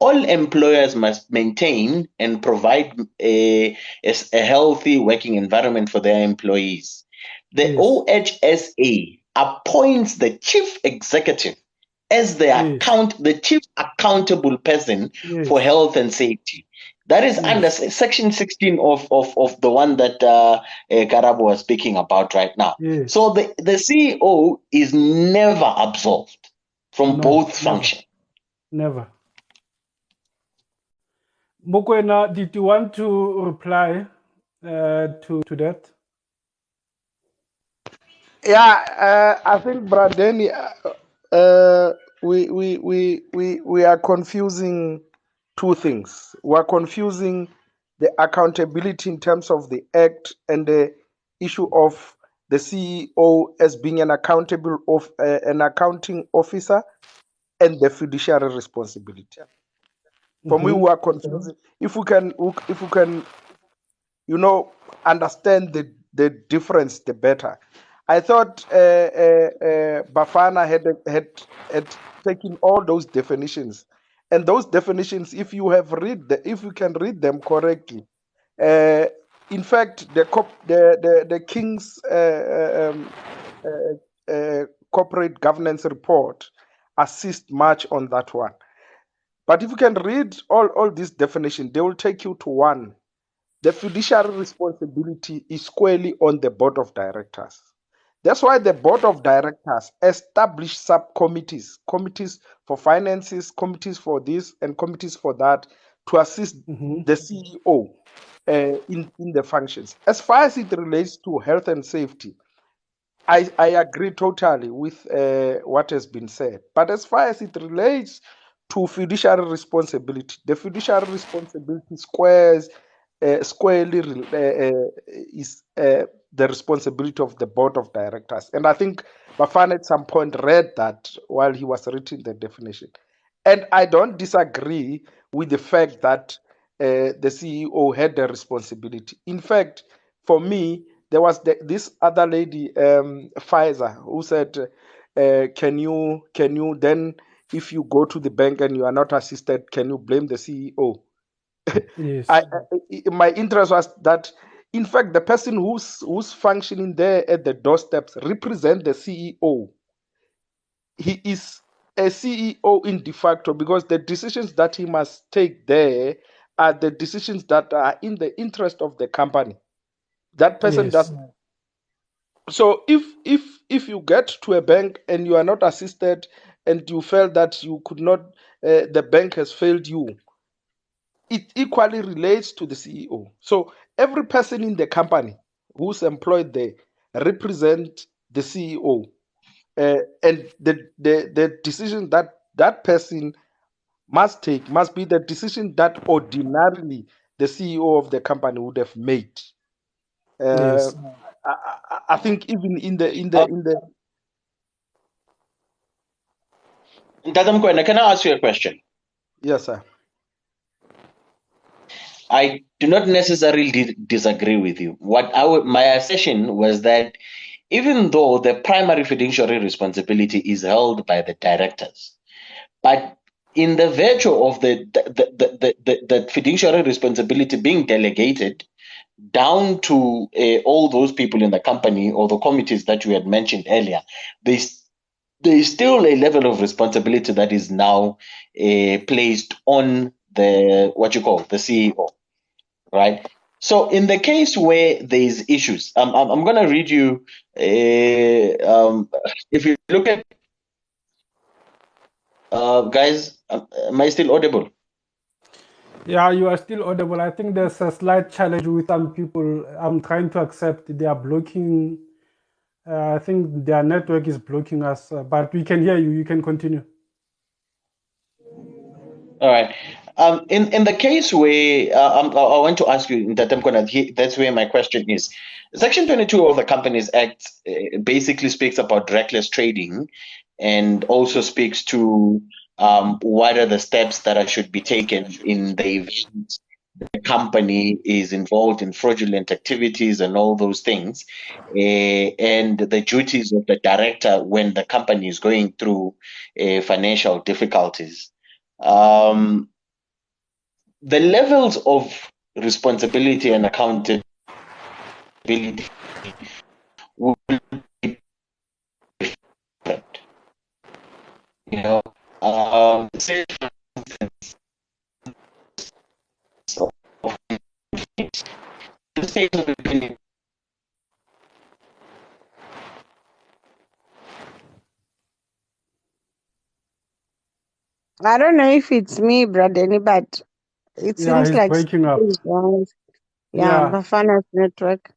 All employers must maintain and provide a healthy working environment for their employees. The yes, OHSA appoints the chief executive as yes, the chief accountable person for yes, health and safety. That is under yes, section 16 of the one that Karabo was speaking about right now. yes. So the CEO is never absolved from No, both never, functions. never. Mokoena, did you want to reply to that? Yeah, I think Bradeni, we are confusing two things. We are confusing the accountability in terms of the act and the issue of the CEO as being an an accounting officer and the fiduciary responsibility. For me, we are confusing. If we can understand the difference, the better. I thought Bafana had taken all those definitions, and those definitions, if you can read them correctly, in fact, the King's corporate governance report assists much on that one. But if you can read all these definitions, they will take you to one. The fiduciary responsibility is squarely on the board of directors. That's why the board of directors establish subcommittees, committees for finances, committees for this, and committees for that to assist the CEO in the functions. As far as it relates to health and safety, I agree totally with what has been said. But as far as it relates to fiduciary responsibility, the fiduciary responsibility squarely is the responsibility of the board of directors. And I think Bafana at some point read that while he was reading the definition. And I don't disagree with the fact that the CEO had the responsibility. In fact, for me, there was this other lady, Pfizer, who said, "Can you then, if you go to the bank and you are not assisted, can you blame the CEO?" Yes, My interest was that, in fact, the person who's functioning there at the doorsteps represent the CEO. He is a CEO in de facto because the decisions that he must take there are the decisions that are in the interest of the company. That person yes, does. So if you get to a bank and you are not assisted and you felt that you could not, the bank has failed you, it equally relates to the CEO. So every person in the company who's employed there represent the CEO, and the decision that that person must take must be the decision that ordinarily the CEO of the company would have made. Uh, yes. I think even in the Dadam Kwena, can I ask you a question? yes, sir. I do not necessarily disagree with you. My assertion was that even though the primary fiduciary responsibility is held by the directors, but in the virtue of the fiduciary responsibility being delegated down to all those people in the company or the committees that you had mentioned earlier, there is still a level of responsibility that is now placed on the CEO, right? So in the case where there's issues, I'm going to read you. If you look at Guys, am I still audible? Yeah, you are still audible. I think there's a slight challenge with some people. I'm trying to accept they are blocking. I think their network is blocking us, but we can hear you. You can continue. All right. In the case where I want to ask you that that's where my question is. Section 22 of the Companies Act basically speaks about reckless trading, and also speaks to what are the steps that should be taken in the event the company is involved in fraudulent activities and all those things, and the duties of the director when the company is going through financial difficulties. Um, the levels of responsibility and accountability will be different. You know, say for instance, of the state of the I don't know if it's me, Bradeni, but it Yeah, seems he's like breaking up. something is wrong. Yeah, Yeah. Bafana's network.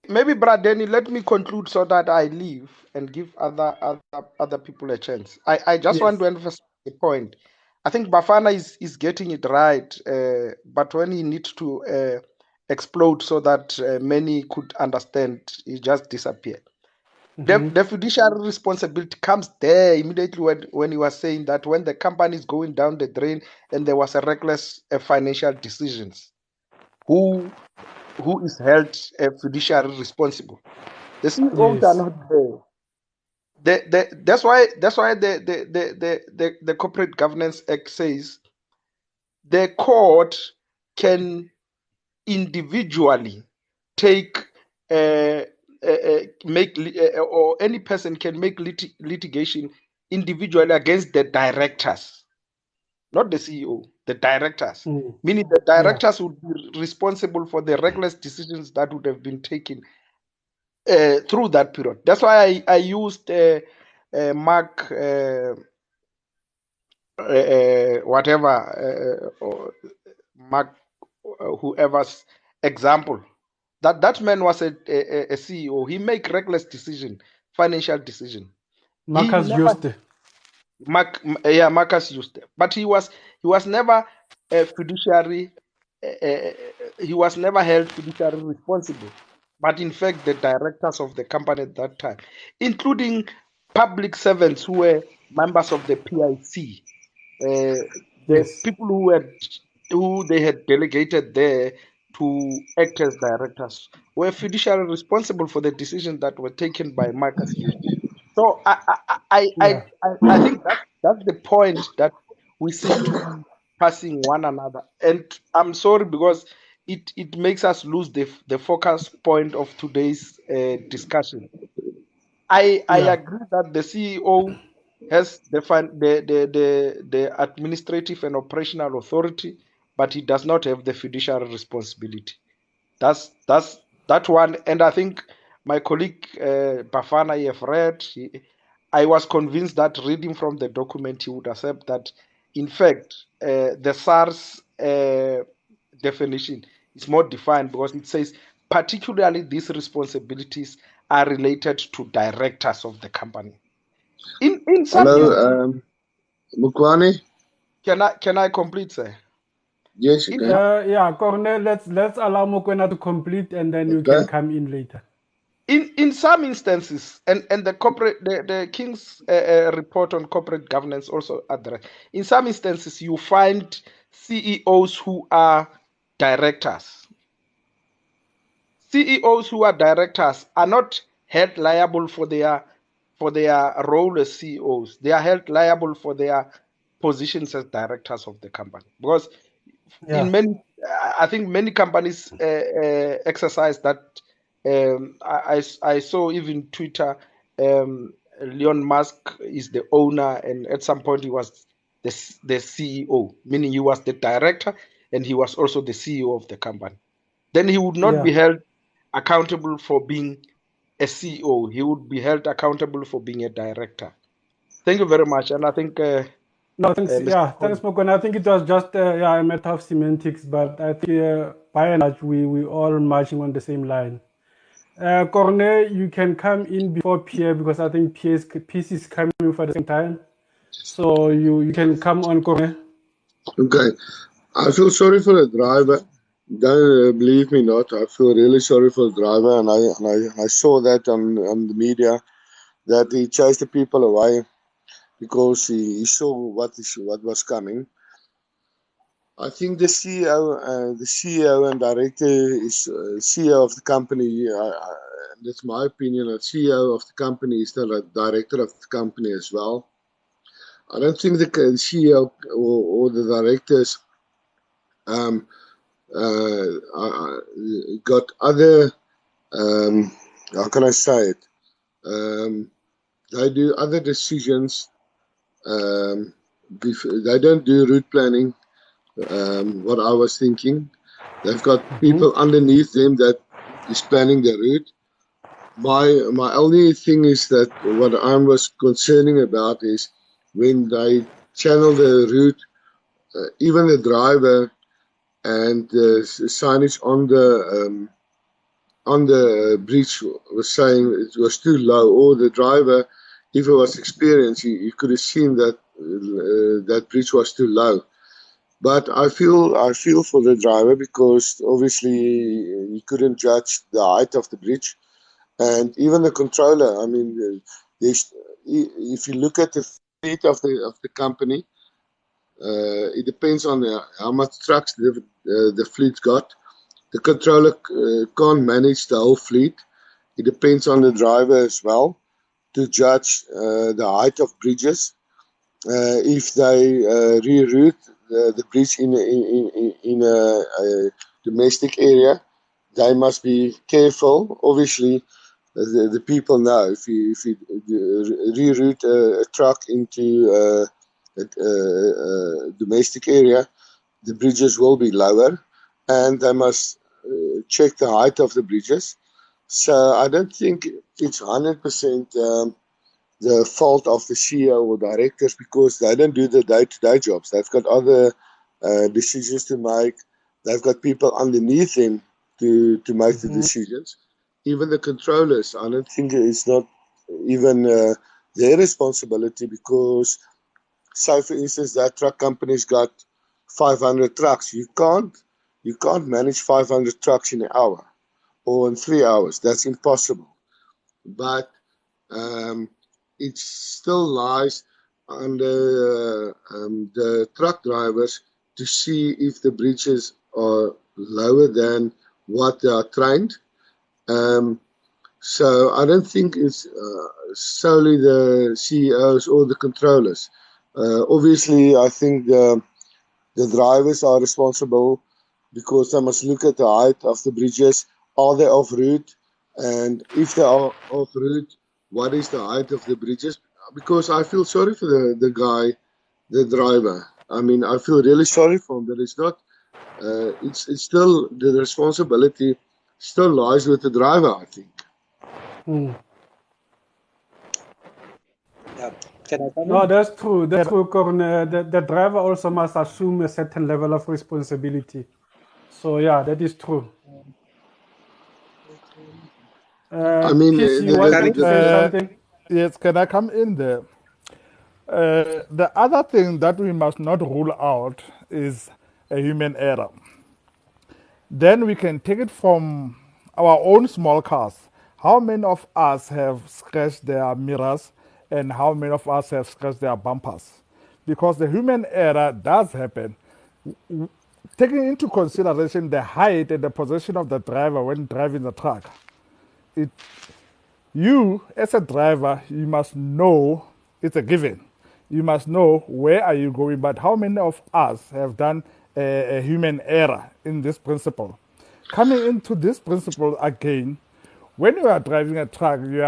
Maybe, Brad Denny, let me conclude so that I leave and give other people a chance. I just want Yes. to emphasize the point. I think Bafana is getting it right, but when he needs to explode so that many could understand, he just disappeared. The fiduciary responsibility comes there immediately when he was saying that when the company is going down the drain and there was a reckless financial decisions, who is held fiduciary responsible? The CEOs are Yes. not there. That's why the Corporate Governance Act says the court can individually take or any person can make litigation individually against the directors, not the CEO, the directors. Mm. Meaning the Yeah. directors would be responsible for the reckless decisions that would have been taken through that period. That's why I used Mark or Mark whoever's example. That man was a CEO. He make reckless decision, financial decision. He Marcus never Juste. Marcus used it, but he was never a fiduciary. He was never held fiduciary responsible. But in fact, the directors of the company at that time, including public servants who were members of the PIC, the Yes. people who they had delegated there to act as directors were fiduciary responsible for the decisions that were taken by Marcus Hughes. So Yeah. I think that's the point that we seem to be passing one another. And I'm sorry because it makes us lose the focus point of today's discussion. I Yeah. agree that the CEO has the administrative and operational authority, but he does not have the fiduciary responsibility. That's that one. And I think my colleague Bafana, you have read. I was convinced that reading from the document, he would accept that, in fact, the SARS definition is more defined because it says particularly these responsibilities are related to directors of the company. In some Hello, instances, Mukwani. can I complete, sir? Yes, you can. Yeah, Cornel, let's allow Mokwena to complete and then you can Okay. come in later. In some instances, and the King's report on corporate governance also address. In some instances, you find CEOs who are directors. CEOs who are directors are not held liable for their role as CEOs. They are held liable for their positions as directors of the company because in Yeah. many, I think many companies exercise that. I saw even Twitter. Elon Musk is the owner, and at some point he was the CEO, meaning he was the director and he was also the CEO of the company. Then he would not Yeah. be held accountable for being a CEO. He would be held accountable for being a director. Thank you very much. And I think No, thanks. Mr. Yeah, Paul. thanks, Mokone. I think it was just a matter of semantics, but I think by and large we all marching on the same line. Corne, you can come in before Pierre because I think Pierce is coming for the same time. So you can come on, Corne. Okay. I feel sorry for the driver. Don't believe me not. I feel really sorry for the driver, and I saw that on the media that he chased the people away because he saw what was coming. I think the CEO and director is CEO of the company. That's my opinion. The CEO of the company is the director of the company as well. I don't think the CEO or the directors um, got other, how can I say it? They do other decisions. They don't do route planning, what I was thinking. They've got people underneath them that is planning the route. My only thing is that what I was concerning about is when they channel the route, even the driver and the signage on the bridge was saying it was too low, or the driver, if he was experienced, he could have seen that that bridge was too low. But I feel for the driver because obviously he couldn't judge the height of the bridge, and even the controller. I mean, if you look at the fleet of the company, it depends on how much trucks the fleet got. The controller can't manage the whole fleet. It depends on the driver as well to judge the height of bridges. If they reroute the bridge in a domestic area, they must be careful. Obviously, the people know if you reroute a truck into a domestic area, the bridges will be lower, and they must check the height of the bridges. So I don't think it's 100% the fault of the CEO or directors because they don't do the day-to-day jobs. They've got other decisions to make. They've got people underneath them to make the decisions. Even the controllers, I don't think it's not even their responsibility because, say for instance, that truck company's got 500 trucks. You can't manage 500 trucks in an hour or in 3 hours. That's impossible. But it still lies on the truck drivers to see if the bridges are lower than what they are trained. So I don't think it's solely the CEOs or the controllers. Obviously, I think the drivers are responsible because they must look at the height of the bridges. Are they off route? And if they are off route, what is the height of the bridges? Because I feel sorry for the guy, the driver. I mean, I feel really sorry for him, but it's not. It's still the responsibility still lies with the driver, I think. Yeah. Can I come No, in? that's true. That's true, Corne. The driver also must assume a certain level of responsibility. So yeah, that is true. I mean, Peace, you wanted to say something? Yes, can I come in there? The other thing that we must not rule out is a human error. Then we can take it from our own small cars. How many of us have scratched their mirrors and how many of us have scratched their bumpers? Because the human error does happen. Taking into consideration the height and the position of the driver when driving the truck, you as a driver, you must know it's a given. You must know where are you going, but how many of us have done a human error in this principle? Coming into this principle again, when you are driving a truck, you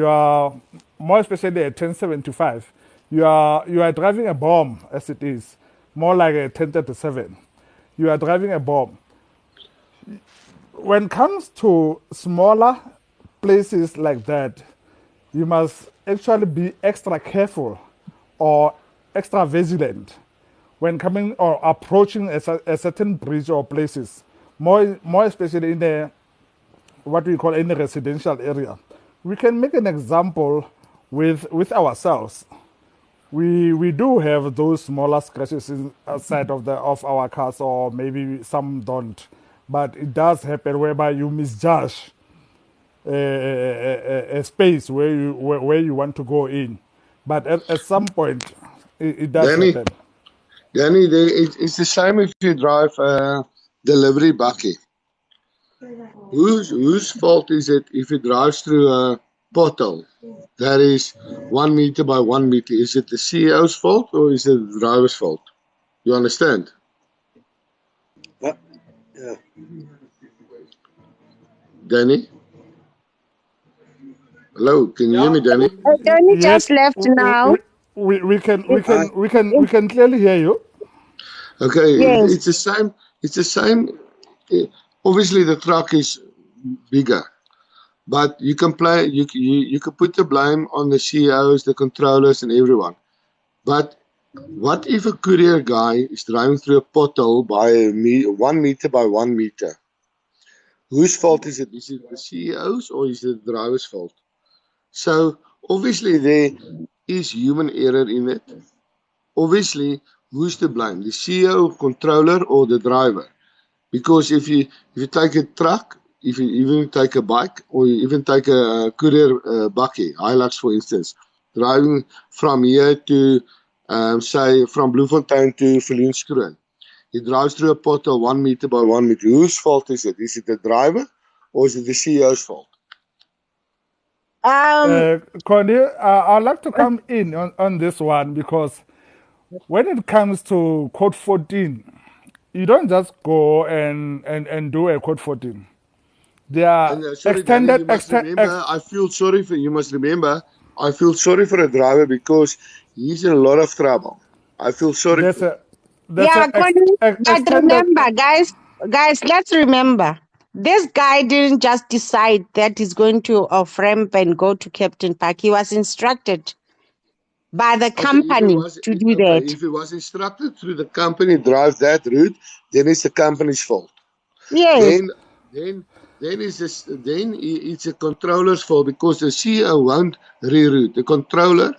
are more especially a 1075. You are driving a bomb as it is, more like a 1037. You are driving a bomb. When it comes to smaller places like that, you must actually be extra careful or extra vigilant when coming or approaching a certain bridge or places, more especially in the what we call in the residential area. We can make an example with ourselves. We do have those smaller scratches outside of our cars, or maybe some don't, but it does happen whereby you misjudge a space where you want to go in, but at some point it does Danny, happen. it's the same if you drive a delivery bakkie. Whose fault is it if it drives through a pothole that is 1 meter by 1 meter? Is it the CEO's fault or is it the driver's fault? You understand? Yeah. Danny? Hello, can you hear me, Danny? Danny Yet just left now. I, we can clearly hear you. Okay, Yes. it's the same. It's the same. Obviously, the truck is bigger, but you can play. You can put the blame on the CEOs, the controllers, and everyone. But what if a courier guy is driving through a pothole by 1 meter by 1 meter? Whose fault is it? Is it the CEOs or is it the driver's fault? So obviously there is human error in it. Obviously, who's to blame? The CEO, controller, or the driver? Because if you take a truck, if you even take a bike, or you even take a courier bakkie, Hilux for instance, driving from here to say from Bloemfontein to Viljoenskroon, he drives through a pothole 1 meter by 1 meter. Whose fault is it? Is it the driver or is it the CEO's fault? Um. Connie, I'd like to come in on this one because when it comes to code 14, you don't just go and do a code 14. There are And sorry, Danny, you must ex, remember, you must remember, I feel sorry for the driver because he's in a lot of trouble. I feel sorry for there's him. a there's Yeah, a Connie. But extended remember, guys, let's remember. This guy didn't just decide that he's going to off ramp and go to Captain Park. He was instructed by the Okay, company to do that. if it was instructed through the company drive that route, then it's the company's fault. Yes, Then then it's a controller's fault because the CEO won't reroute. The controller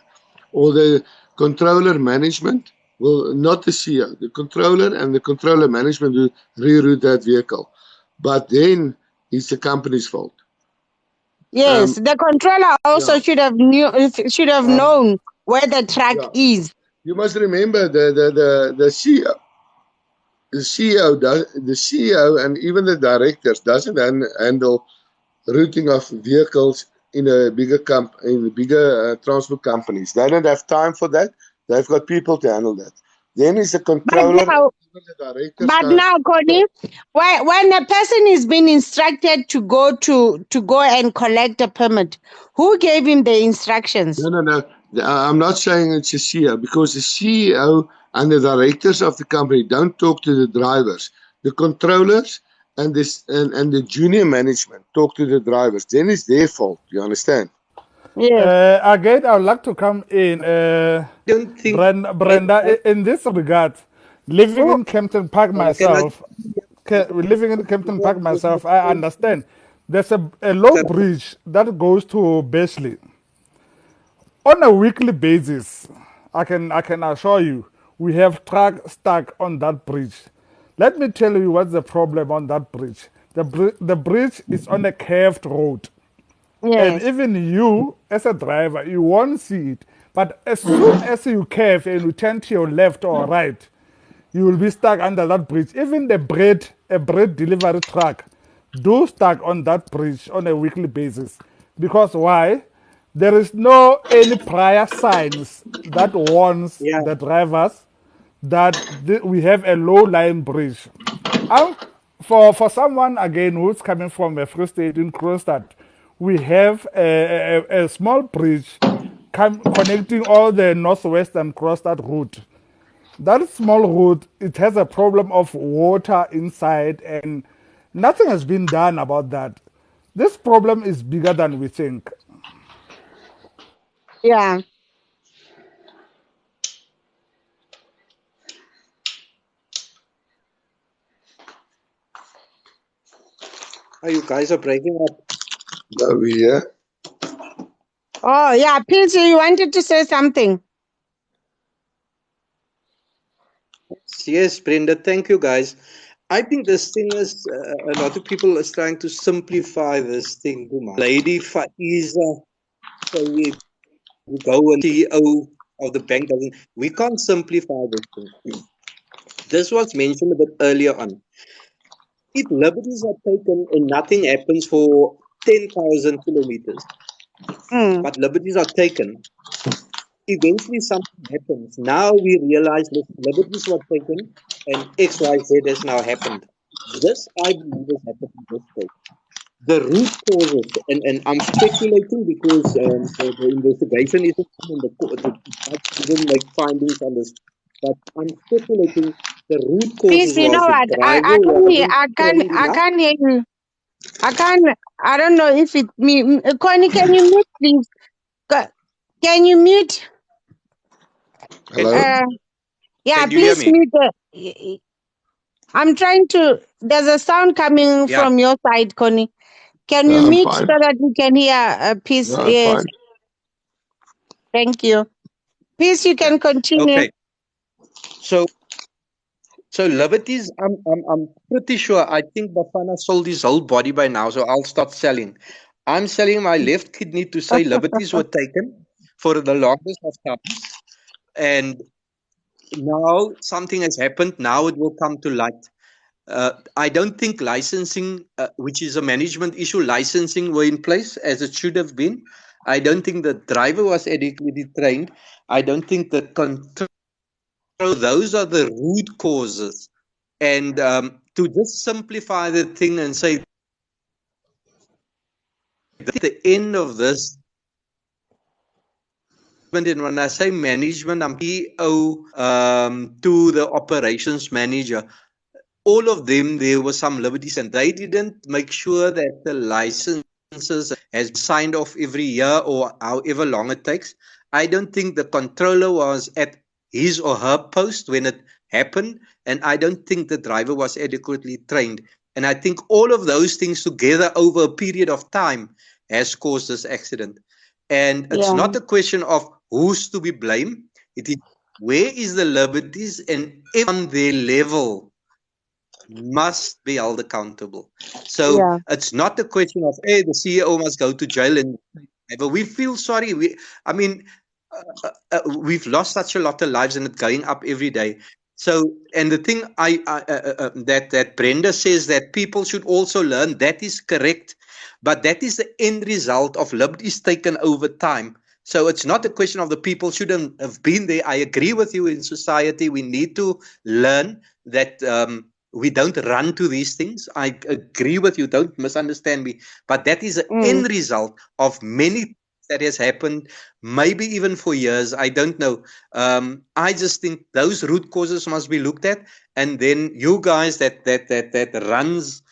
or the controller management will not the CEO. The controller and the controller management will reroute that vehicle. But then it's the company's fault. yes. Um, The controller also yeah. should have known where the track Yeah. is. You must remember the CEO. The CEO and even the directors doesn't handle routing of vehicles in a bigger transport companies. They don't have time for that. They've got people to handle that. Then is the But controller and now, even the directors. but now, Yeah. Connie, when a person is being instructed to go and collect a permit, who gave him the instructions? No. I'm not saying it's a CEO because the CEO and the directors of the company don't talk to the drivers. The controllers and the junior management talk to the drivers. Then it's their fault. You understand? Yes. again. I would like to come in, don't think. Brenda, in this regard. Living Oh, in Kempton Park Can I? myself, living in Kempton Park myself, I understand. There's a low bridge that goes to Bashley. On a weekly basis, I can assure you, we have trucks stuck on that bridge. Let me tell you what's the problem on that bridge. The bridge is on a curved road. And yes. even you, as a driver, you won't see it. But as soon as you curve and you turn to your left or right, you will be stuck under that bridge. Even a bread delivery truck do stuck on that bridge on a weekly basis. Because why? There is no any prior signs that warns Yeah. the drivers that we have a low-lying bridge. Um, for someone again who's coming from a free state in Kroonstad, we have a small bridge connecting all the northwestern Kroonstad route. That small road, it has a problem of water inside, and nothing has been done about that. This problem is bigger than we think. Yeah. Oh, you guys are breaking up. No, we here. Oh, yeah. Peter, you wanted to say something. Yes, Brenda, thank you, guys. I think this thing is, a lot of people is trying to simplify this thing too much. Lady Faiza, so we go and CEO of the bank doesn't, we can't simplify this thing. This was mentioned a bit earlier on. If liberties are taken and nothing happens for 10,000 kilometers, but liberties are taken, eventually something happens. Now we realize, listen, liberties were taken and XYZ has now happened. This, I believe, has happened in this case. The root causes, and I'm speculating because the investigation isn't done and the judge didn't make findings on this, but I'm speculating the root Peace, causes you know was the what? driver wasn't trained I enough. can't hear you. I don't know if it me. Connie, can you mute, please? Can you mute? Hello? Yeah, Can you hear please me? mute. I'm trying to. There's a sound coming Yeah. from your side, Connie. Can you No, I'm mute so fine. that we can hear Peace? No, I'm Yes, fine. thank you. Peace, you can continue. Okay. So liberties, I'm pretty sure. I think Bafana sold his whole body by now, so I'll start selling. I'm selling my left kidney to say liberties were taken for the longest of times, and now something has happened. Now it will come to light. I don't think licensing, which is a management issue, licensing were in place as it should have been. I don't think the driver was adequately trained. I don't think the control. Those are the root causes. And to just simplify the thing and say, at the end of this, and when I say management, I'm PO to the operations manager. All of them, there were some liberties, and they didn't make sure that the licenses has been signed off every year or however long it takes. I don't think the controller was at his or her post when it happened, and I don't think the driver was adequately trained. And I think all of those things together over a period of time has caused this accident. And it's Yeah, not a question of who's to be blamed. It is where is the liberties, and on their level must be held accountable. So yeah, it's not a question of, hey, the CEO must go to jail, and but we feel sorry. I mean, we've lost such a lot of lives, and it's going up every day. So, and the thing that Brenda says that people should also learn, that is correct, but that is the end result of liberties taken over time. So it's not a question of the people shouldn't have been there. I agree with you. In society, we need to learn that we don't run to these things. I agree with you. Don't misunderstand me. But that is an end result of many things that has happened, maybe even for years. I don't know. I just think those root causes must be looked at, and then you guys that runs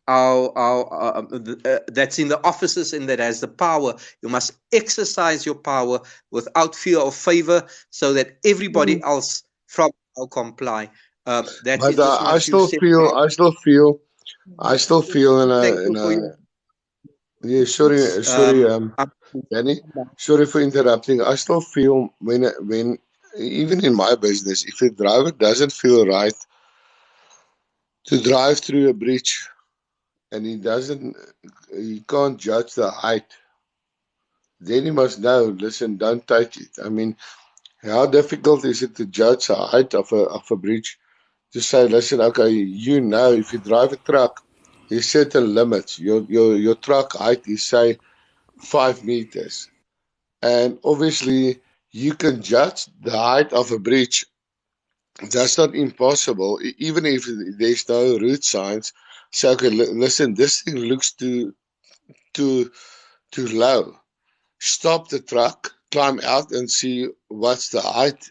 that's in the offices and that has the power. You must exercise your power without fear of favor, so that everybody else from now comply. That is But just my few cents. I still feel Thank you for your yeah, sorry, Danny, sorry for interrupting. I still feel when, even in my business, if a driver doesn't feel right to drive through a bridge and he can't judge the height, then he must know, listen, don't take it. I mean, how difficult is it to judge the height of a bridge? Just say, listen, okay, if you drive a truck, there's certain limits. Your truck height is, say, 5 meters. And obviously, you can judge the height of a bridge. That's not impossible, even if there's no route signs. So, okay, listen, this thing looks too low. Stop the truck, climb out and see what's the height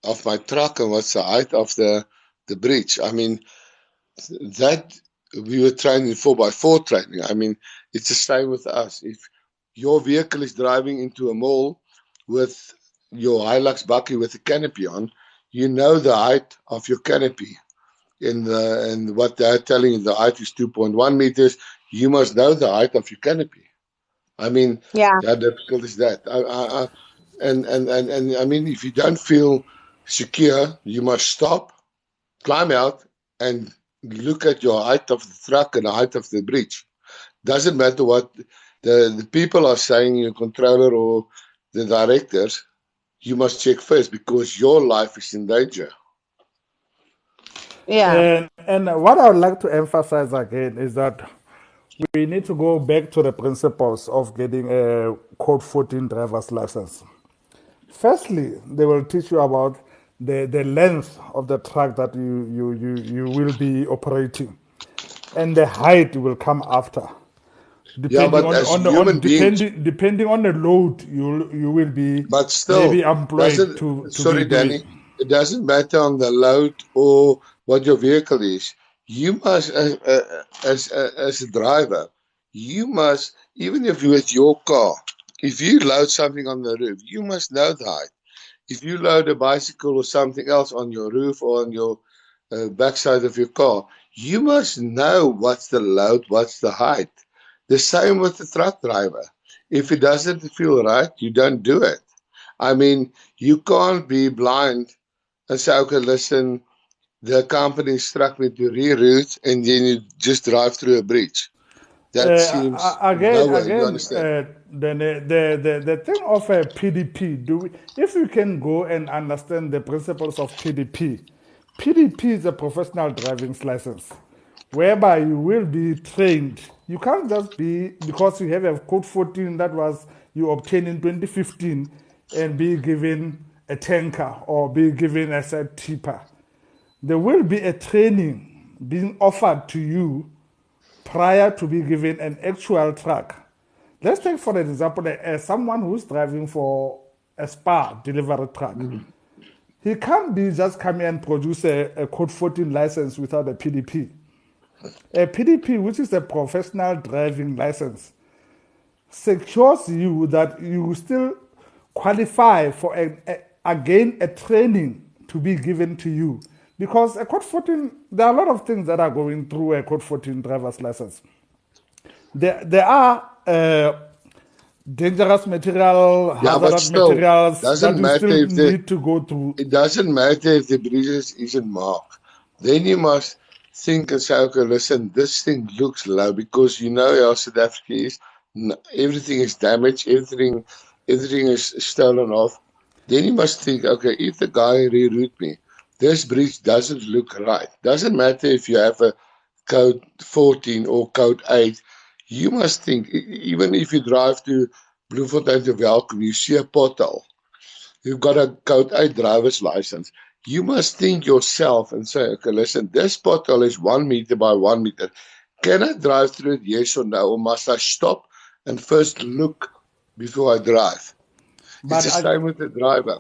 of my truck and what's the height of the bridge. I mean, that we were trained in 4x4 training. I mean, it's the same with us. If your vehicle is driving into a mall with your Hilux bakkie with a canopy on, you know the height of your canopy. And what they're telling you, the height is 2.1 meters. You must know the height of your canopy. I mean, Yeah. how difficult is that? And I mean, if you don't feel secure, you must stop, climb out, and look at your height of the truck and the height of the bridge. Doesn't matter what the people are saying, your controller or the directors, you must check first because your life is in danger. Yeah. And what I would like to emphasize again is that we need to go back to the principles of getting a Code 14 driver's license. Firstly, they will teach you about the length of the truck that you will be operating, and the height will come after. Yeah, Depending but as human beings, depending on the load, you will be but maybe still, employed doesn't, to be sorry, doing. Danny, it doesn't matter on the load or what your vehicle is. You must, as a driver, you must, even if with your car, if you load something on the roof, you must know the height. If you load a bicycle or something else on your roof or on your backside of your car, you must know what's the load, what's the height. The same with the truck driver. If it doesn't feel right, you don't do it. I mean, you can't be blind and say, okay, listen, the company instruct me to reroute and then you just drive through a bridge. That seems nowhere, you Again, understand? the thing of a PDP, if you can go and understand the principles of PDP, PDP is a professional driving license, whereby you will be trained. You can't just be, because you have a Code 14 that was you obtained in 2015, and be given a tanker or be given a set tipper. There will be a training being offered to you prior to be given an actual truck. Let's take, for example, someone who's driving for a spa delivery truck. He can't be just coming and produce a Code 14 license without a PDP. A PDP, which is a professional driving license, secures you that you still qualify for again a training to be given to you. Because a Code 14, there are a lot of things that are going through a Code 14 driver's license. There are dangerous material, Yeah, but hazardous still, materials that doesn't you matter still if the need to go through. it doesn't matter if the bridges isn't marked. Then you must think and say, okay, listen, this thing looks low because you know how South Africa is. Everything is damaged, everything is stolen off. Then you must think, okay, if the guy reroute me, this bridge doesn't look right. Doesn't matter if you have a code 14 or code 8. You must think, even if you drive to Bloemfontein to Welkom, you see a pothole. You've got a code 8 driver's license. You must think yourself and say, okay, listen, this pothole is 1 meter by 1 meter. Can I drive through it, yes or no? Or must I stop and first look before I drive? It's But the same with the driver.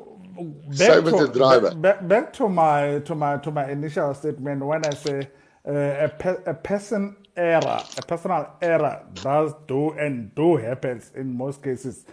Same back with the to driver. back to my initial statement when I say a personal error does do happens in most cases,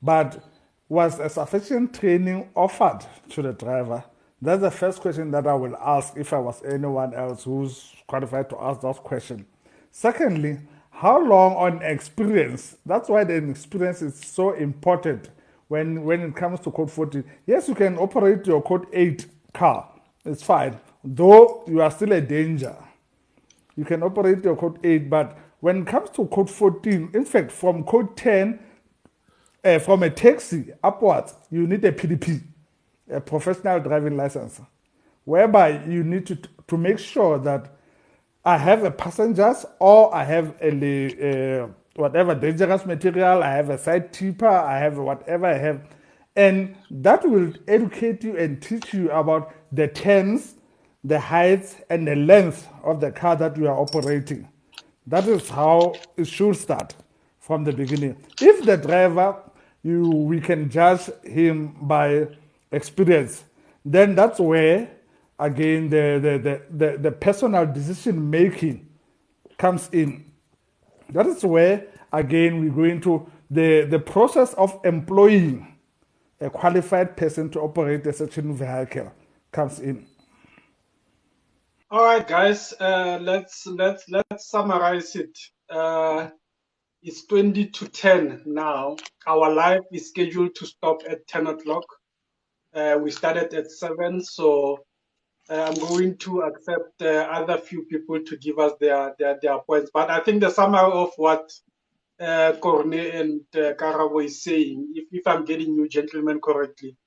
but was a sufficient training offered to the driver? That's the first question that I will ask if I was anyone else who's qualified to ask that question. Secondly, how long on experience? That's why the experience is so important when it comes to Code 14. Yes, you can operate your Code 8 car. It's fine. Though you are still a danger. You can operate your Code 8, but when it comes to Code 14, in fact, from Code 10, from a taxi upwards, you need a PDP, a professional driving license, whereby you need to make sure that I have a passengers or I have a whatever dangerous material, I have a side tipper, I have whatever I have. And that will educate you and teach you about the turns, the heights, and the length of the car that you are operating. That is how it should start from the beginning. If the driver, we can judge him by experience, then that's where again the personal decision making comes in. That is where, again, we go into the process of employing a qualified person to operate a certain vehicle comes in. All right, guys. Let's summarize it. It's 20 to 10 now. Our live is scheduled to stop at 10 o'clock. We started at 7, so I'm going to accept other few people to give us their points. But I think the summary of what Corne and Karabo is saying, if I'm getting you gentlemen correctly,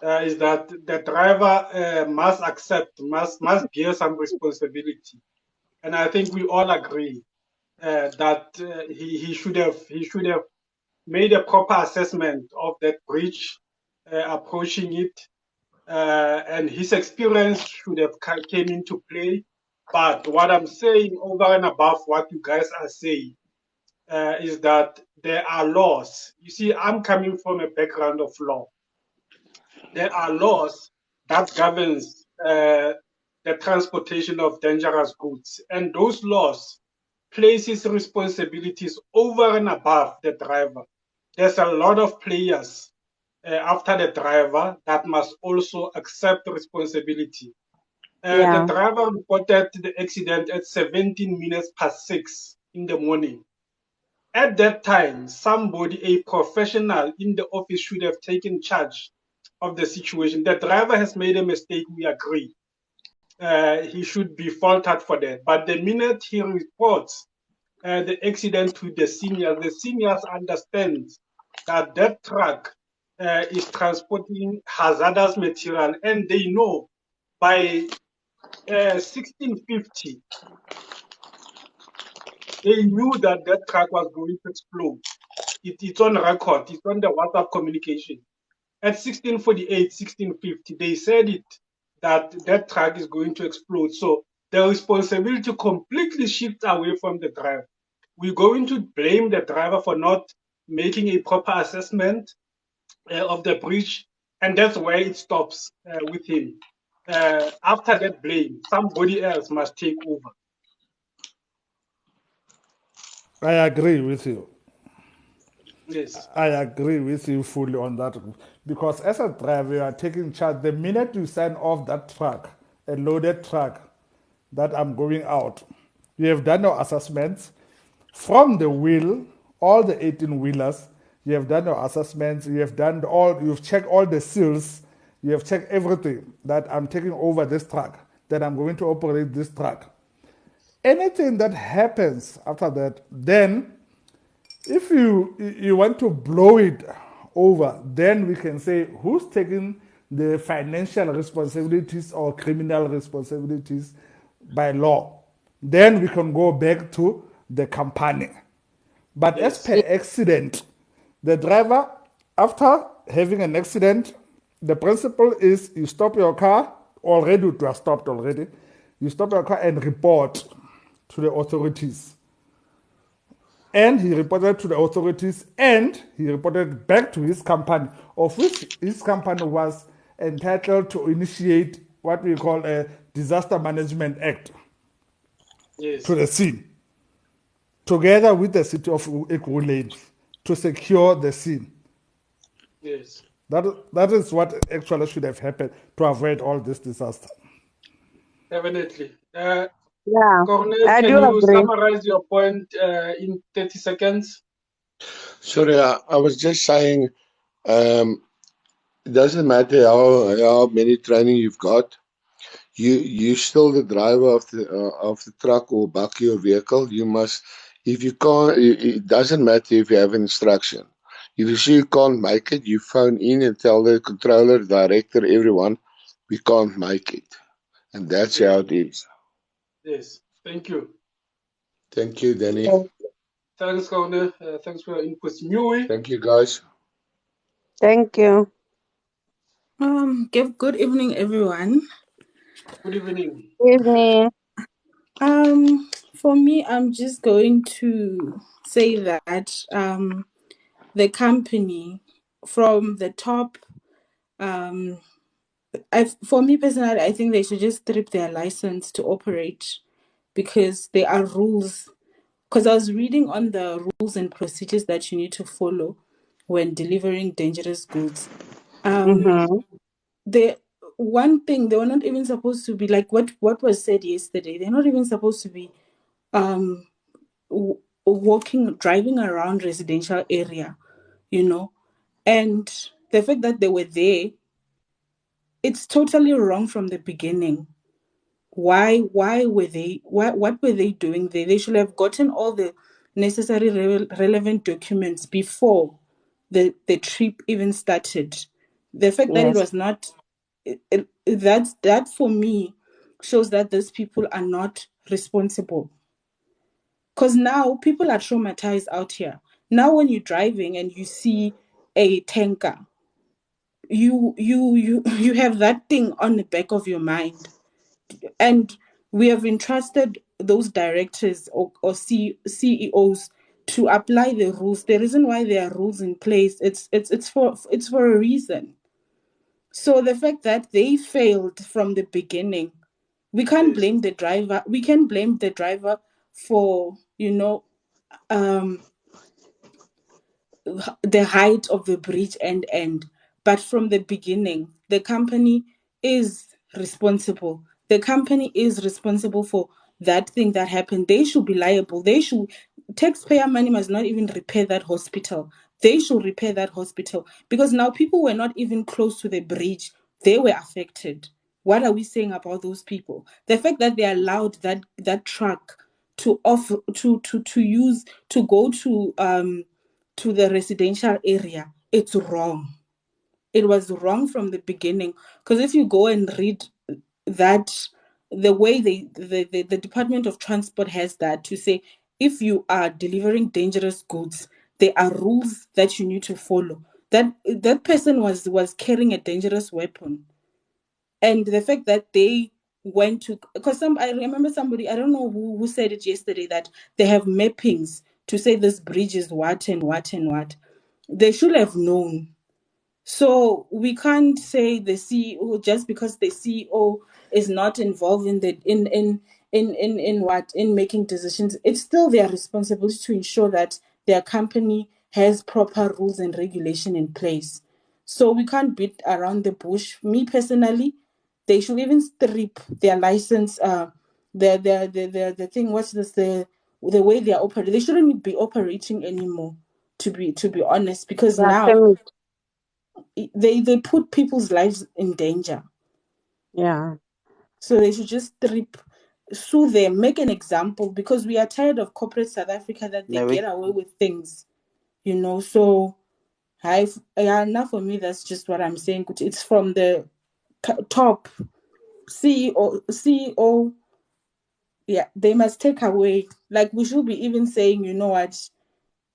is that the driver must accept, must bear some responsibility. And I think we all agree that he should have made a proper assessment of that breach, approaching it, and his experience should have came into play. But what I'm saying over and above what you guys are saying is that there are laws. You see, I'm coming from a background of law. There are laws that governs the transportation of dangerous goods, and those laws places responsibilities over and above the driver. There's a lot of players after the driver that must also accept responsibility. The driver reported the accident at 17 minutes past 6 in the morning. At that time, somebody, a professional in the office, should have taken charge of the situation. The driver has made a mistake, we agree. He should be faulted for that. But the minute he reports the accident to the seniors understand that that truck is transporting hazardous material, and they know by 1650, they knew that that truck was going to explode. It's on record. It's on the WhatsApp communication. At 1648, 1650, they said it, that that truck is going to explode. So the responsibility completely shifts away from the driver. We're going to blame the driver for not making a proper assessment of the breach, and that's where it stops with him. After that blame, somebody else must take over. I agree with you. Yes. I agree with you fully on that. Because as a driver, you are taking charge. The minute you sign off that truck, a loaded truck, that I'm going out, you have done your assessments from the wheel, all the 18 wheelers. You have done your assessments. You have done you've checked all the seals. You have checked everything that I'm taking over this truck, that I'm going to operate this truck. Anything that happens after that, then if you want to blow it over, then we can say who's taking the financial responsibilities or criminal responsibilities by law. Then we can go back to the company. But as per accident, the driver, after having an accident, the principle is you stop your car, already it was stopped already, you stop your car and report to the authorities. And he reported to the authorities, and he reported back to his company, of which his company was entitled to initiate what we call a Disaster Management Act to the scene, together with the city of Ekurhuleni, to secure the scene. Yes. That is what actually should have happened to avoid all this disaster. Definitely. Yeah, Cornel, I can do you agree. summarize your point in 30 seconds? Sorry, I was just saying, it doesn't matter how many training you've got. You still the driver of the truck or bakkie or vehicle. You must, if you can't, it doesn't matter if you have instruction. If you see you can't make it, you phone in and tell the controller, director, everyone, we can't make it, and that's how it is. Yes. Thank you. Thank you, Danny. Thanks, Cornel. Thanks for your input. Mui. Thank you, guys. Thank you. Good evening, everyone. Good evening. Evening. For me, I'm just going to say that the company from the top, for me personally, I think they should just strip their license to operate because there are rules. Because I was reading on the rules and procedures that you need to follow when delivering dangerous goods. Mm-hmm. The one thing, they were not even supposed to be like what was said yesterday. They're not even supposed to be um driving around residential area, you know. And the fact that they were there, it's totally wrong from the beginning. Why were they, what were they doing there? They should have gotten all the necessary relevant documents before the trip even started. The fact that it Yes. was not, that for me shows that these people are not responsible, because now people are traumatized out here. Now when you're driving and you see a tanker, you have that thing on the back of your mind. And we have entrusted those directors or CEOs to apply the rules. The reason why there are rules in place, it's for a reason. So the fact that they failed from the beginning, we can't blame the driver. We can blame the driver for, um the height of the bridge end, but from the beginning the company is responsible. The company is responsible for that thing that happened. They should be liable. They should, taxpayer money must not even repair that hospital. They should repair that hospital, because now people were not even close to the bridge. They were affected. What are we saying about those people? The fact that they allowed that truck to off to use to go to the residential area, it's wrong. It was wrong from the beginning. Because if you go and read that, the way the Department of Transport has that to say, if you are delivering dangerous goods, there are rules that you need to follow. That person was carrying a dangerous weapon. And the fact that they went to, because I remember somebody, I don't know who said it yesterday, that they have mappings to say this bridge is what and what and what. They should have known. So we can't say the CEO, just because the CEO is not involved in the in making decisions. It's still their responsibility to ensure that their company has proper rules and regulation in place. So we can't beat around the bush. Me personally, they should even strip their license. The thing. What's this? The way they are operating. They shouldn't be operating anymore. To be honest, because Yeah, now permit. they put people's lives in danger. Yeah. So they should just sue them, make an example, because we are tired of corporate South Africa, that they Maybe get away with things. So yeah, now for me, that's just what I'm saying. It's from the top CEO. Yeah, they must take away. Like, we should be even saying, you know what,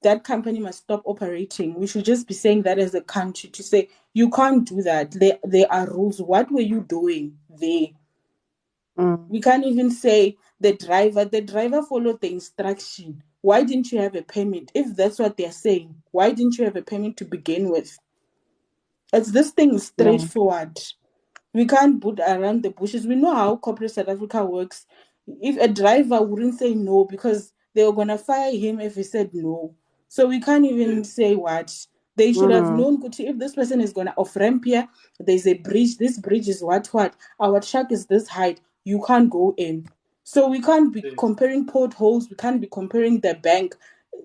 that company must stop operating. We should just be saying that as a country, to say you can't do that. There are rules. What were you doing there? Mm. We can't even say the driver followed the instruction. Why didn't you have a permit? If that's what they're saying, why didn't you have a permit to begin with? It's this thing is Yeah. straightforward. We can't put around the bushes. We know how corporate South Africa works. If a driver wouldn't say no, because they were gonna fire him if he said no. So we can't even say what. They should have Mm. known, Kuti, if this person is gonna off ramp here, there's a bridge. This bridge is what. Our truck is this height. You can't go in. So we can't be comparing potholes. We can't be comparing the bank.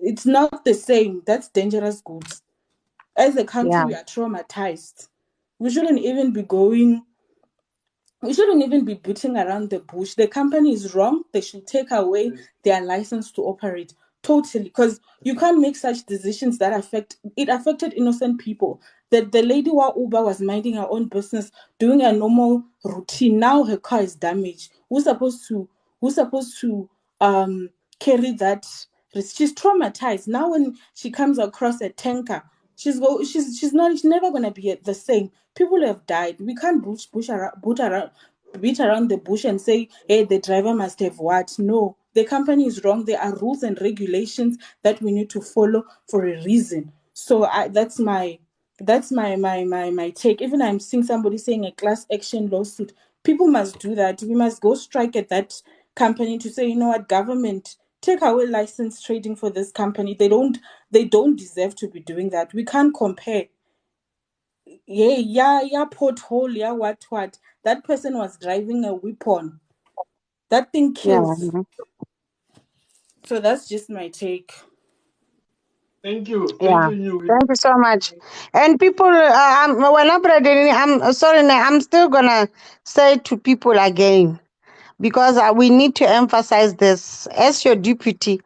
It's not the same. That's dangerous goods. As a country, Yeah. we are traumatized. We shouldn't even be going we shouldn't even be beating around the bush. The company is wrong. They should take away their license to operate totally, because you can't make such decisions that affected innocent people. The lady while Uber was minding her own business, doing a normal routine. Now her car is damaged. Who's supposed to carry that risk? She's traumatized. Now when she comes across a tanker, she's never gonna be the same. People have died. We can't beat around the bush and say, hey, the driver must have what. No, the company is wrong. There are rules and regulations that we need to follow for a reason. So that's my take. Even I'm seeing somebody saying a class action lawsuit. People must do that. We must go strike at company to say, you know what, government, take away license trading for this company. They don't deserve to be doing that. We can't compare. Yeah, pothole, yeah, what. That person was driving a weapon. That thing Yeah. kills. So that's just my take. Thank you. Thank Yeah. you, New. Thank you so much. And people, well, I'm sorry, I'm still gonna say to people again because we need to emphasize this. As your deputy,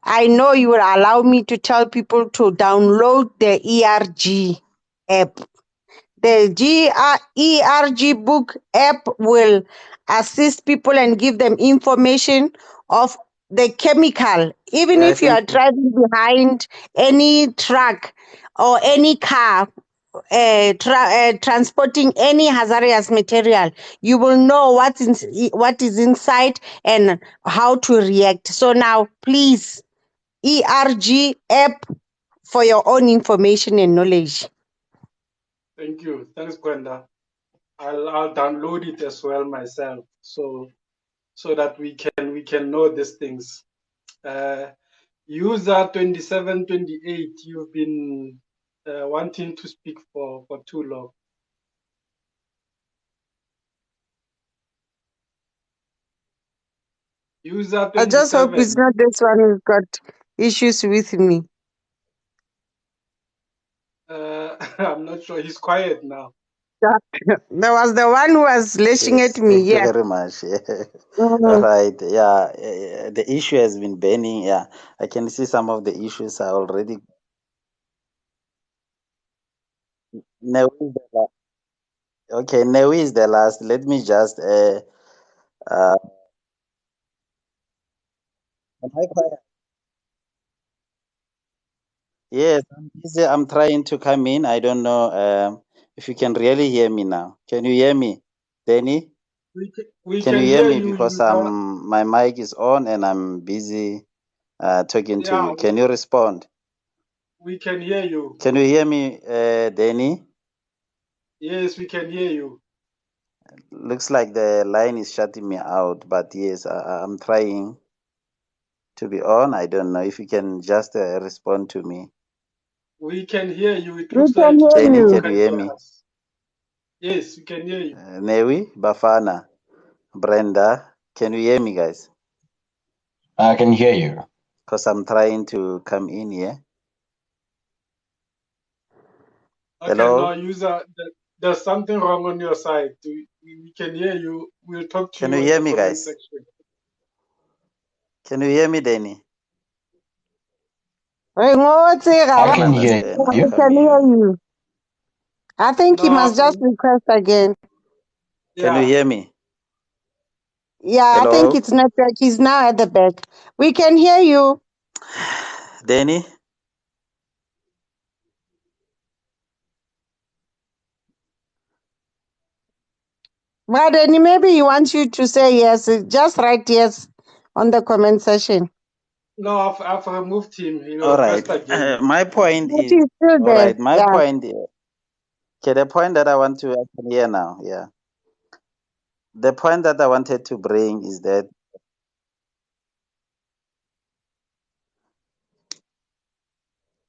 I know you will allow me to tell people to download the ERG app. The ERG book app will assist people and give them information of the chemical. Even Yeah, I if you think are driving behind any truck or any car transporting any hazardous material, you will know what is inside and how to react. So now, please, ERG app for your own information and knowledge. Thank you. Thanks, Gwenda. I'll download it as well myself, so that we can know these things. User 2728, you've been wanting to speak for too long. User I just hope it's 27. not this one who's got issues with me. I'm not sure. He's quiet now. There was the one who was lashing at yes. me. Thank you Yeah. very much. Yeah. All Mhm. right. Yeah. The issue has been burning. Yeah. I can see some of the issues are already. Now, okay. Now is the last. Let me just. Am I quiet? Yes. I'm busy. I'm trying to come in. I don't know if you can really hear me now. Can you hear me, Danny? We Can you can hear hear me? you, Because user. my mic is on and I'm busy talking to Yeah, you. Can you respond? we can hear you. Can you hear me, Danny? Yes, we can hear you. Looks like the line is shutting me out, but yes, I'm trying to be on. I don't know if you can just respond to me. We can hear you. It We looks can like hear Danny, you you. can you can hear hear me? us. Yes, we can hear you. Newi, Bafana, Brenda, can you hear me, guys? I can hear you. Because I'm trying to come in here. Okay, no, Hello? user, there's something wrong on your side. We can hear you. We'll talk to Can you you in hear the me, comment guys? section. Can you hear me, Danny? I I don't can hear understand. How We you. come can hear you? you. I think he No, must just request again. Can you yeah, hear me? Yeah, I think Hello? it's network. He's now at the back. We can hear you. Danny? But then maybe he wants you to say yes. Just write yes on the comment section. no, I've removed him. He'll All right. request again. My point But is, he's still all there. right. My Yeah. point, okay, the point that I want to actually hear now, yeah. The point that I wanted to bring is that,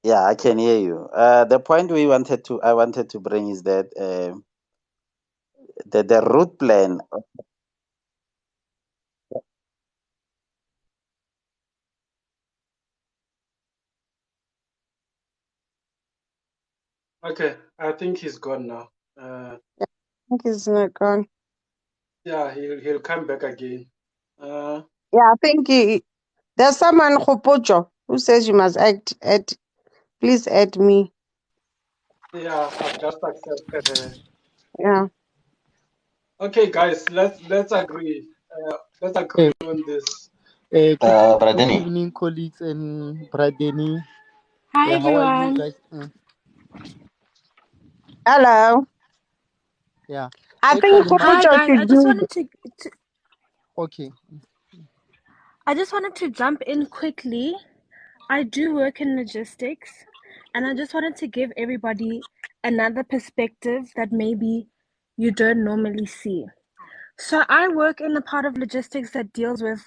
yeah, I can hear you. The point I wanted to bring is that the route plan. Okay, I think he's gone now. I think he's not gone. Yeah, he'll come back again. Yeah, I think there's someone, Khopocho, who says you must please add me. Yeah, I've just accepted her. Yeah. Okay, guys, let's agree. Let's Uh, agree on this. good Bradeni. evening, colleagues and Bradeni. Hi Yeah, how are you everyone. guys? Hello. Yeah, I think actually, Hi Khopocho guys. should do okay. I just wanted to jump in quickly. I do work in logistics and I just wanted to give everybody another perspective that maybe you don't normally see. So I work in the part of logistics that deals with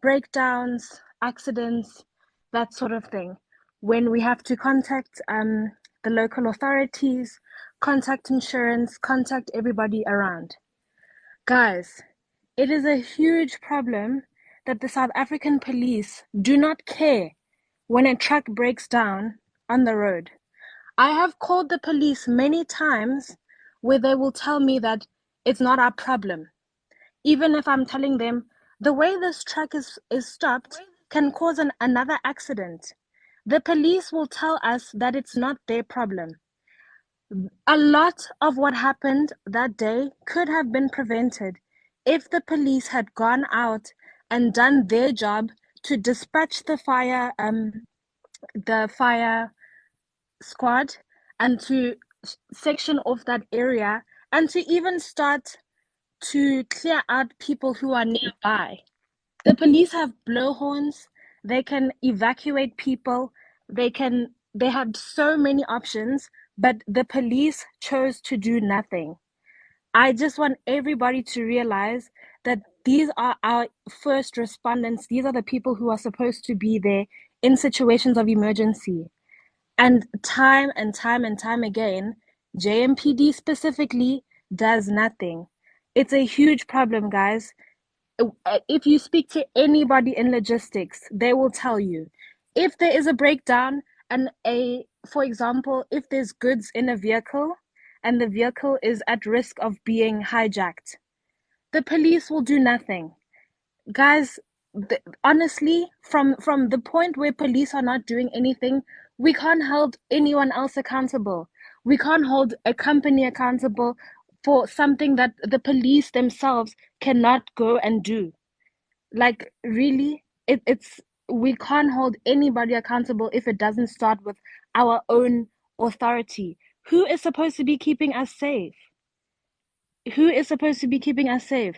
breakdowns, accidents, that sort of thing. When we have to contact the local authorities, contact insurance, contact everybody around. Guys, it is a huge problem that the South African police do not care when a truck breaks down on the road. I have called the police many times where they will tell me that it's not our problem. Even if I'm telling them the way this truck is stopped can cause another accident, the police will tell us that it's not their problem. A lot of what happened that day could have been prevented if the police had gone out and done their job to dispatch the fire squad and to section off that area and to even start to clear out people who are nearby. The police have blowhorns, they can evacuate people, they have so many options, but the police chose to do nothing. I just want everybody to realize that these are our first respondents. These are the people who are supposed to be there in situations of emergency. And time again, JMPD specifically does nothing. It's a huge problem, guys. If you speak to anybody in logistics, they will tell you if there is a breakdown and for example, if there's goods in a vehicle and the vehicle is at risk of being hijacked, the police will do nothing. Guys, honestly, from the point where police are not doing anything, we can't hold anyone else accountable. We can't hold a company accountable for something that the police themselves cannot go and do. Like, really, it's we can't hold anybody accountable if it doesn't start with our own authority. Who is supposed to be keeping us safe? Who is supposed to be keeping us safe?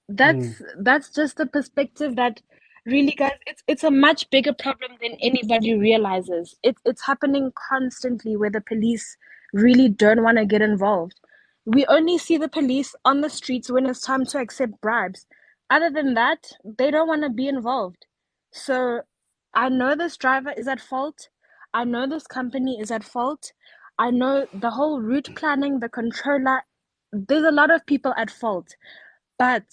That's just the perspective that really, guys, it's a much bigger problem than anybody realizes. It's happening constantly where the police really don't want to get involved. We only see the police on the streets when it's time to accept bribes. Other than that, they don't want to be involved. So I know this driver is at fault. I know this company is at fault. I know the whole route planning, the controller, there's a lot of people at fault. But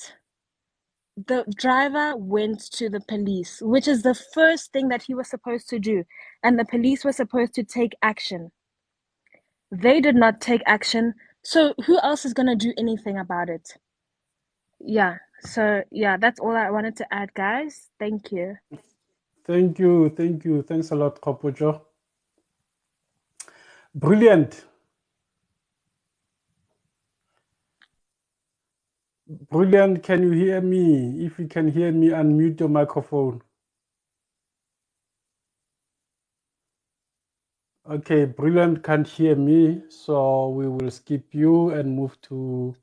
the driver went to the police, which is the first thing that he was supposed to do, and the police were supposed to take action. They did not take action, so who else is going to do anything about it? Yeah, so yeah, that's all I wanted to add, guys. Thank you. Thank you. Thanks a lot, Kopojo. Brilliant. Brilliant, can you hear me? If you can hear me, unmute your microphone. Okay, Brilliant can't hear me, so we will skip you and move to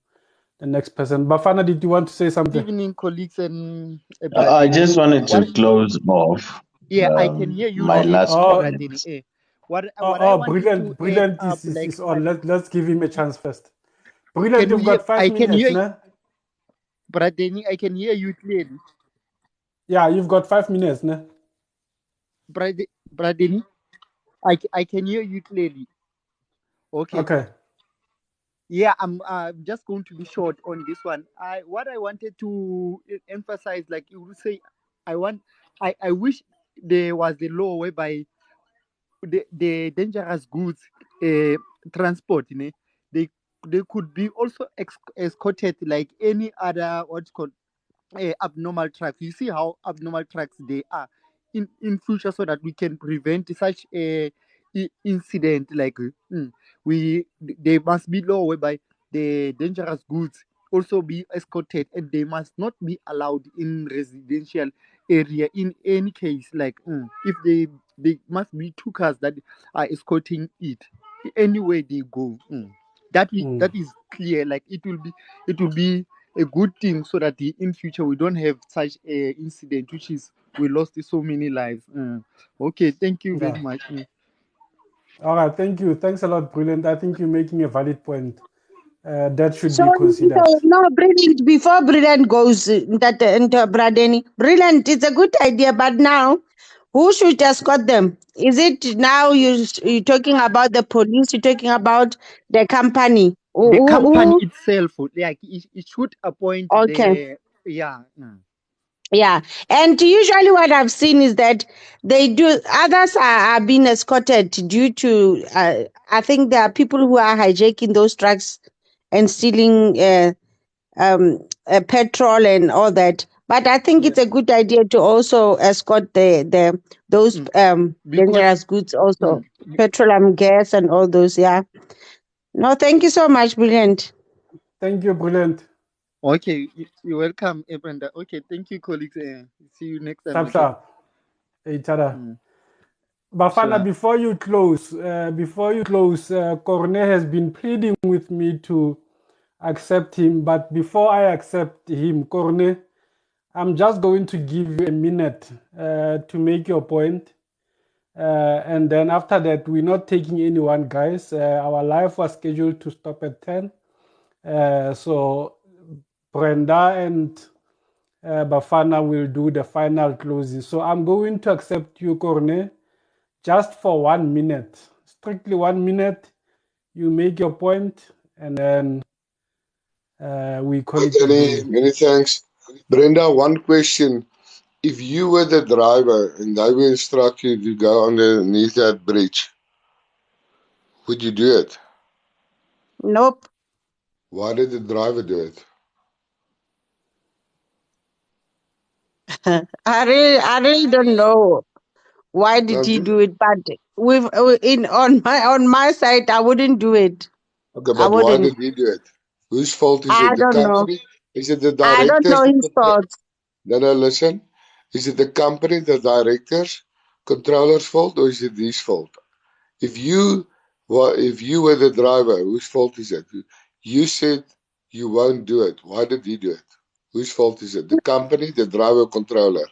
the next person. Bafana, did you want to say Good something? evening, colleagues and I Bradley. just wanted to close off Yeah, I can hear you my clearly, last Bradley. What I wanted to Brilliant add up, is on. Let's give him a chance first. can Brilliant, you you've hear? got 5 I can minutes, hear ne? Bradley. I can hear you clearly, Yeah, you've got 5 minutes, ne? Bradley. I can hear you clearly. Okay. Okay. Yeah, I'm just going to be short on this one. What I wanted to emphasize, like you would say, I wish there was a law whereby the dangerous goods transport, they could be also escorted like any other what's called abnormal trucks. You see how abnormal trucks they are in future, so that we can prevent such a incident. Like they must be law whereby the dangerous goods also be escorted, and they must not be allowed in residential area in any case. Like if they must be two cars that are escorting it anywhere they go. That is clear. Like it will be a good thing, so that in future we don't have such a incident, which is we lost so many lives. Okay, thank you very much. All right, thank you. Thanks a lot, Brilliant. I think you're making a valid point. That should So, be considered. no, brilliant. Before brilliant goes into Bradeni, brilliant. It's a good idea, but now, who should escort them? Is it now you're talking about the police? You're talking about the company? The company Who? itself, like it should appoint Okay. the yeah. Yeah, and usually what I've seen is that they do others are being escorted due to I think there are people who are hijacking those trucks and stealing petrol and all that. But I think Yeah. it's a good idea to also escort the those Because dangerous goods also, mm, petroleum gas and all those. Yeah. No, thank you so much, brilliant. Thank you, brilliant. okay, you're welcome, Brenda. Okay, thank you, colleagues. See you next time. Sharp, Okay. sharp. Each other. Mm, Bafana, sure. before you close, Corne has been pleading with me to accept him. But before I accept him, Corne, I'm just going to give you a minute to make your point. And then after that, we're not taking anyone, guys. Our live was scheduled to stop at 10. So Brenda and Bafana will do the final closing. So I'm going to accept you, Corne, just for 1 minute, strictly 1 minute. You make your point, and then we call it a Danny, day. many thanks. Brenda, one question. If you were the driver and they will instruct you to go underneath that bridge, would you do it? Nope. Why did the driver do it? I really don't know. Why did No, he do it? But with in on my side, I wouldn't do it. okay, I but why wouldn't. did he do it? Whose fault is I it? The don't know. company? Is it the I don't directors? know his thoughts. No, no, listen. Is it the company, the directors, controller's fault, or is it his fault? If you were the driver, whose fault is it? You said you won't do it. Why did he do it? Whose fault is it? The company, the driver, controller.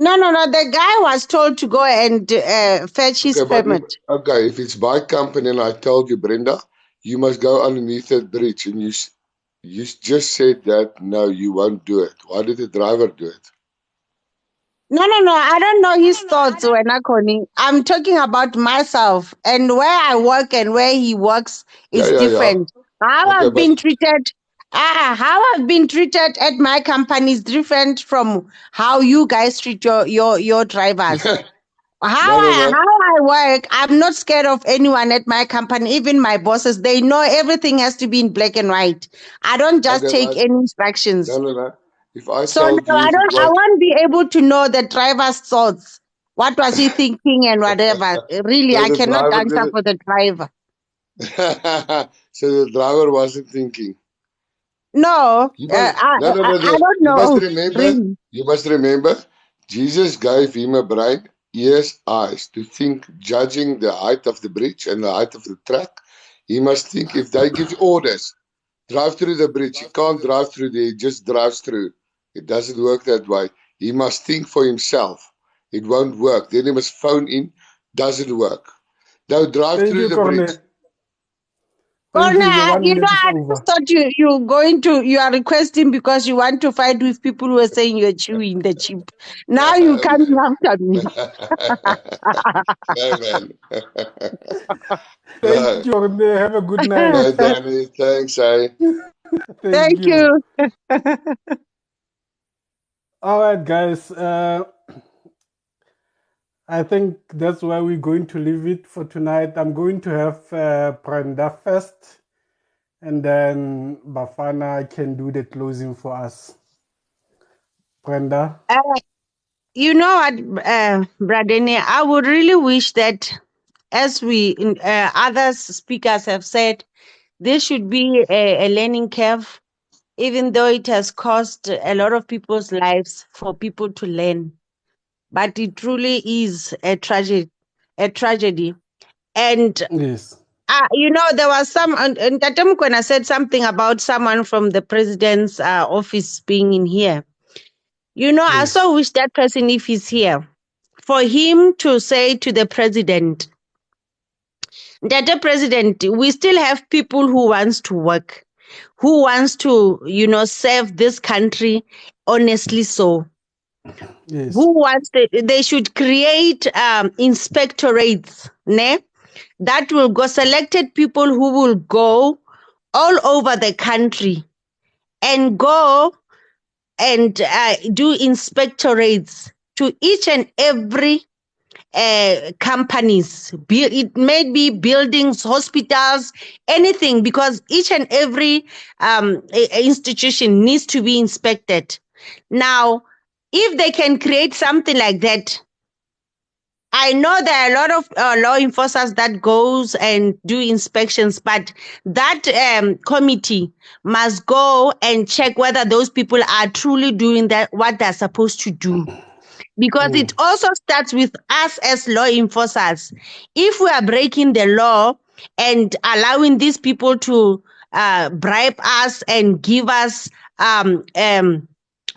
No, no, no. The guy was told to go and fetch his Okay, but permit. if it's by company and I told you, Brenda, you must go underneath that bridge, and you just said that no, you won't do it. Why did the driver do it? No, no, no. I don't know his thoughts when I'm talking about myself and where I work and where he works Yeah, is yeah, yeah. different. How Okay, I've been treated, how I've been treated at my company is different from how you guys treat your drivers. no, no, no. How I work, I'm not scared of anyone at my company, even my bosses. They know everything has to be in black and white. I don't just Okay, take but any no, instructions. no, no. If I So told no, you, if it I was won't be able to know the driver's thoughts. What was he thinking and whatever. Really, so I the cannot driver answer didn't. for the driver. So the driver wasn't thinking. No, You must no, no, I but don't you must know. remember. Really. You must remember. Jesus gave him a brain, ears, eyes to think, judging the height of the bridge and the height of the track. He must think if they give orders, drive through the bridge. He can't drive through there, he just drives through. It doesn't work that way. He must think for himself. It won't work. Then he must phone in, doesn't work. Now drive Thank through you, the bridge. Corne. Thank you. Your Corner, 1 minute is I over. just thought you are requesting because you want to fight with people who are saying you're chewing the chip. Now you No, coming after me. no, man. Thank No, you, Corne. Have a good night. no, Danny. Thanks, eh? Thank Thank you. you. All right, guys. I think that's where we're going to leave it for tonight. I'm going to have Brenda first, and then Bafana can do the closing for us. Brenda. You know what, Bradeni, I would really wish that, as other speakers have said, this should be a learning curve, even though it has cost a lot of people's lives for people to learn. But it truly is a tragedy. And Yes. there was and Tatem Kwena said something about someone from the president's office being in here. I Yes. so wish that person, if he's here, for him to say to the president That President, we still have people who wants to work, who wants to, serve this country honestly. So Yes. who wants they should create inspectorates, ne? That will go selected people who will go all over the country and go and do inspectorates to each and every companies. It may be buildings, hospitals, anything, because each and every institution needs to be inspected. Now, if they can create something like that, I know there are a lot of law enforcers that goes and do inspections, but that committee must go and check whether those people are truly doing that what they're supposed to do, because it also starts with us as law enforcers. If we are breaking the law and allowing these people to bribe us and give us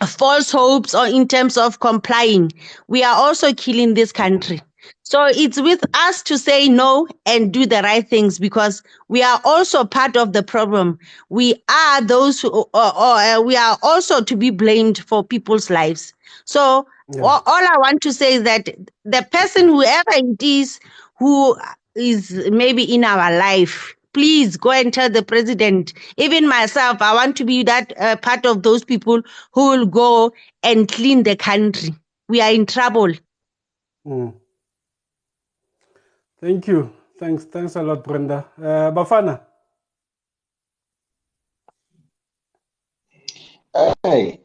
false hopes or in terms of complying, we are also killing this country. So it's with us to say no and do the right things, because we are also part of the problem. We are those who, we are also to be blamed for people's lives. So all I want to say is that the person, whoever it is, who is maybe in our life, please go and tell the president. Even myself, I want to be that part of those people who will go and clean the country. We are in trouble. Thank you. Thanks a lot, Brenda. Bafana. Hey,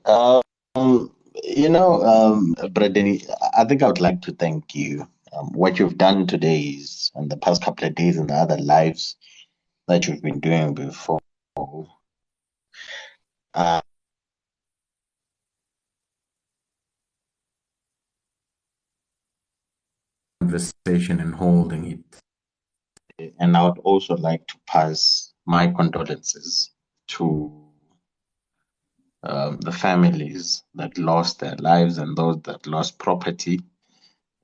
Bradley, I think I would like to thank you. What you've done today is, and the past couple of days, and the other lives that you've been doing before. Uh, Conversation and holding it. And I would also like to pass my condolences to the families that lost their lives and those that lost property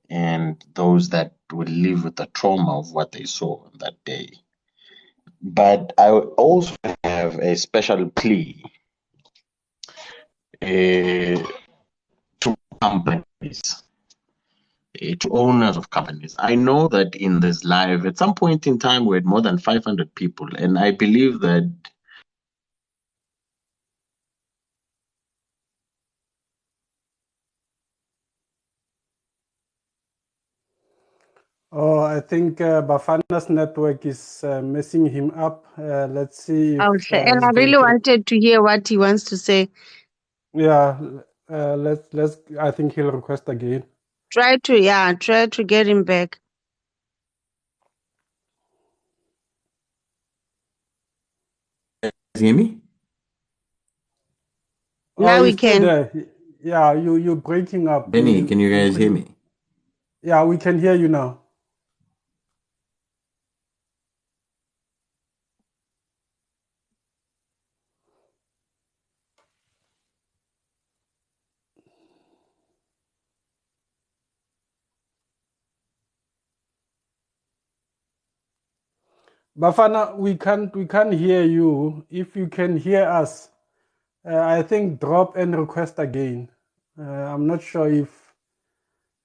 and those that will live with the trauma of what they saw on that day. But I also have a special plea to companies, to owners of companies. I know that in this live, at some point in time, we had more than 500 people, and I believe that Oh, I think Bafana's network is messing him up. Let's see if And he's I going really to. wanted to hear what he wants to say. Yeah, let's. I think he'll request again. Try to get him back. hear me? Oh, Now we he's still can. there. Yeah, you're breaking up. Benny, can you guys hear me? Yeah, we can hear you now. Bafana, we can't hear you. If you can hear us, I think drop and request again. I'm not sure if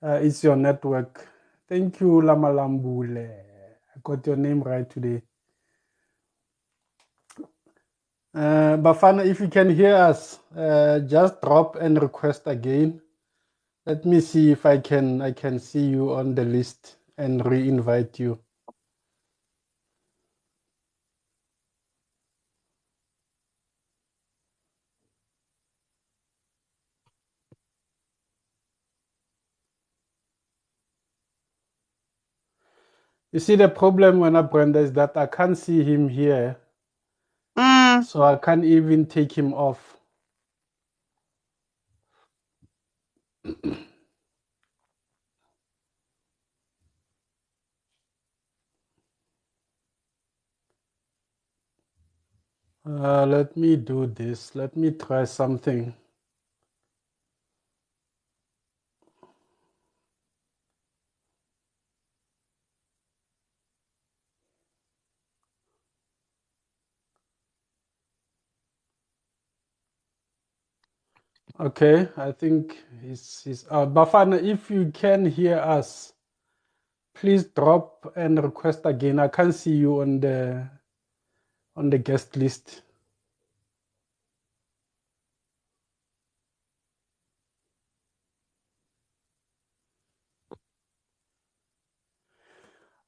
it's your network. Thank you, Lamalambule. I got your name right today. Bafana, if you can hear us, just drop and request again. Let me see if I can see you on the list and re-invite you. You see, the problem when I Brenda is that I can't see him here, so I can't even take him off. Let me do this. Let me try something. Okay, I think he's out. Bafana, if you can hear us, please drop and request again. I can't see you on the guest list.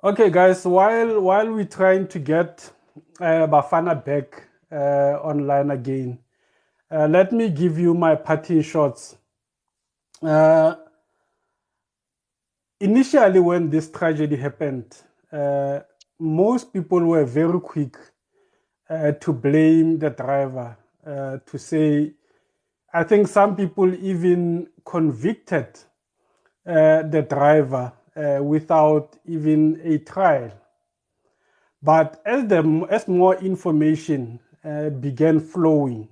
Okay, guys, while we're trying to get Bafana back online again, let me give you my parting shots. Initially, when this tragedy happened, most people were very quick to blame the driver, to say, I think some people even convicted the driver without even a trial. But as more information began flowing,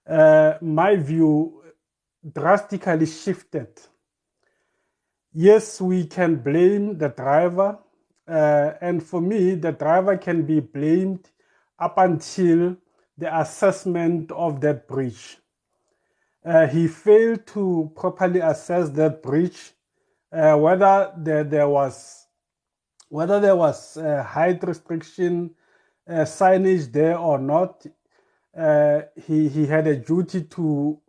my view drastically shifted. Yes, we can blame the driver, and for me, the driver can be blamed up until the assessment of that breach. He failed to properly assess that breach, whether there was height restriction signage there or not. He had a duty to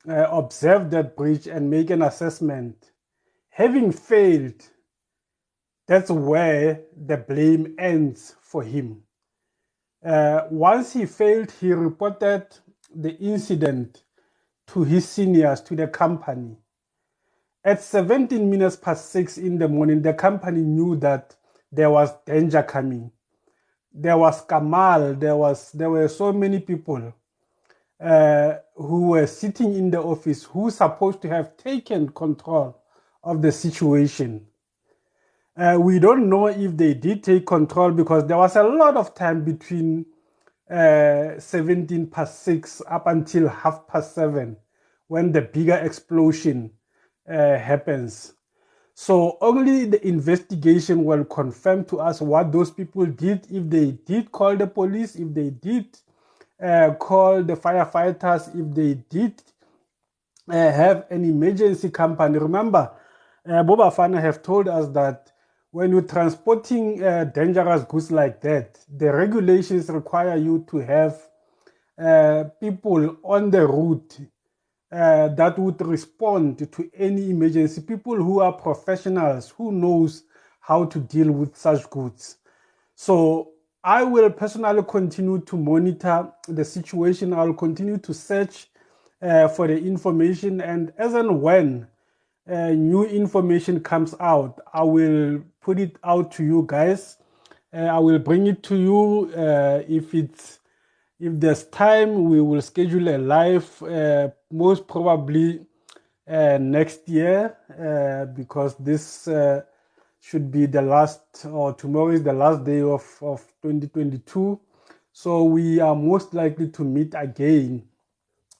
observe that breach and make an assessment. Having failed, that's where the blame ends for him. Once he failed, he reported the incident to his seniors, to the company. At 17 minutes past 6 in the morning, the company knew that there was danger coming. There was Kamal, there were so many people who were sitting in the office who were supposed to have taken control of the situation. We don't know if they did take control because there was a lot of time between 17 past 6 up until 7:30 when the bigger explosion happens. So only the investigation will confirm to us what those people did, if they did call the police, if they did call the firefighters, if they did have an emergency company. Remember, Boba Fana have told us that when you're transporting dangerous goods like that, the regulations require you to have people on the route that would respond to any emergency, people who are professionals, who knows how to deal with such goods. So I will personally continue to monitor the situation. I'll continue to search for the information, and as and when new information comes out, I will put it out to you guys. I will bring it to you. If there's time, we will schedule a live, most probably next year, because this should be the last, or tomorrow is the last day of 2022. So we are most likely to meet again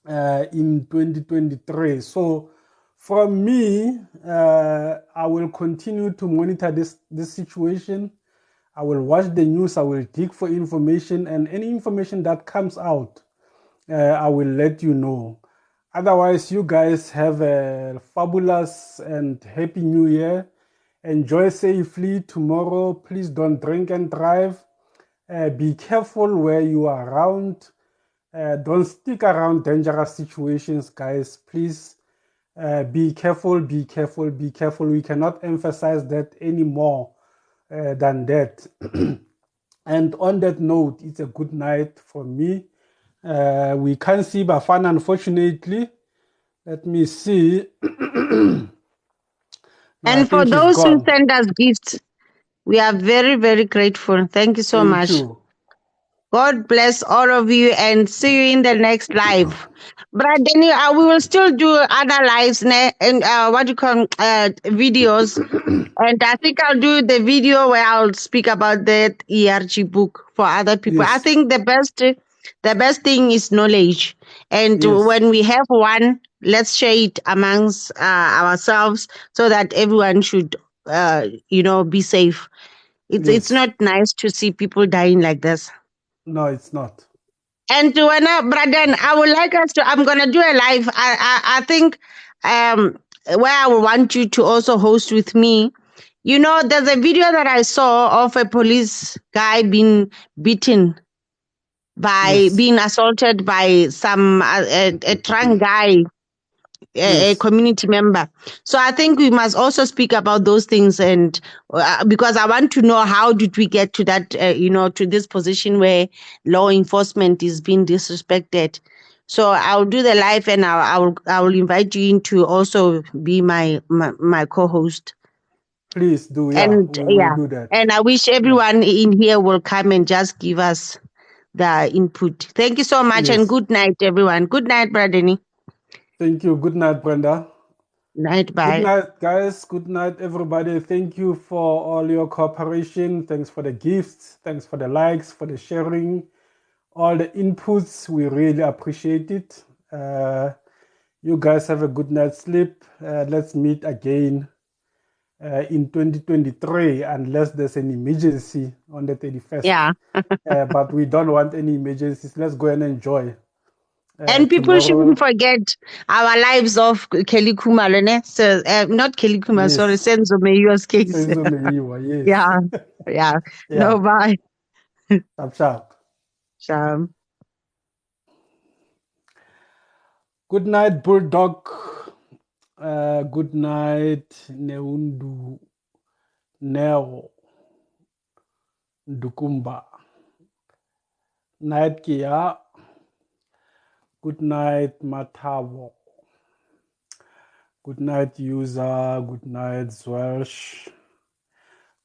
in 2023. So from me, I will continue to monitor this situation. I will watch the news. I will dig for information, and any information that comes out, I will let you know. Otherwise, you guys have a fabulous and happy new year. Enjoy safely tomorrow. Please don't drink and drive. Be careful where you are around. Don't stick around dangerous situations, guys. Please be careful, be careful, be careful. We cannot emphasize that anymore than that. And on that note, it's a good night for me. We can't see Bafana, unfortunately. Let me see. No, I And for think he's those who gone. send us gifts, we are very, very grateful. Thank you so Thank much. you. God bless all of you and see you in the next live. But then we will still do other lives and what you call videos. And I think I'll do the video where I'll speak about that ERG book for other people. I Yes, think the best thing is knowledge. And yes, when we have one, let's share it amongst ourselves so that everyone should, be safe. It's yes. not nice to see people dying like this. No, it's not. And to Braden, I would like us to. I'm gonna do a live. I think where I would want you to also host with me. You know, there's a video that I saw of a police guy being beaten by Yes, being assaulted by some a drunk guy, a yes, community member. So I think we must also speak about those things, and because I want to know how did we get to that, to this position where law enforcement is being disrespected. So I'll do the live, and I will invite you in to also be my co-host. please do. Yeah, And we will yeah, do that. and I wish Yeah, everyone in here will come and just give us the input. Thank you so much, and yes. good night, everyone. Good night, Bradley. Thank you. Good night, Brenda. Night, Good bye. night, guys. Good night, everybody. Thank you for all your cooperation. Thanks for the gifts. Thanks for the likes, for the sharing, all the inputs. We really appreciate it. You guys have a good night's sleep. Let's meet again in 2023, unless there's an emergency on the 31st. Yeah. But we don't want any emergencies. Let's go and enjoy. And people shouldn't Tomorrow, forget our lives of Kelly Kumalo, ne? So, not Kelly Kumalo, sorry, yes, Senzo Mayua's case. Senzo Meiwa, yes. Yeah. Yeah. Yeah, No, bye. sharp, sharp. Shalom. Good night, Bulldog. Good night, Neundu, Neo, Dukumba. Night, Kia. Good night, Matavo. Good night, User. Good night, Zwelsh.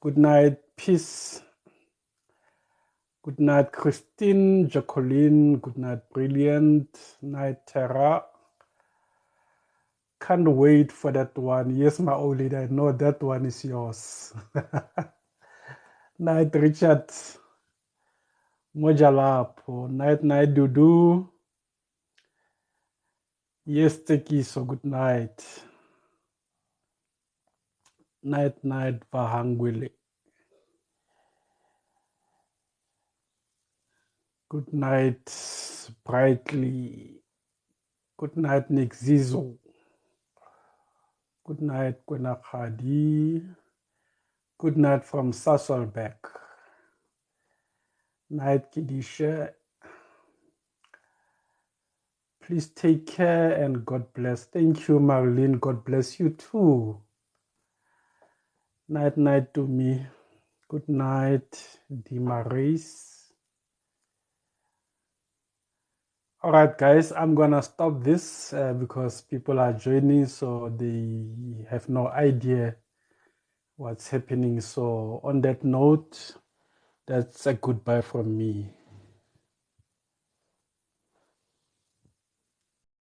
Good night, Peace. Good night, Christine, Jacqueline. Good night, Brilliant. Night, Terra. Can't wait for that one. Yes, my old lady, I know that one is yours. Night, Richard. Mojalapo. Night, night, Dudu. Yes, Teki, so good night. Night, night, Vahangwili. Good night, Brightly. Good night, Nick Zizo. Good night, Kwena Khadi. Good night from Sassolbeck. Night, Kidisha. Please take care and God bless. Thank you, Marlene. God bless you too. Night, night to me. Good night, Dimaris. All right, guys, I'm gonna stop this because people are joining, so they have no idea what's happening. So, on that note, that's a goodbye from me.